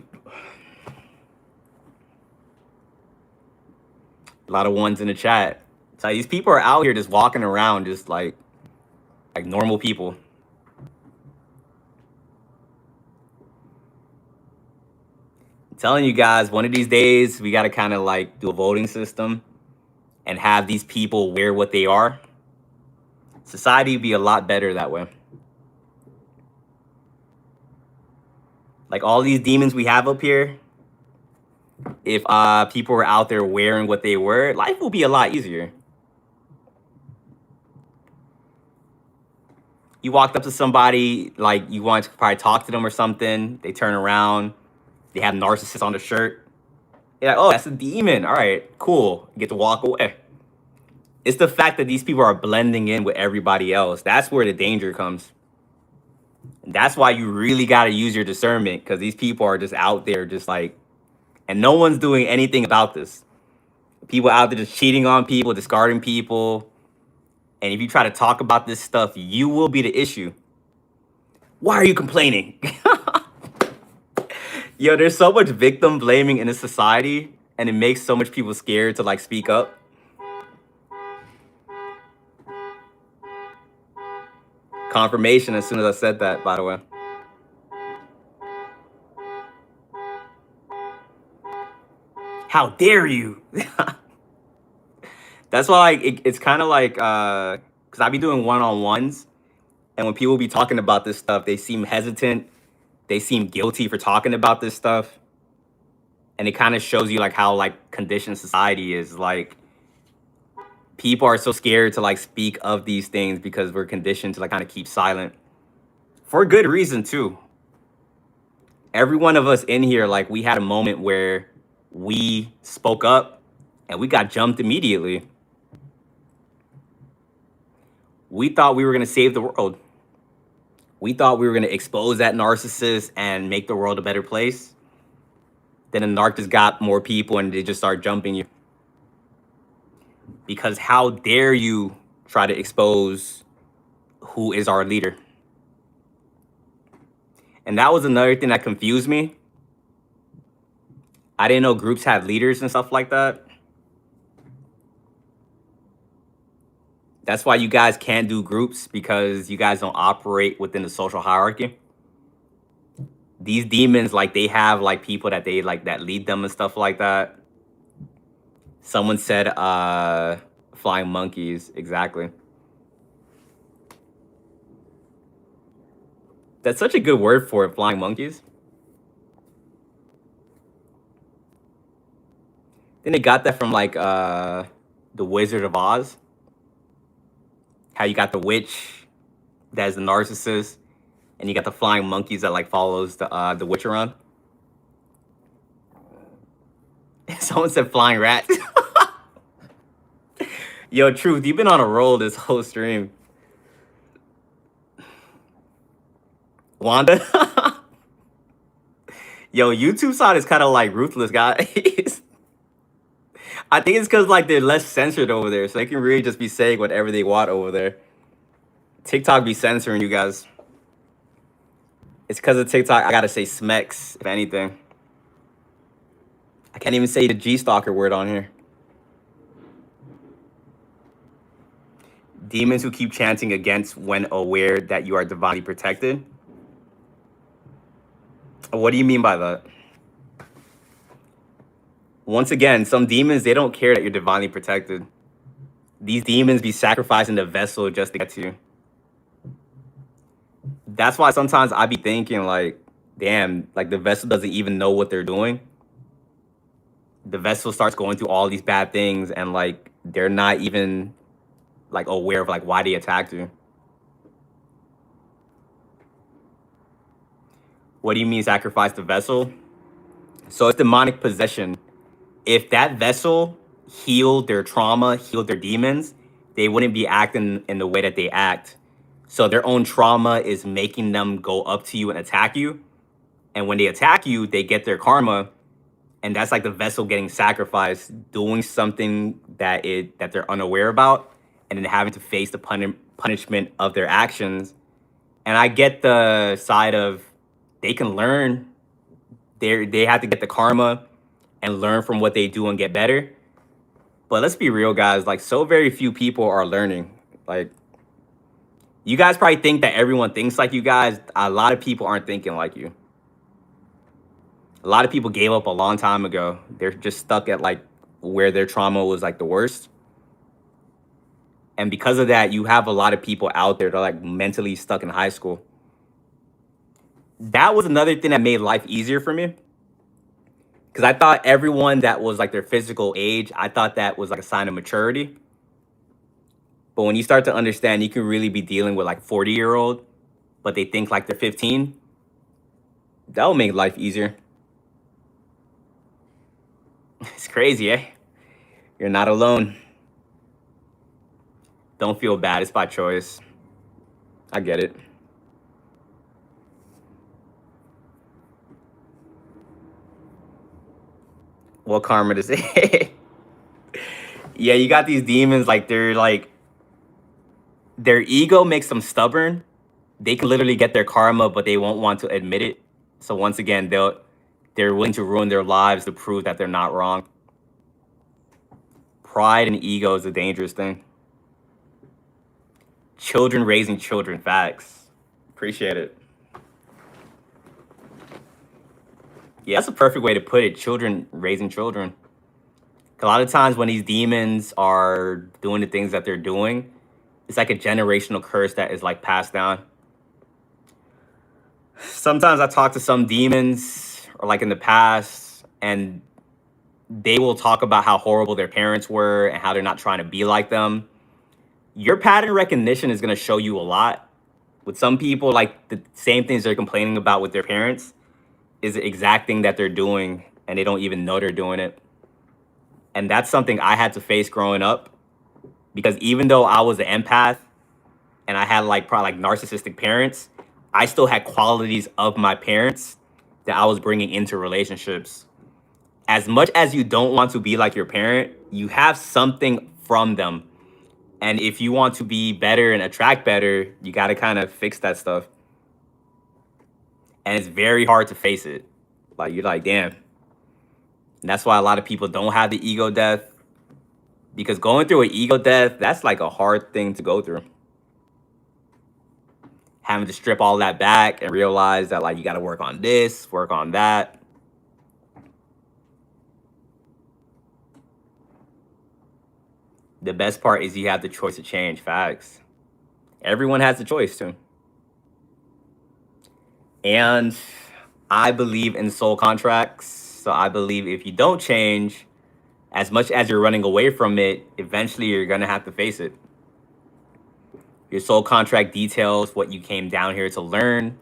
lot of ones in the chat. So these people are out here just walking around just like normal people. I'm telling you guys, one of these days we gotta kind of like do a voting system and have these people wear what they are. Society would be a lot better that way. Like all these demons we have up here, if people were out there wearing what they were, life will be a lot easier. You walked up to somebody, like you want to probably talk to them or something, they turn around, they have narcissist on the shirt. You're like, oh, that's a demon. All right, cool. You get to walk away. It's the fact that these people are blending in with everybody else. That's where the danger comes. And that's why you really got to use your discernment, because these people are just out there just like, and no one's doing anything about this. People out there just cheating on people, discarding people. And if you try to talk about this stuff, you will be the issue. Why are you complaining? Yo, there's so much victim blaming in this society, and it makes so much people scared to like speak up. Confirmation as soon as I said that, by the way. How dare you? That's why like it's kind of like because I be doing one-on-ones, and when people be talking about this stuff, they seem hesitant. They seem guilty for talking about this stuff, and it kind of shows you like how like conditioned society is. Like people are so scared to like speak of these things because we're conditioned to like kind of keep silent for good reason too. Every one of us in here, like we had a moment where we spoke up and we got jumped immediately. We thought we were going to save the world. We thought we were going to expose that narcissist and make the world a better place. Then the narc just got more people and they just start jumping you. Because how dare you try to expose who is our leader? And that was another thing that confused me. I didn't know groups had leaders and stuff like that. That's why you guys can't do groups, because you guys don't operate within the social hierarchy. These demons, like they have like people that they like that lead them and stuff like that. Someone said flying monkeys, exactly. That's such a good word for it, flying monkeys. Then they got that from like the Wizard of Oz. How you got the witch that is the narcissist, and you got the flying monkeys that like follows the witch around. Someone said flying rats. Yo, Truth, you've been on a roll this whole stream. Wanda? Yo, YouTube side is kind of like ruthless, guys. I think it's because like they're less censored over there, so they can really just be saying whatever they want over there. TikTok be censoring you guys. It's because of TikTok. I gotta say Smex, if anything. I can't even say the G-Stalker word on here. Demons who keep chanting against when aware that you are divinely protected. What do you mean by that? Once again, some demons, they don't care that you're divinely protected. These demons be sacrificing the vessel just to get to you. That's why sometimes I be thinking like, damn, like the vessel doesn't even know what they're doing. The vessel starts going through all these bad things and like they're not even like aware of like why they attacked you. What do you mean sacrifice the vessel? So it's demonic possession. If that vessel healed their trauma, healed their demons, they wouldn't be acting in the way that they act. So their own trauma is making them go up to you and attack you. And when they attack you, they get their karma. And that's like the vessel getting sacrificed, doing something that they're unaware about, and then having to face the punishment of their actions. And I get the side of they can learn. They have to get the karma and learn from what they do and get better. But let's be real, guys. Like, so very few people are learning. Like, you guys probably think that everyone thinks like you guys. A lot of people aren't thinking like you. A lot of people gave up a long time ago. They're just stuck at like where their trauma was like the worst. And because of that, you have a lot of people out there that are like mentally stuck in high school. That was another thing that made life easier for me. Because I thought everyone that was like their physical age, I thought that was like a sign of maturity. But when you start to understand, you can really be dealing with like 40-year-old, but they think like they're 15. That will make life easier. It's crazy, eh? You're not alone. Don't feel bad. It's by choice. I get it. What karma to say? Yeah, you got these demons, like they're like their ego makes them stubborn. They can literally get their karma, but they won't want to admit it. So once again, they're willing to ruin their lives to prove that they're not wrong. Pride and ego is a dangerous thing. Children raising children, facts. Appreciate it. Yeah, that's a perfect way to put it. Children raising children. A lot of times when these demons are doing the things that they're doing, it's like a generational curse that is like passed down. Sometimes I talk to some demons or like in the past, and they will talk about how horrible their parents were and how they're not trying to be like them. Your pattern recognition is going to show you a lot. With some people, like the same things they're complaining about with their parents is the exact thing that they're doing, and they don't even know they're doing it. And that's something I had to face growing up, because even though I was an empath and I had like probably like narcissistic parents, I still had qualities of my parents that I was bringing into relationships. As much as you don't want to be like your parent, you have something from them. And if you want to be better and attract better, you got to kind of fix that stuff. And it's very hard to face it. Like, you're like, damn. And that's why a lot of people don't have the ego death. Because going through an ego death, that's like a hard thing to go through. Having to strip all that back and realize that like you got to work on this, work on that. The best part is you have the choice to change. Facts. Everyone has the choice to. And I believe in soul contracts. So I believe if you don't change, as much as you're running away from it, eventually you're going to have to face it. Your soul contract details what you came down here to learn,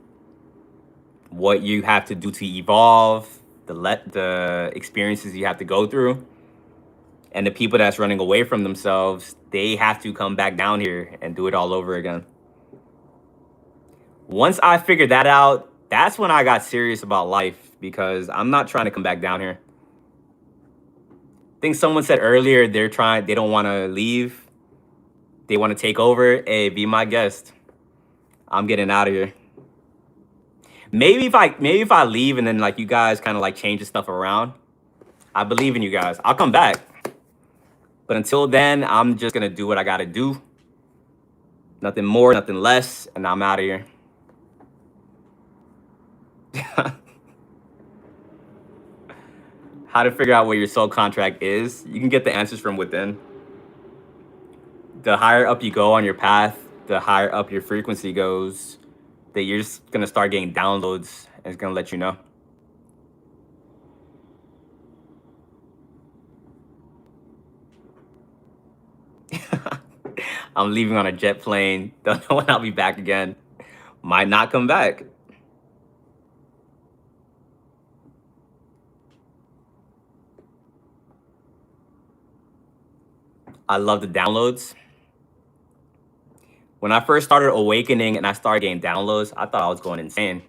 what you have to do to evolve, the experiences you have to go through. And the people that's running away from themselves, they have to come back down here and do it all over again. Once I figured that out, that's when I got serious about life, because I'm not trying to come back down here. I think someone said earlier they don't want to leave. They want to take over. Hey, be my guest. I'm getting out of here. Maybe if I leave and then like you guys kind of like change the stuff around, I believe in you guys. I'll come back. But until then, I'm just going to do what I got to do. Nothing more, nothing less, and I'm out of here. How to figure out what your soul contract is. You can get the answers from within. The higher up you go on your path, the higher up your frequency goes, that you're just going to start getting downloads, and it's going to let you know. I'm leaving on a jet plane. Don't know when I'll be back again. Might not come back. I love the downloads. When I first started awakening and I started getting downloads, I thought I was going insane.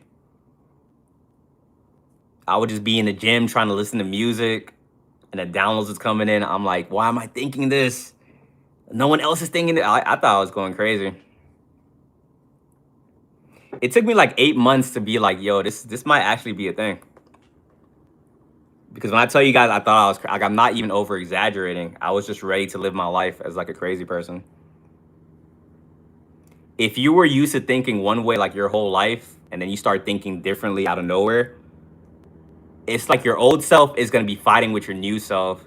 I would just be in the gym trying to listen to music, and the downloads was coming in. I'm like, why am I thinking this? No one else is thinking it. I thought I was going crazy. It took me like 8 months to be like, yo, this might actually be a thing. Because when I tell you guys, I thought I was like, I'm not even over exaggerating. I was just ready to live my life as like a crazy person. If you were used to thinking one way like your whole life, and then you start thinking differently out of nowhere, it's like your old self is going to be fighting with your new self.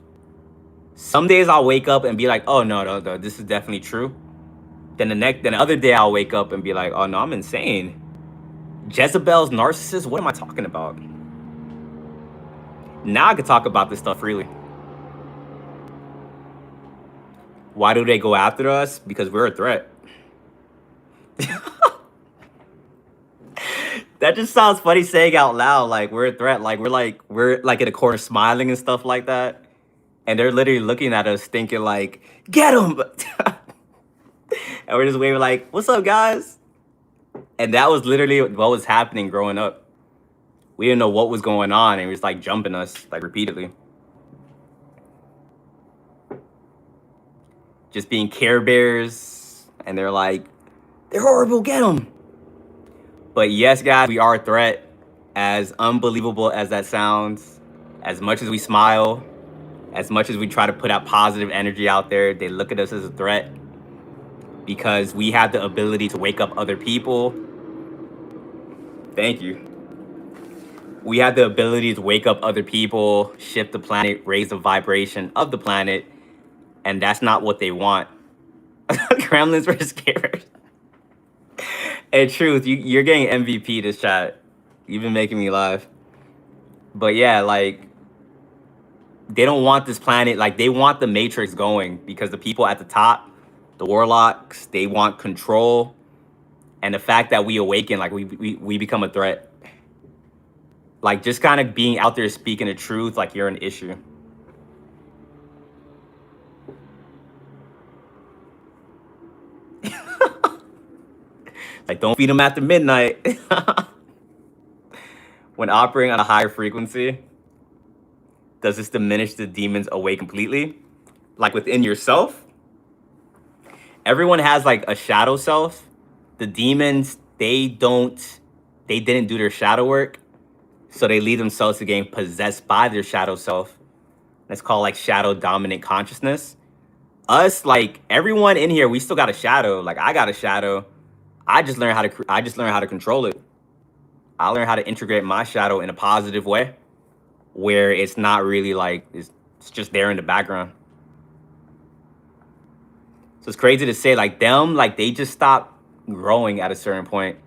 Some days I'll wake up and be like, oh, no, this is definitely true. Then the other day I'll wake up and be like, oh, no, I'm insane. Jezebel's narcissist? What am I talking about? Now I can talk about this stuff freely. Why do they go after us? Because we're a threat. That just sounds funny saying out loud. Like, we're a threat. Like we're like in a corner smiling and stuff like that. And they're literally looking at us thinking like, get him. And we're just waving like, "What's up, guys?" And that was literally what was happening growing up. We didn't know what was going on, and it was like jumping us like repeatedly. Just being Care Bears, and they're like, "They're horrible, get them." But yes, guys, we are a threat. As unbelievable as that sounds, as much as we smile, as much as we try to put out positive energy out there, they look at us as a threat because we have the ability to wake up other people. Thank you. We have the ability to wake up other people, shift the planet, raise the vibration of the planet, and that's not what they want. Gremlins were scared. And truth, you're getting MVP this chat. You've been making me laugh. But yeah, like, they don't want this planet, like, they want the Matrix going because the people at the top, the warlocks, they want control. And the fact that we awaken, like, we become a threat. Like, just kind of being out there speaking the truth, like, you're an issue. Like, don't feed them after midnight. When operating on a higher frequency, does this diminish the demons away completely? Like within yourself? Everyone has like a shadow self. The demons, they didn't do their shadow work. So they lead themselves to getting possessed by their shadow self. That's called like shadow dominant consciousness. Us, like everyone in here, we still got a shadow. Like I got a shadow. I just learned how to control it. I learned how to integrate my shadow in a positive way where it's not really like, it's just there in the background. So it's crazy to say like them, like they just stop growing at a certain point.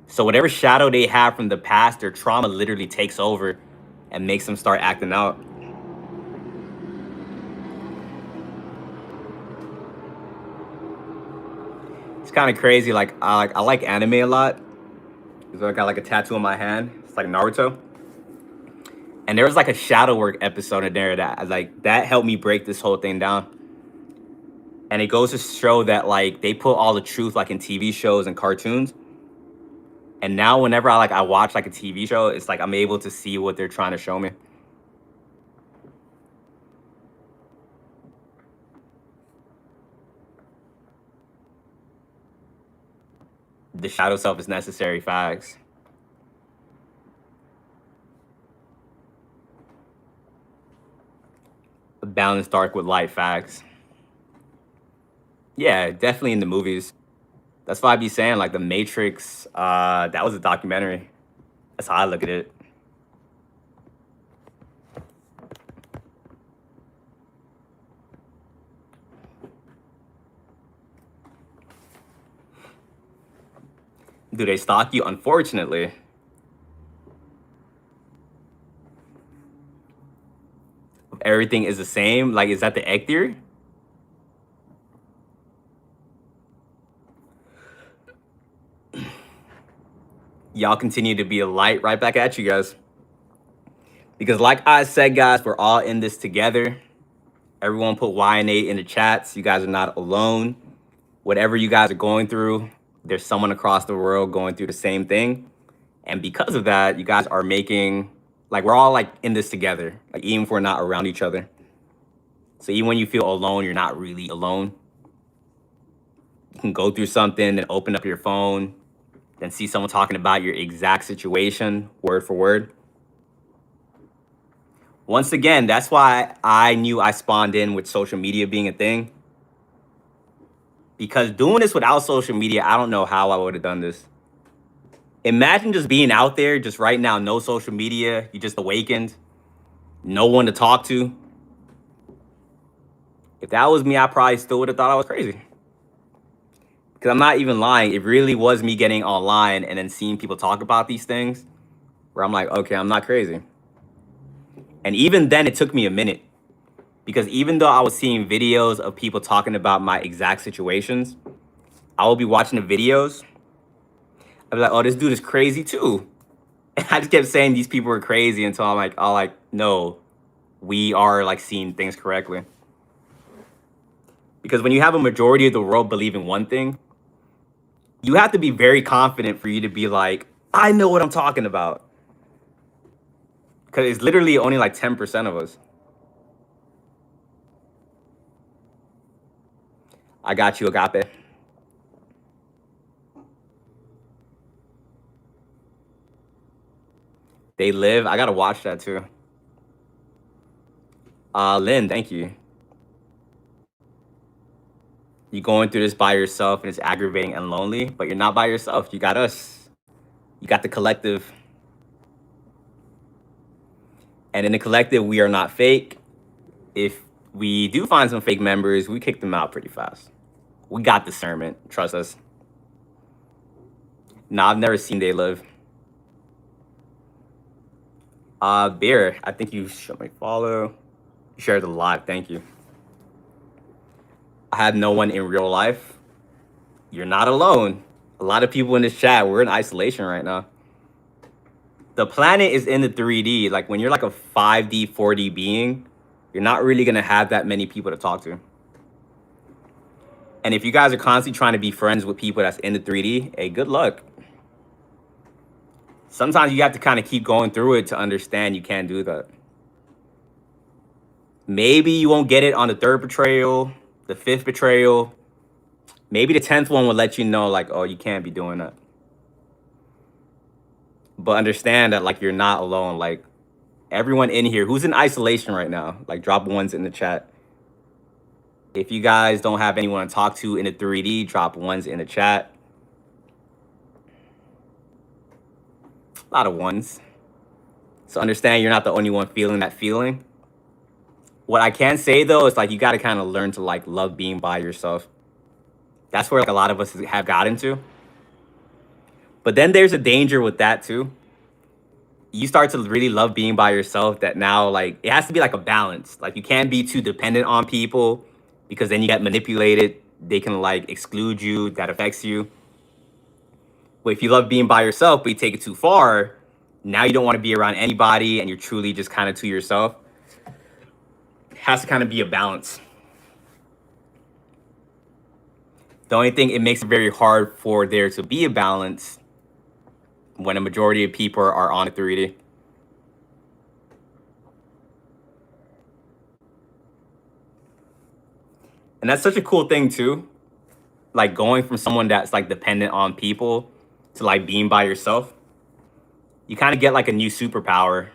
So whatever shadow they have from the past, their trauma literally takes over and makes them start acting out. It's kind of crazy. Like I like anime a lot. So I got like a tattoo on my hand. It's like Naruto. And there was like a shadow work episode in there that helped me break this whole thing down. And it goes to show that like they put all the truth like in TV shows and cartoons. And now whenever I watch like a TV show, it's like I'm able to see what they're trying to show me. The shadow self is necessary, facts. Balance dark with light, facts. Yeah, definitely in the movies. That's why I be saying like the Matrix, that was a documentary. That's how I look at it. Do they stalk you? Unfortunately. Everything is the same. Like, is that the egg theory? Y'all continue to be a light right back at you guys. Because like I said, guys, we're all in this together. Everyone put YNA in the chats. You guys are not alone. Whatever you guys are going through, there's someone across the world going through the same thing. And because of that, you guys are making, like, we're all like in this together. Like, even if we're not around each other. So even when you feel alone, you're not really alone. You can go through something and open up your phone, then see someone talking about your exact situation, word for word. Once again, that's why I knew I spawned in with social media being a thing. Because doing this without social media, I don't know how I would have done this. Imagine just being out there, just right now, no social media, you just awakened, no one to talk to. If that was me, I probably still would have thought I was crazy. Because I'm not even lying. It really was me getting online and then seeing people talk about these things where I'm like, okay, I'm not crazy. And even then, it took me a minute. Because even though I was seeing videos of people talking about my exact situations, I would be watching the videos. I'd be like, oh, this dude is crazy too. And I just kept saying these people are crazy until I'm like, no, we are like seeing things correctly. Because when you have a majority of the world believing one thing, you have to be very confident for you to be like, I know what I'm talking about. Because it's literally only like 10% of us. I got you, Agape. They live. I gotta watch that too. Lynn, thank you. You're going through this by yourself and it's aggravating and lonely, but you're not by yourself. You got us. You got the collective. And in the collective, we are not fake. If we do find some fake members, we kick them out pretty fast. We got discernment. Trust us. Nah, I've never seen They Live. Beer, I think you should me follow. You shared the live. Thank you. I have no one in real life. You're not alone. A lot of people in this chat, we're in isolation right now. The planet is in the 3D. Like when you're like a 5D, 4D being, you're not really gonna have that many people to talk to. And if you guys are constantly trying to be friends with people that's in the 3D, hey, good luck. Sometimes you have to kind of keep going through it to understand you can't do that. Maybe you won't get it on the 3rd betrayal, the 5th betrayal. Maybe the 10th one will let you know, like, oh, you can't be doing that. But understand that, like, you're not alone. Like, everyone in here who's in isolation right now, like, drop ones in the chat. If you guys don't have anyone to talk to in the 3D, drop ones in the chat. A lot of ones. So understand you're not the only one feeling that feeling. What I can say, though, is, like, you got to kind of learn to, like, love being by yourself. That's where, like, a lot of us have gotten to. But then there's a danger with that, too. You start to really love being by yourself that now, like, it has to be, like, a balance. Like, you can't be too dependent on people because then you get manipulated. They can, like, exclude you. That affects you. But if you love being by yourself, but you take it too far, now you don't want to be around anybody and you're truly just kind of to yourself. It has to kind of be a balance. The only thing, it makes it very hard for there to be a balance when a majority of people are on a 3D. And that's such a cool thing too. Like going from someone that's like dependent on people to like being by yourself. You kind of get like a new superpower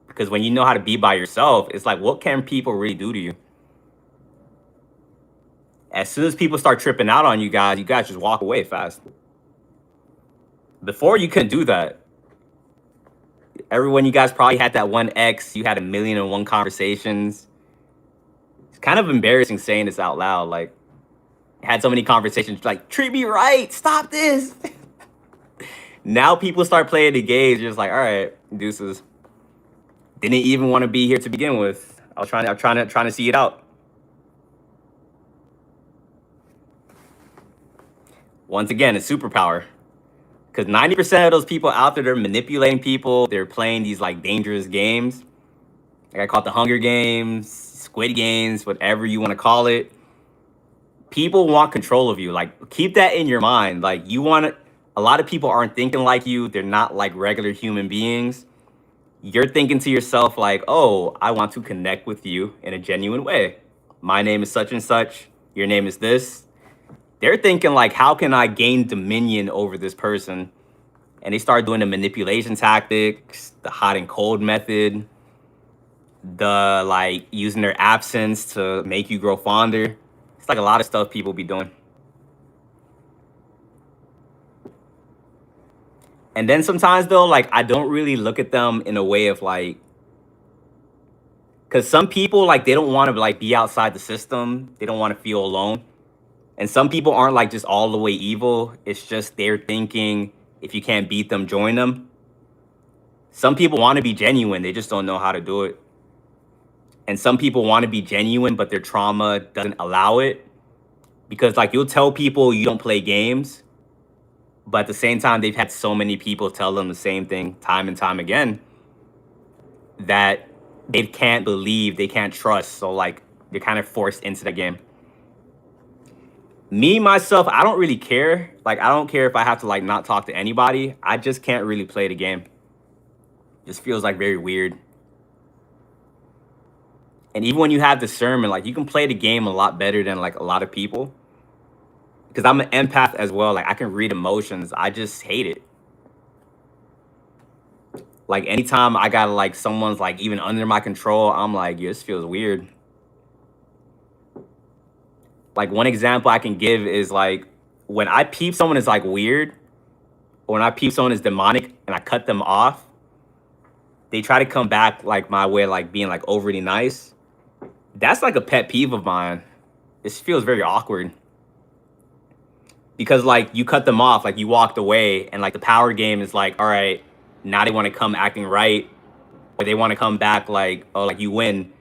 because when you know how to be by yourself, it's like, what can people really do to you? As soon as people start tripping out on you guys just walk away fast. Before you couldn't do that. Everyone, you guys probably had that one ex, you had 1,000,001 conversations. It's kind of embarrassing saying this out loud. Like, had so many conversations like, treat me right, stop this. Now people start playing the games, you're just like, all right, deuces. Didn't even want to be here to begin with. I'm trying to see it out. Once again, a superpower. Because 90% of those people out there, they're manipulating people. They're playing these like dangerous games. Like I call it the Hunger Games, Squid Games, whatever you want to call it. People want control of you. Like keep that in your mind. Like you want to, a lot of people aren't thinking like you. They're not like regular human beings. You're thinking to yourself like, oh, I want to connect with you in a genuine way. My name is such and such. Your name is this. They're thinking like, how can I gain dominion over this person? And they start doing the manipulation tactics, the hot and cold method, the like using their absence to make you grow fonder. It's like a lot of stuff people be doing. And then sometimes though, like I don't really look at them in a way of like, because some people like they don't want to like be outside the system. They don't want to feel alone. And some people aren't like just all the way evil. It's just they're thinking if you can't beat them, join them. Some people want to be genuine. They just don't know how to do it. And some people want to be genuine, but their trauma doesn't allow it. Because like you'll tell people you don't play games, but at the same time, they've had so many people tell them the same thing time and time again that they can't believe, they can't trust. So like they're kind of forced into the game. Me myself, I don't really care. Like, I don't care if I have to like not talk to anybody. I just can't really play the game. Just feels like very weird. And even when you have discernment, like you can play the game a lot better than like a lot of people. Because I'm an empath as well. Like I can read emotions. I just hate it. Like anytime I got like someone's like even under my control, I'm like, yeah, this feels weird. Like one example I can give is like when I peep someone is like weird, or when I peep someone is demonic and I cut them off, they try to come back like my way, like being like overly nice. That's like a pet peeve of mine. This feels very awkward. Because like you cut them off, like you walked away, and like the power game is like, all right, now they want to come acting right, or they want to come back like, oh, like you win.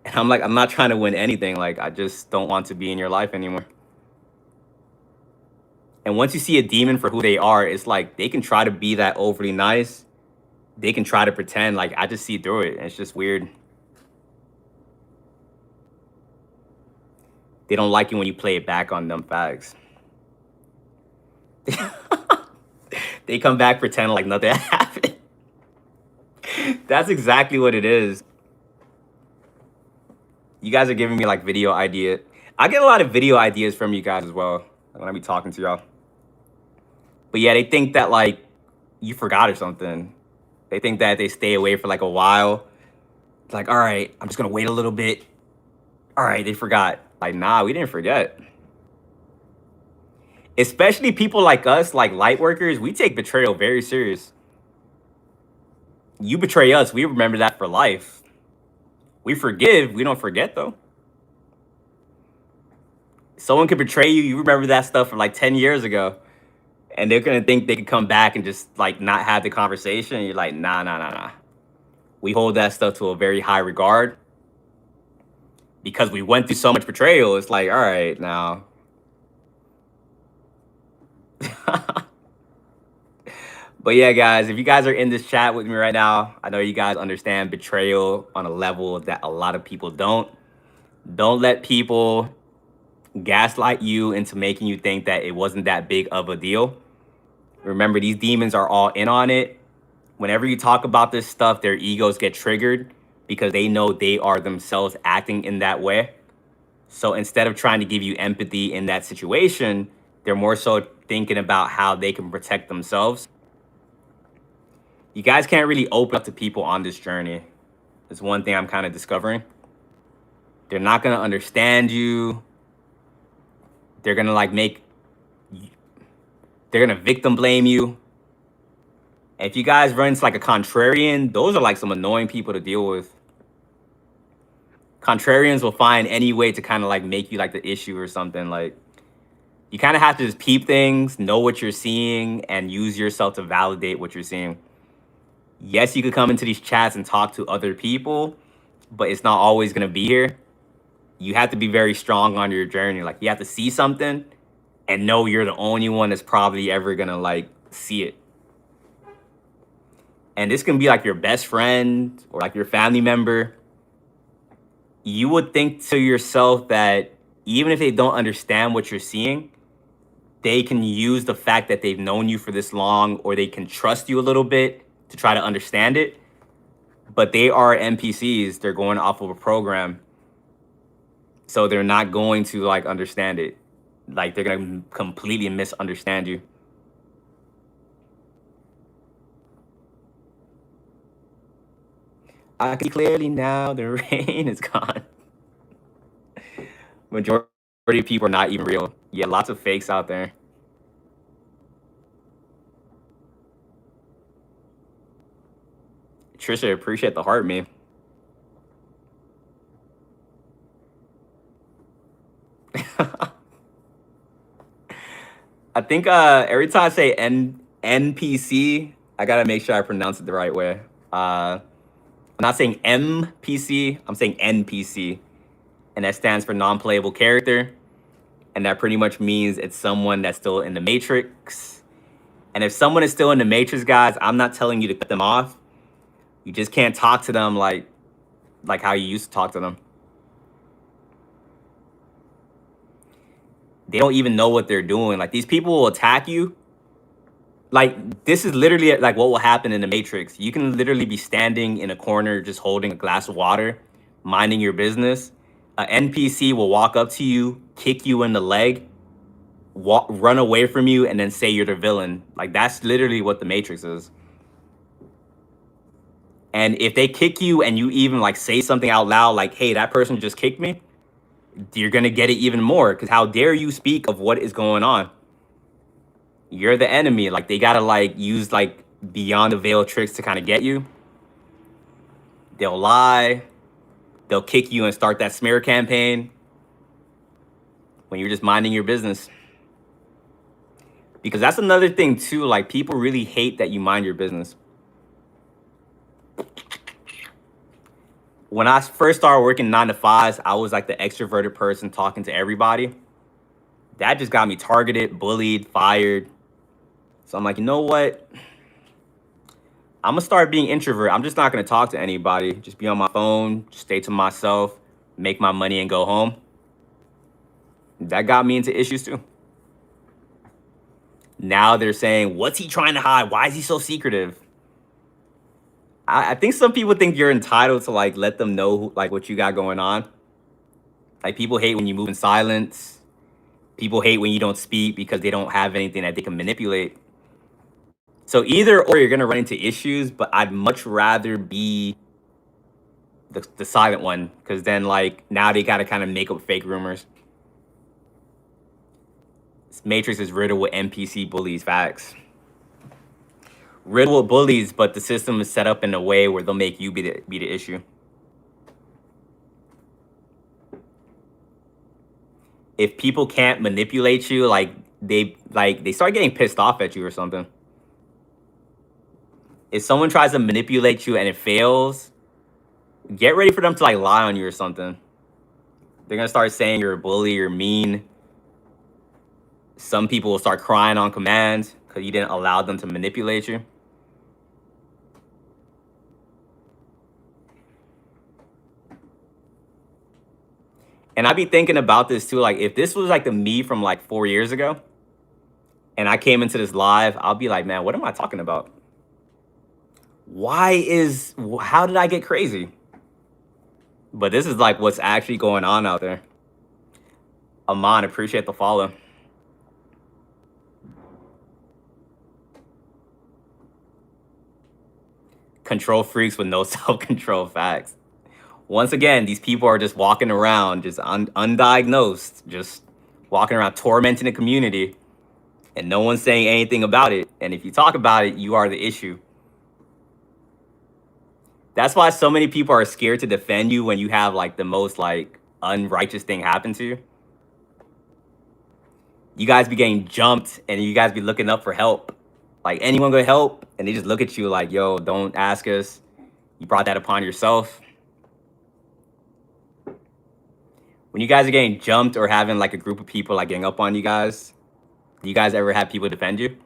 And I'm like, I'm not trying to win anything. Like I just don't want to be in your life anymore. And once you see a demon for who they are, it's like they can try to be that overly nice. They can try to pretend. Like I just see through it. And it's just weird. They don't like you when you play it back on them facts. They come back pretend like nothing happened. That's exactly what it is. You guys are giving me like video idea. I get a lot of video ideas from you guys as well when I be talking to y'all. But yeah, they think that like you forgot or something. They think that they stay away for like a while. It's like, all right, I'm just gonna wait a little bit. All right, they forgot. Like, nah, we didn't forget. Especially people like us, like light workers, we take betrayal very serious. You betray us, we remember that for life. We forgive, we don't forget though. Someone could betray you, you remember that stuff from like 10 years ago. And they're gonna think they can come back and just like not have the conversation. You're like, nah, nah, nah, nah. We hold that stuff to a very high regard. Because we went through so much betrayal, it's like, all right, now. But yeah, guys, if you guys are in this chat with me right now, I know you guys understand betrayal on a level that a lot of people don't. Don't let people gaslight you into making you think that it wasn't that big of a deal. Remember, these demons are all in on it. Whenever you talk about this stuff, their egos get triggered because they know they are themselves acting in that way. So instead of trying to give you empathy in that situation, they're more so thinking about how they can protect themselves. You guys can't really open up to people on this journey. It's one thing I'm kind of discovering. They're not going to understand you. They're going to like they're going to victim blame you. And if you guys run into like a contrarian, those are like some annoying people to deal with. Contrarians will find any way to kind of like make you like the issue or something. Like you kind of have to just peep things, know what you're seeing, and use yourself to validate what you're seeing. Yes, you could come into these chats and talk to other people, but it's not always going to be here. You have to be very strong on your journey. Like you have to see something and know you're the only one that's probably ever going to like see it. And this can be like your best friend or like your family member. You would think to yourself that even if they don't understand what you're seeing, they can use the fact that they've known you for this long, or they can trust you a little bit to try to understand it. But they are NPCs. They're going off of a program. So they're not going to like understand it. Like they're going to completely misunderstand you. I can see clearly now the rain is gone. Majority of people are not even real. Yeah, lots of fakes out there. Trisha, appreciate the heart, man. I think every time I say NPC, I gotta make sure I pronounce it the right way. I'm not saying MPC, I'm saying NPC. And that stands for non-playable character. And that pretty much means it's someone that's still in the Matrix. And if someone is still in the Matrix, guys, I'm not telling you to cut them off. You just can't talk to them like how you used to talk to them. They don't even know what they're doing. Like these people will attack you. Like this is literally like what will happen in the Matrix. You can literally be standing in a corner just holding a glass of water, minding your business. An NPC will walk up to you, kick you in the leg, run away from you, and then say you're the villain. Like that's literally what the Matrix is. And if they kick you and you even like say something out loud like, hey, that person just kicked me, you're gonna get it even more. Because how dare you speak of what is going on? You're the enemy. Like they gotta like use like beyond the veil tricks to kind of get you. They'll lie. They'll kick you and start that smear campaign when you're just minding your business. Because that's another thing too. Like people really hate that you mind your business. When I first started working 9 to 5s, I was like the extroverted person talking to everybody. That just got me targeted, bullied, fired. So I'm like, you know what? I'm gonna start being introvert. I'm just not gonna talk to anybody. Just be on my phone, just stay to myself, make my money and go home. That got me into issues too. Now they're saying, what's he trying to hide? Why is he so secretive? I think some people think you're entitled to like let them know like what you got going on. Like people hate when you move in silence. People hate when you don't speak because they don't have anything that they can manipulate. So either or you're gonna run into issues, but I'd much rather be the silent one, because then like now they gotta kind of make up fake rumors. This Matrix is riddled with NPC bullies, facts. Riddled with bullies, but the system is set up in a way where they'll make you be the issue. If people can't manipulate you, like they start getting pissed off at you or something. If someone tries to manipulate you and it fails, get ready for them to like lie on you or something. They're gonna start saying you're a bully, you're mean. Some people will start crying on command because you didn't allow them to manipulate you. And I be thinking about this too. Like, if this was like the me from like 4 years ago, and I came into this live, I'll be like, man, what am I talking about? How did I get crazy? But this is like what's actually going on out there. Aman, appreciate the follow. Control freaks with no self-control, facts. Once again, these people are just walking around, just undiagnosed, just walking around tormenting the community, and no one's saying anything about it. And if you talk about it, you are the issue. That's why so many people are scared to defend you when you have like the most like unrighteous thing happen to you. You guys be getting jumped and you guys be looking up for help. Like anyone gonna help, and they just look at you like, yo, don't ask us. You brought that upon yourself. When you guys are getting jumped or having like a group of people like getting up on you guys, do you guys ever have people defend you?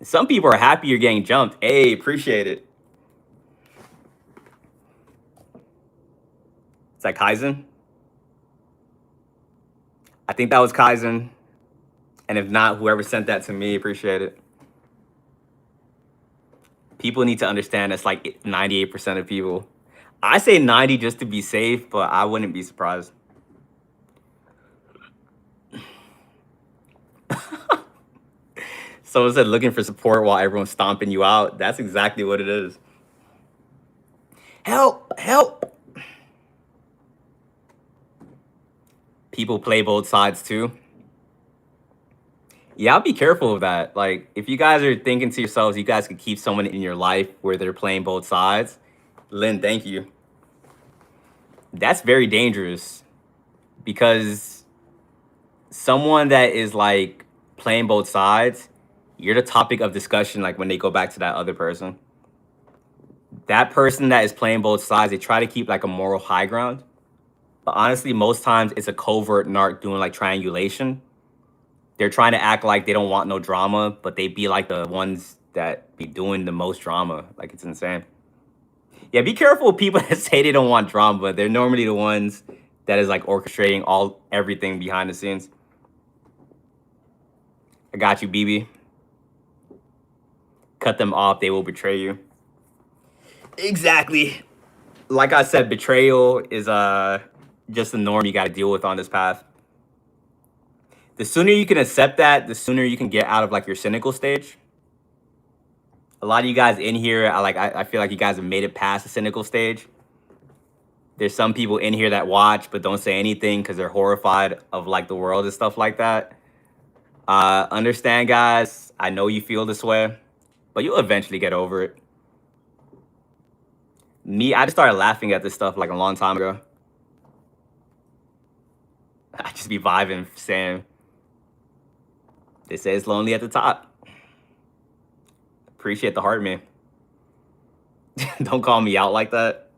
Some people are happy you're getting jumped. Hey, appreciate it. It's like Kaizen. I think that was Kaizen. And if not, whoever sent that to me, appreciate it. People need to understand that's like 98% of people. I say 90 just to be safe, but I wouldn't be surprised. Someone said looking for support while everyone's stomping you out. That's exactly what it is. Help, help. People play both sides too. Yeah, I'll be careful of that. Like, if you guys are thinking to yourselves, you guys could keep someone in your life where they're playing both sides. Lynn, thank you. That's very dangerous, because someone that is like playing both sides, you're the topic of discussion. Like when they go back to that other person, that person that is playing both sides, they try to keep like a moral high ground. But honestly, most times it's a covert narc doing like triangulation. They're trying to act like they don't want no drama, but they be like the ones that be doing the most drama. Like, it's insane. Yeah, be careful with people that say they don't want drama, but they're normally the ones that is like orchestrating everything behind the scenes. I got you, BB. Cut them off, they will betray you. Exactly. Like I said, betrayal is just the norm you got to deal with on this path. The sooner you can accept that, the sooner you can get out of like your cynical stage. A lot of you guys in here, I feel like you guys have made it past the cynical stage. There's some people in here that watch but don't say anything because they're horrified of like the world and stuff like that. Understand, guys. I know you feel this way, but you'll eventually get over it. Me, I just started laughing at this stuff like a long time ago. I just be vibing, saying, they say it's lonely at the top. Appreciate the heart, man. Don't call me out like that.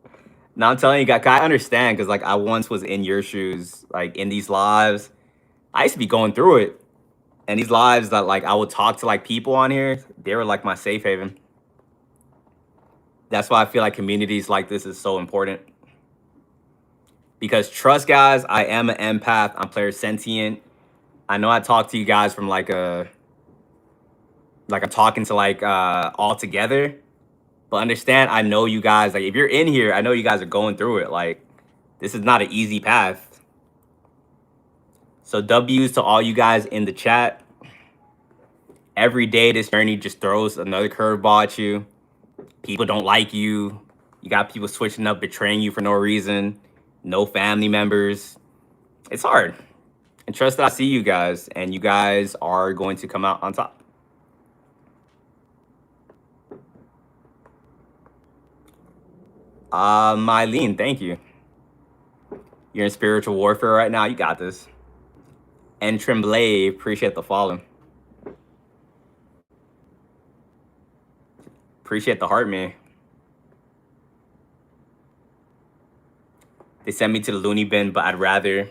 Now I'm telling you, guys, I understand because like I once was in your shoes, like in these lives. I used to be going through it. And these lives that like I would talk to like people on here, they were like my safe haven. That's why I feel like communities like this is so important. Because trust, guys, I am an empath. I'm player sentient. I know I talk to you guys from like I'm talking to like all together. But understand, I know you guys, like if you're in here, I know you guys are going through it. Like this is not an easy path. So W's to all you guys in the chat. Every day this journey just throws another curveball at you. People don't like you. You got people switching up, betraying you for no reason. No family members. It's hard. And trust that I see you guys, and you guys are going to come out on top. Mylene, thank you. You're in spiritual warfare right now. You got this. And Tremblay, appreciate the follow. Appreciate the heart, man. They sent me to the loony bin, but I'd rather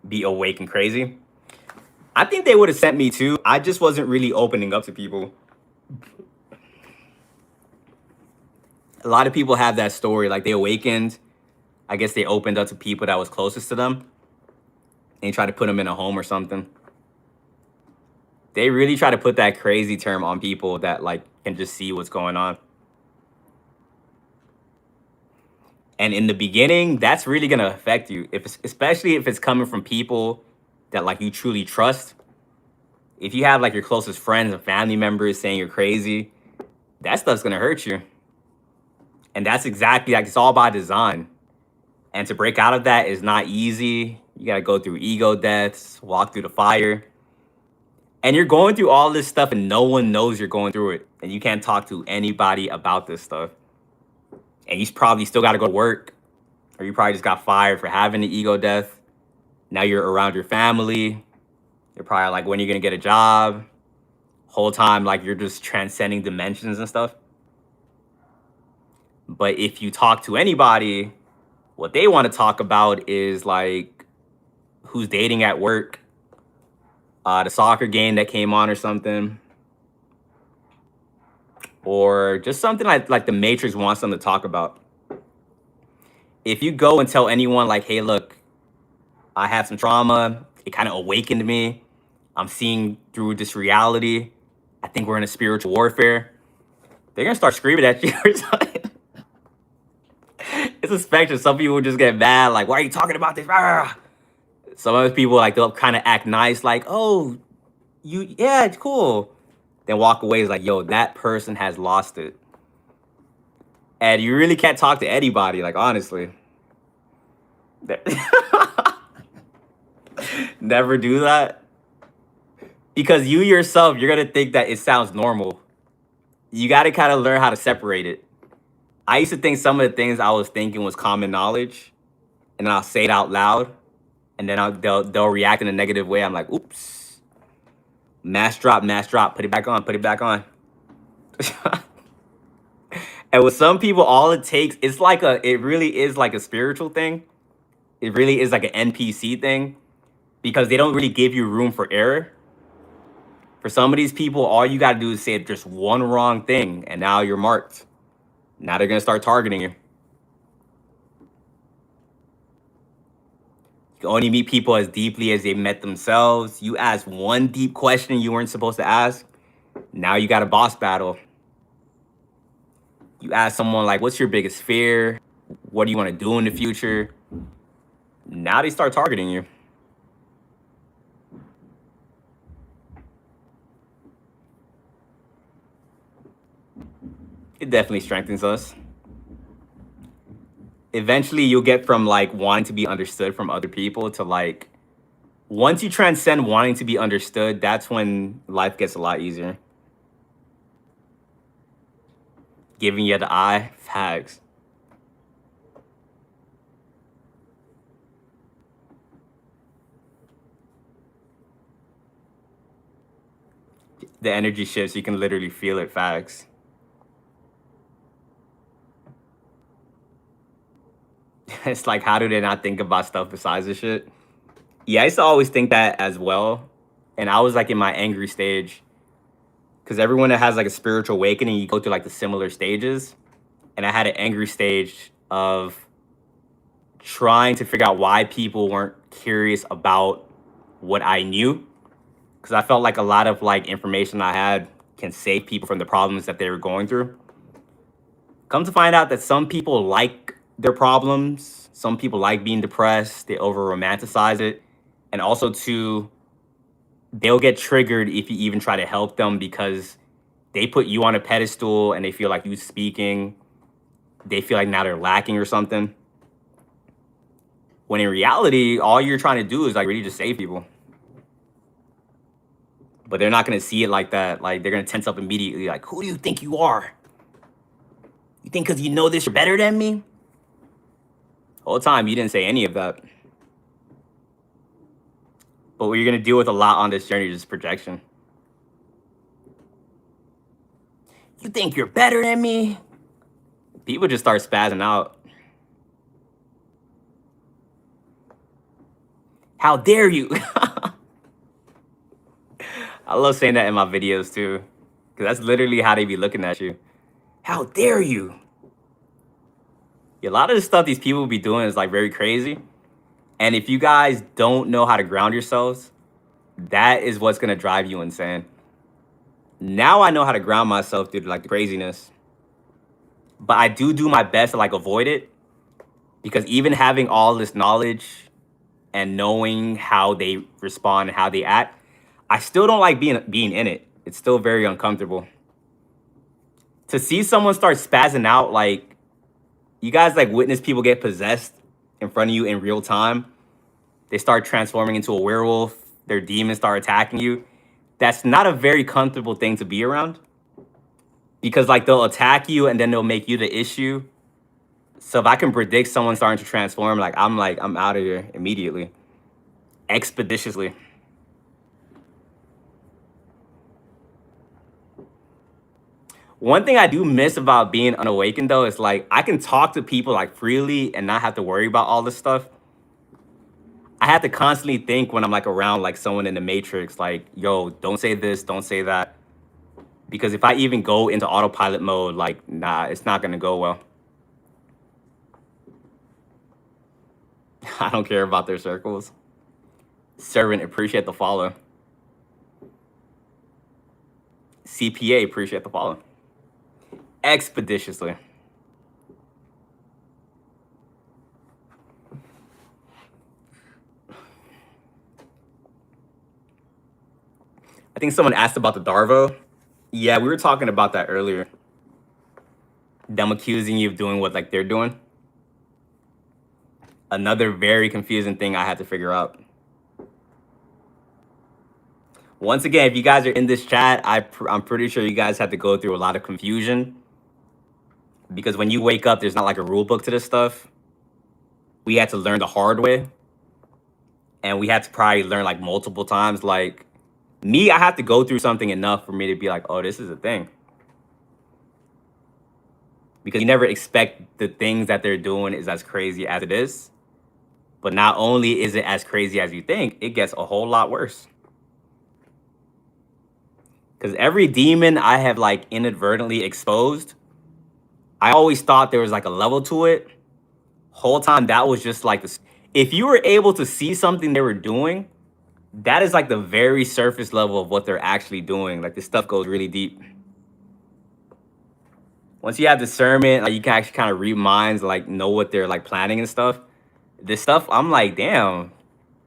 be awake and crazy. I think they would have sent me too. I just wasn't really opening up to people. A lot of people have that story. Like they awakened. I guess they opened up to people that was closest to them. And tried to put them in a home or something. They really try to put that crazy term on people that like can just see what's going on. And in the beginning, that's really gonna affect you. Especially if it's coming from people that like you truly trust. If you have like your closest friends and family members saying you're crazy, that stuff's gonna hurt you. And that's exactly like it's all by design. And to break out of that is not easy. You gotta go through ego deaths, walk through the fire. And you're going through all this stuff and no one knows you're going through it. And you can't talk to anybody about this stuff. And you probably still got to go to work. Or you probably just got fired for having the ego death. Now you're around your family. You're probably like, when are you going to get a job? Whole time, like you're just transcending dimensions and stuff. But if you talk to anybody, what they want to talk about is like who's dating at work. The soccer game that came on or something. Or just something like the Matrix wants them to talk about. If you go and tell anyone like, hey, look, I had some trauma. It kind of awakened me. I'm seeing through this reality. I think we're in a spiritual warfare. They're going to start screaming at you or something. It's a spectrum. Some people just get mad. Like, why are you talking about this? Some other people, like, they'll kind of act nice. Like, oh, yeah, it's cool. Then walk away is like, yo, that person has lost it. And you really can't talk to anybody, like, honestly. Never do that. Because you yourself, you're going to think that it sounds normal. You got to kind of learn how to separate it. I used to think some of the things I was thinking was common knowledge. And then I'll say it out loud. And then they'll react in a negative way. I'm like, oops. Mass drop. Put it back on. And with some people, all it takes, it really is like a spiritual thing. It really is like an NPC thing. Because they don't really give you room for error. For some of these people, all you got to do is say just one wrong thing. And now you're marked. Now they're going to start targeting you. You can only meet people as deeply as they met themselves. You ask one deep question you weren't supposed to ask. Now you got a boss battle. You ask someone like, what's your biggest fear? What do you want to do in the future? Now they start targeting you. It definitely strengthens us. Eventually you'll get from like wanting to be understood from other people to like, once you transcend wanting to be understood, that's when life gets a lot easier. Giving you the eye, facts. The energy shifts, you can literally feel it, facts. It's like, how do they not think about stuff besides this shit? Yeah, I used to always think that as well. And I was like in my angry stage. Because everyone that has like a spiritual awakening, you go through like the similar stages. And I had an angry stage of trying to figure out why people weren't curious about what I knew. Because I felt like a lot of like information I had can save people from the problems that they were going through. Come to find out that some people like their problems, some people like being depressed, they over romanticize it. And also too, they'll get triggered if you even try to help them because they put you on a pedestal and they feel like you speaking, they feel like now they're lacking or something. When in reality, all you're trying to do is like really just save people. But they're not gonna see it like that. Like they're gonna tense up immediately. Like, who do you think you are? You think because you know this, you're better than me? Whole time you didn't say any of that. But what you're gonna deal with a lot on this journey is just projection. You think you're better than me? People just start spazzing out. How dare you? I love saying that in my videos too. Because that's literally how they be looking at you. How dare you? A lot of the stuff these people be doing is like very crazy. And if you guys don't know how to ground yourselves, that is what's gonna drive you insane. Now I know how to ground myself through like the craziness. But I do my best to like avoid it. Because even having all this knowledge and knowing how they respond and how they act, I still don't like being in it. It's still very uncomfortable. To see someone start spazzing out, like you guys like witness people get possessed in front of you in real time. They start transforming into a werewolf. Their demons start attacking you. That's not a very comfortable thing to be around. Because like they'll attack you and then they'll make you the issue. So if I can predict someone starting to transform, I'm out of here immediately. Expeditiously. One thing I do miss about being unawakened though is like I can talk to people like freely and not have to worry about all this stuff. I have to constantly think when I'm like around like someone in the matrix, like, yo, don't say this, don't say that. Because if I even go into autopilot mode, like, nah, it's not gonna go well. I don't care about their circles. Servant, appreciate the follow. CPA, appreciate the follow. Expeditiously. I think someone asked about the Darvo. Yeah, we were talking about that earlier. Them accusing you of doing what like they're doing. Another very confusing thing I had to figure out. Once again, if you guys are in this chat, I'm pretty sure you guys have to go through a lot of confusion. Because when you wake up, there's not like a rule book to this stuff. We had to learn the hard way. And we had to probably learn like multiple times. Like me, I have to go through something enough for me to be like, oh, this is a thing. Because you never expect the things that they're doing is as crazy as it is. But not only is it as crazy as you think, it gets a whole lot worse. Because every demon I have like inadvertently exposed, I always thought there was like a level to it. Whole time that was just like this. if you were able to see something they were doing, that is like the very surface level of what they're actually doing. Like this stuff goes really deep. Once you have discernment, like you can actually kind of read minds, like know what they're like planning and stuff. This stuff, I'm like, damn,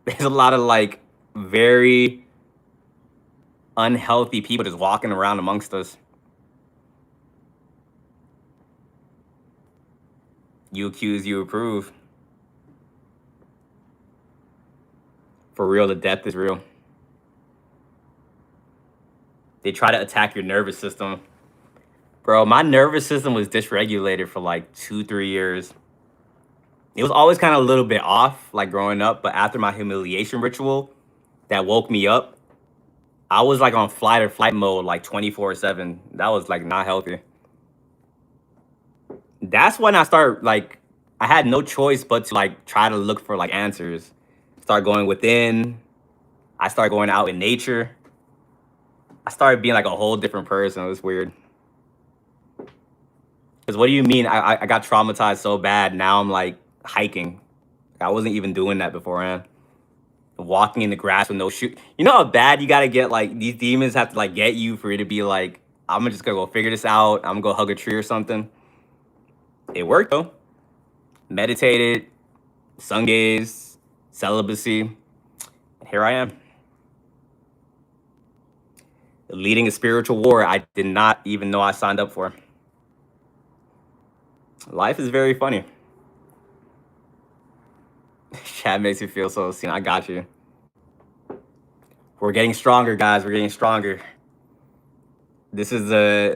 there's a lot of like very unhealthy people just walking around amongst us. You accuse, you approve. For real, the depth is real. They try to attack your nervous system. Bro, my nervous system was dysregulated for like 2, 3 years. It was always kind of a little bit off, like growing up, but after my humiliation ritual that woke me up, I was like on flight or flight mode like 24/7. That was like not healthy. That's when I started like I had no choice but to like try to look for like answers. Start going within. I started going out in nature. I started being like a whole different person. It was weird. Because what do you mean? I got traumatized so bad. Now I'm like hiking. I wasn't even doing that beforehand. Walking in the grass with no shoe. You know how bad you gotta get? Like these demons have to like get you for you to be like, I'm just gonna go figure this out. I'm gonna go hug a tree or something. It worked though. Meditated, sun gaze, celibacy. And here I am. Leading a spiritual war I did not even know I signed up for. Life is very funny. Chat makes me feel so seen. I got you. We're getting stronger, guys. We're getting stronger. This is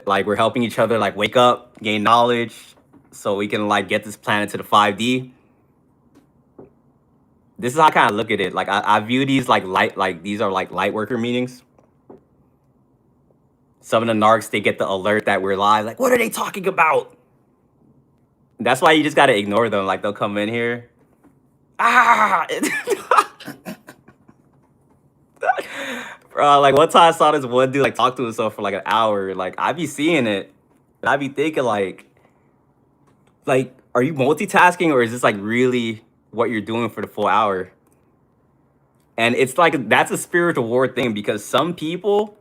like we're helping each other like wake up, gain knowledge, so we can like get this planet to the 5D. This is how I kind of look at it. Like I view these like these are like light worker meetings. Some of the narcs, they get the alert that we're live. Like, what are they talking about? That's why you just gotta ignore them. Like they'll come in here. Ah! Bro, like one time I saw this one dude like talk to himself for like an hour. Like I be seeing it, and I be thinking like, are you multitasking or is this like really what you're doing for the full hour? And it's like that's a spiritual war thing because some people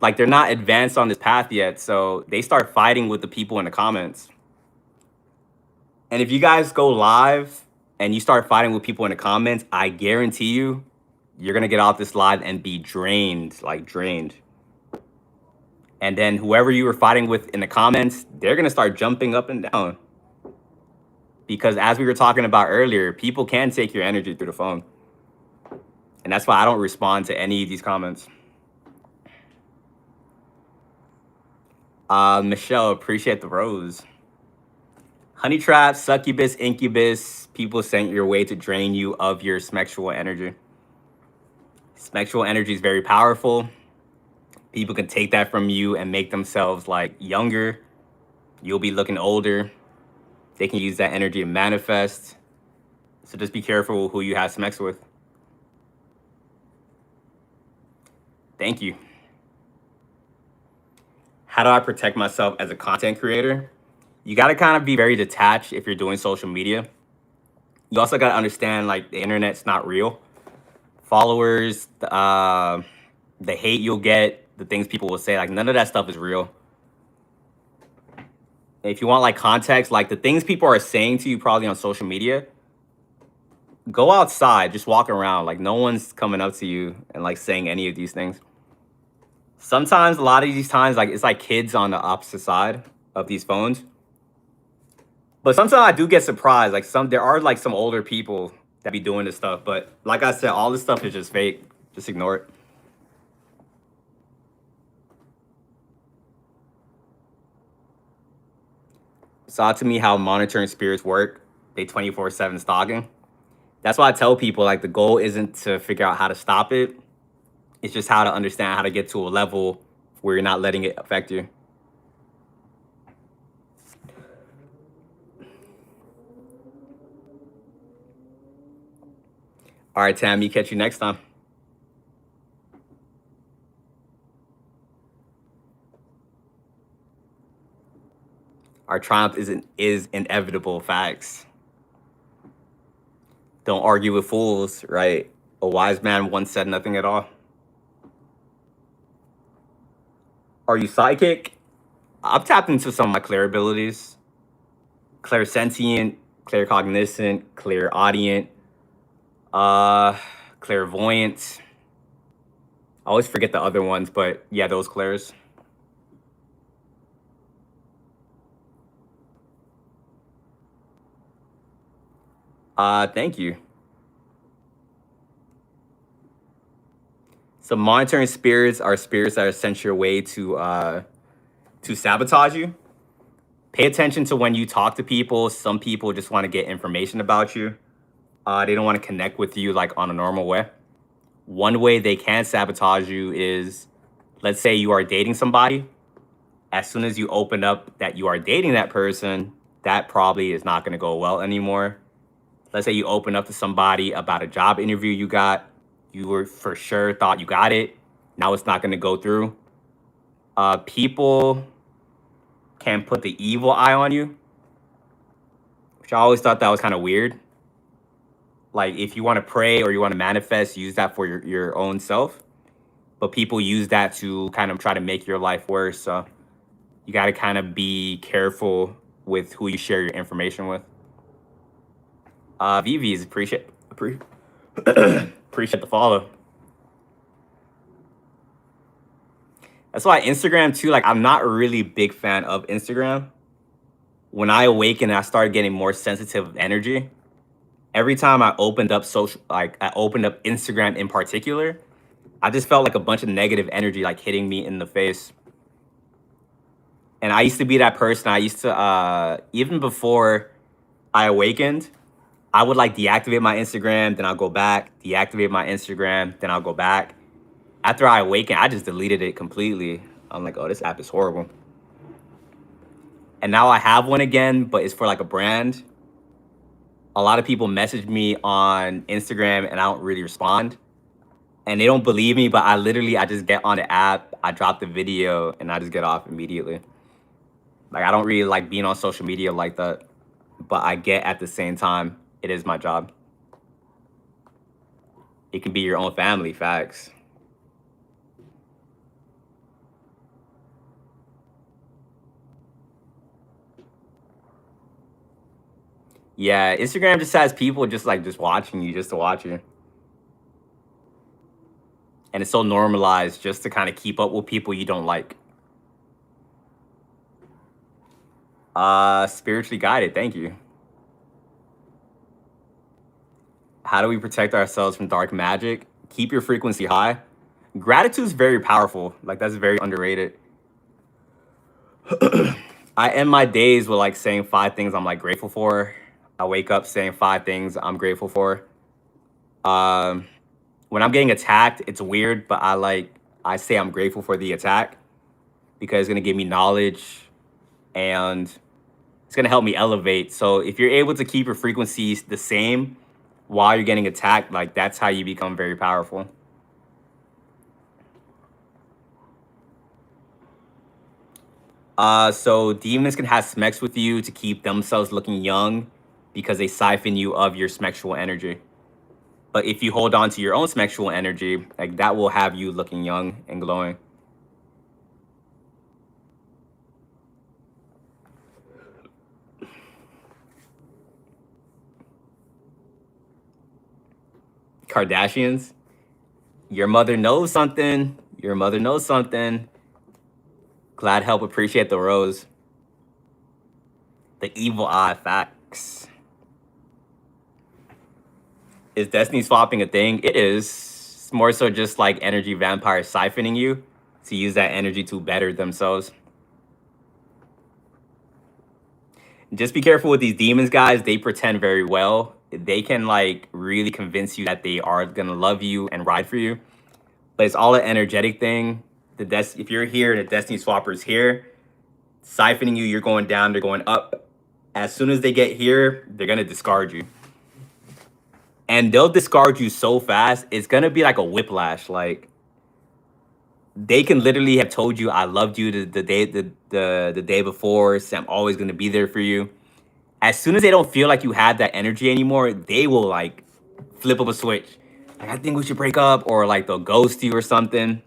like they're not advanced on this path yet, so they start fighting with the people in the comments. And if you guys go live and you start fighting with people in the comments, I guarantee you, you're gonna get off this live and be drained, like drained. And then whoever you were fighting with in the comments, they're gonna start jumping up and down. Because as we were talking about earlier, people can take your energy through the phone. And that's why I don't respond to any of these comments. Michelle, appreciate the rose. Honey trap, succubus, incubus, people sent your way to drain you of your sexual energy. Sexual energy is very powerful. People can take that from you and make themselves like younger. You'll be looking older. They can use that energy to manifest. So just be careful who you have sex with. Thank you. How do I protect myself as a content creator? You got to kind of be very detached if you're doing social media. You also got to understand like the internet's not real. Followers, the hate you'll get, the things people will say, like none of that stuff is real. If you want like context, like the things people are saying to you probably on social media, go outside, just walk around. Like no one's coming up to you and like saying any of these things. Sometimes, a lot of these times, like it's like kids on the opposite side of these phones. But sometimes I do get surprised. Like there are like some older people that be doing this stuff. But like I said, all this stuff is just fake. Just ignore it. Saw to me how monitoring spirits work. They 24/7 stalking. That's why I tell people like the goal isn't to figure out how to stop it. It's just how to understand how to get to a level where you're not letting it affect you. All right, Tammy, catch you next time. Our triumph is inevitable. Facts. Don't argue with fools, right? A wise man once said nothing at all. Are you psychic? I've tapped into some of my clear abilities. Clairsentient, claircognizant, clairaudient, uh, clairvoyant. I always forget the other ones, but yeah, those clairs. Thank you. So monitoring spirits are spirits that are sent your way to sabotage you. Pay attention to when you talk to people. Some people just want to get information about you. They don't want to connect with you like on a normal way. One way they can sabotage you is, let's say you are dating somebody. As soon as you open up that you are dating that person, that probably is not going to go well anymore. Let's say you open up to somebody about a job interview you got. You were for sure thought you got it. Now it's not going to go through. People can put the evil eye on you, which I always thought that was kind of weird. Like if you want to pray or you want to manifest, use that for your own self. But people use that to kind of try to make your life worse. So you got to kind of be careful with who you share your information with. VVs, appreciate the follow. That's why Instagram too, like I'm not really a big fan of Instagram. When I awakened, I started getting more sensitive of energy. Every time I opened up I opened up Instagram in particular, I just felt like a bunch of negative energy like hitting me in the face. And I used to be that person. I used to even before I awakened, I would like deactivate my Instagram, then I'll go back, deactivate my Instagram, then I'll go back. After I awakened, I just deleted it completely. I'm like, oh, this app is horrible. And now I have one again, but it's for like a brand. A lot of people message me on Instagram and I don't really respond. And they don't believe me, but I just get on the app, I drop the video, and I just get off immediately. Like I don't really like being on social media like that, but I get at the same time, it is my job. It can be your own family, facts. Yeah, Instagram just has people just watching you just to watch you. And it's so normalized just to kind of keep up with people you don't like. Spiritually guided, thank you. How do we protect ourselves from dark magic? Keep your frequency high. Gratitude is very powerful. Like that's very underrated. I end my days with like saying 5 things I'm like grateful for. I wake up saying 5 things I'm grateful for. Um, when I'm getting attacked, it's weird, but I say I'm grateful for the attack because it's gonna give me knowledge and it's gonna help me elevate. So if you're able to keep your frequencies the same while you're getting attacked, like that's how you become very powerful. So demons can have smex with you to keep themselves looking young because they siphon you of your smexual energy. But if you hold on to your own smexual energy, like that will have you looking young and glowing. Kardashians, your mother knows something. Your mother knows something. Glad help appreciate the rose. The evil eye, facts. Is destiny swapping a thing? It is. It's more so just like energy vampires siphoning you to use that energy to better themselves. Just be careful with these demons, guys. They pretend very well. They can like really convince you that they are gonna love you and ride for you, but it's all an energetic thing. If you're here and the destiny swapper is here, siphoning you, you're going down, they're going up. As soon as they get here, they're gonna discard you. And they'll discard you so fast, it's gonna be like a whiplash. Like they can literally have told you I loved you the day before, say I'm always gonna be there for you. As soon as they don't feel like you have that energy anymore, they will like flip up a switch. Like, I think we should break up, or like they'll ghost you or something.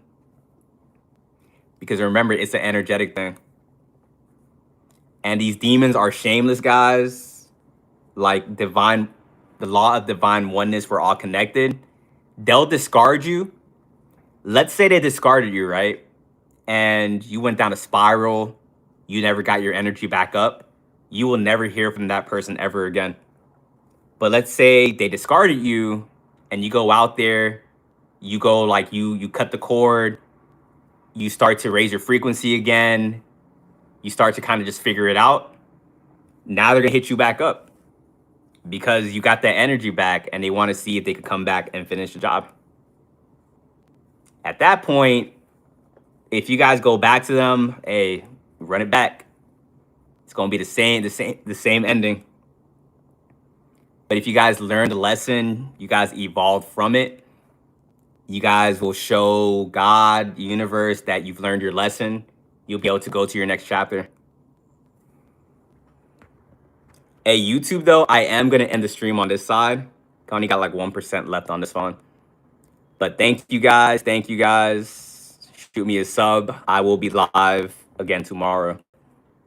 Because remember, it's an energetic thing. And these demons are shameless, guys. Like divine, the law of divine oneness, we're all connected. They'll discard you. Let's say they discarded you, right? And you went down a spiral. You never got your energy back up. You will never hear from that person ever again. But let's say they discarded you and you go out there, you go like you cut the cord, you start to raise your frequency again, you start to kind of just figure it out. Now they're gonna hit you back up because you got that energy back and they want to see if they could come back and finish the job. At that point, if you guys go back to them, hey, run it back. It's gonna be the same ending. But if you guys learn the lesson, you guys evolve from it, you guys will show God, the universe, that you've learned your lesson. You'll be able to go to your next chapter. Hey, YouTube, though, I am going to end the stream on this side. I only got like 1% left on this phone. But thank you guys. Thank you guys. Shoot me a sub. I will be live again tomorrow.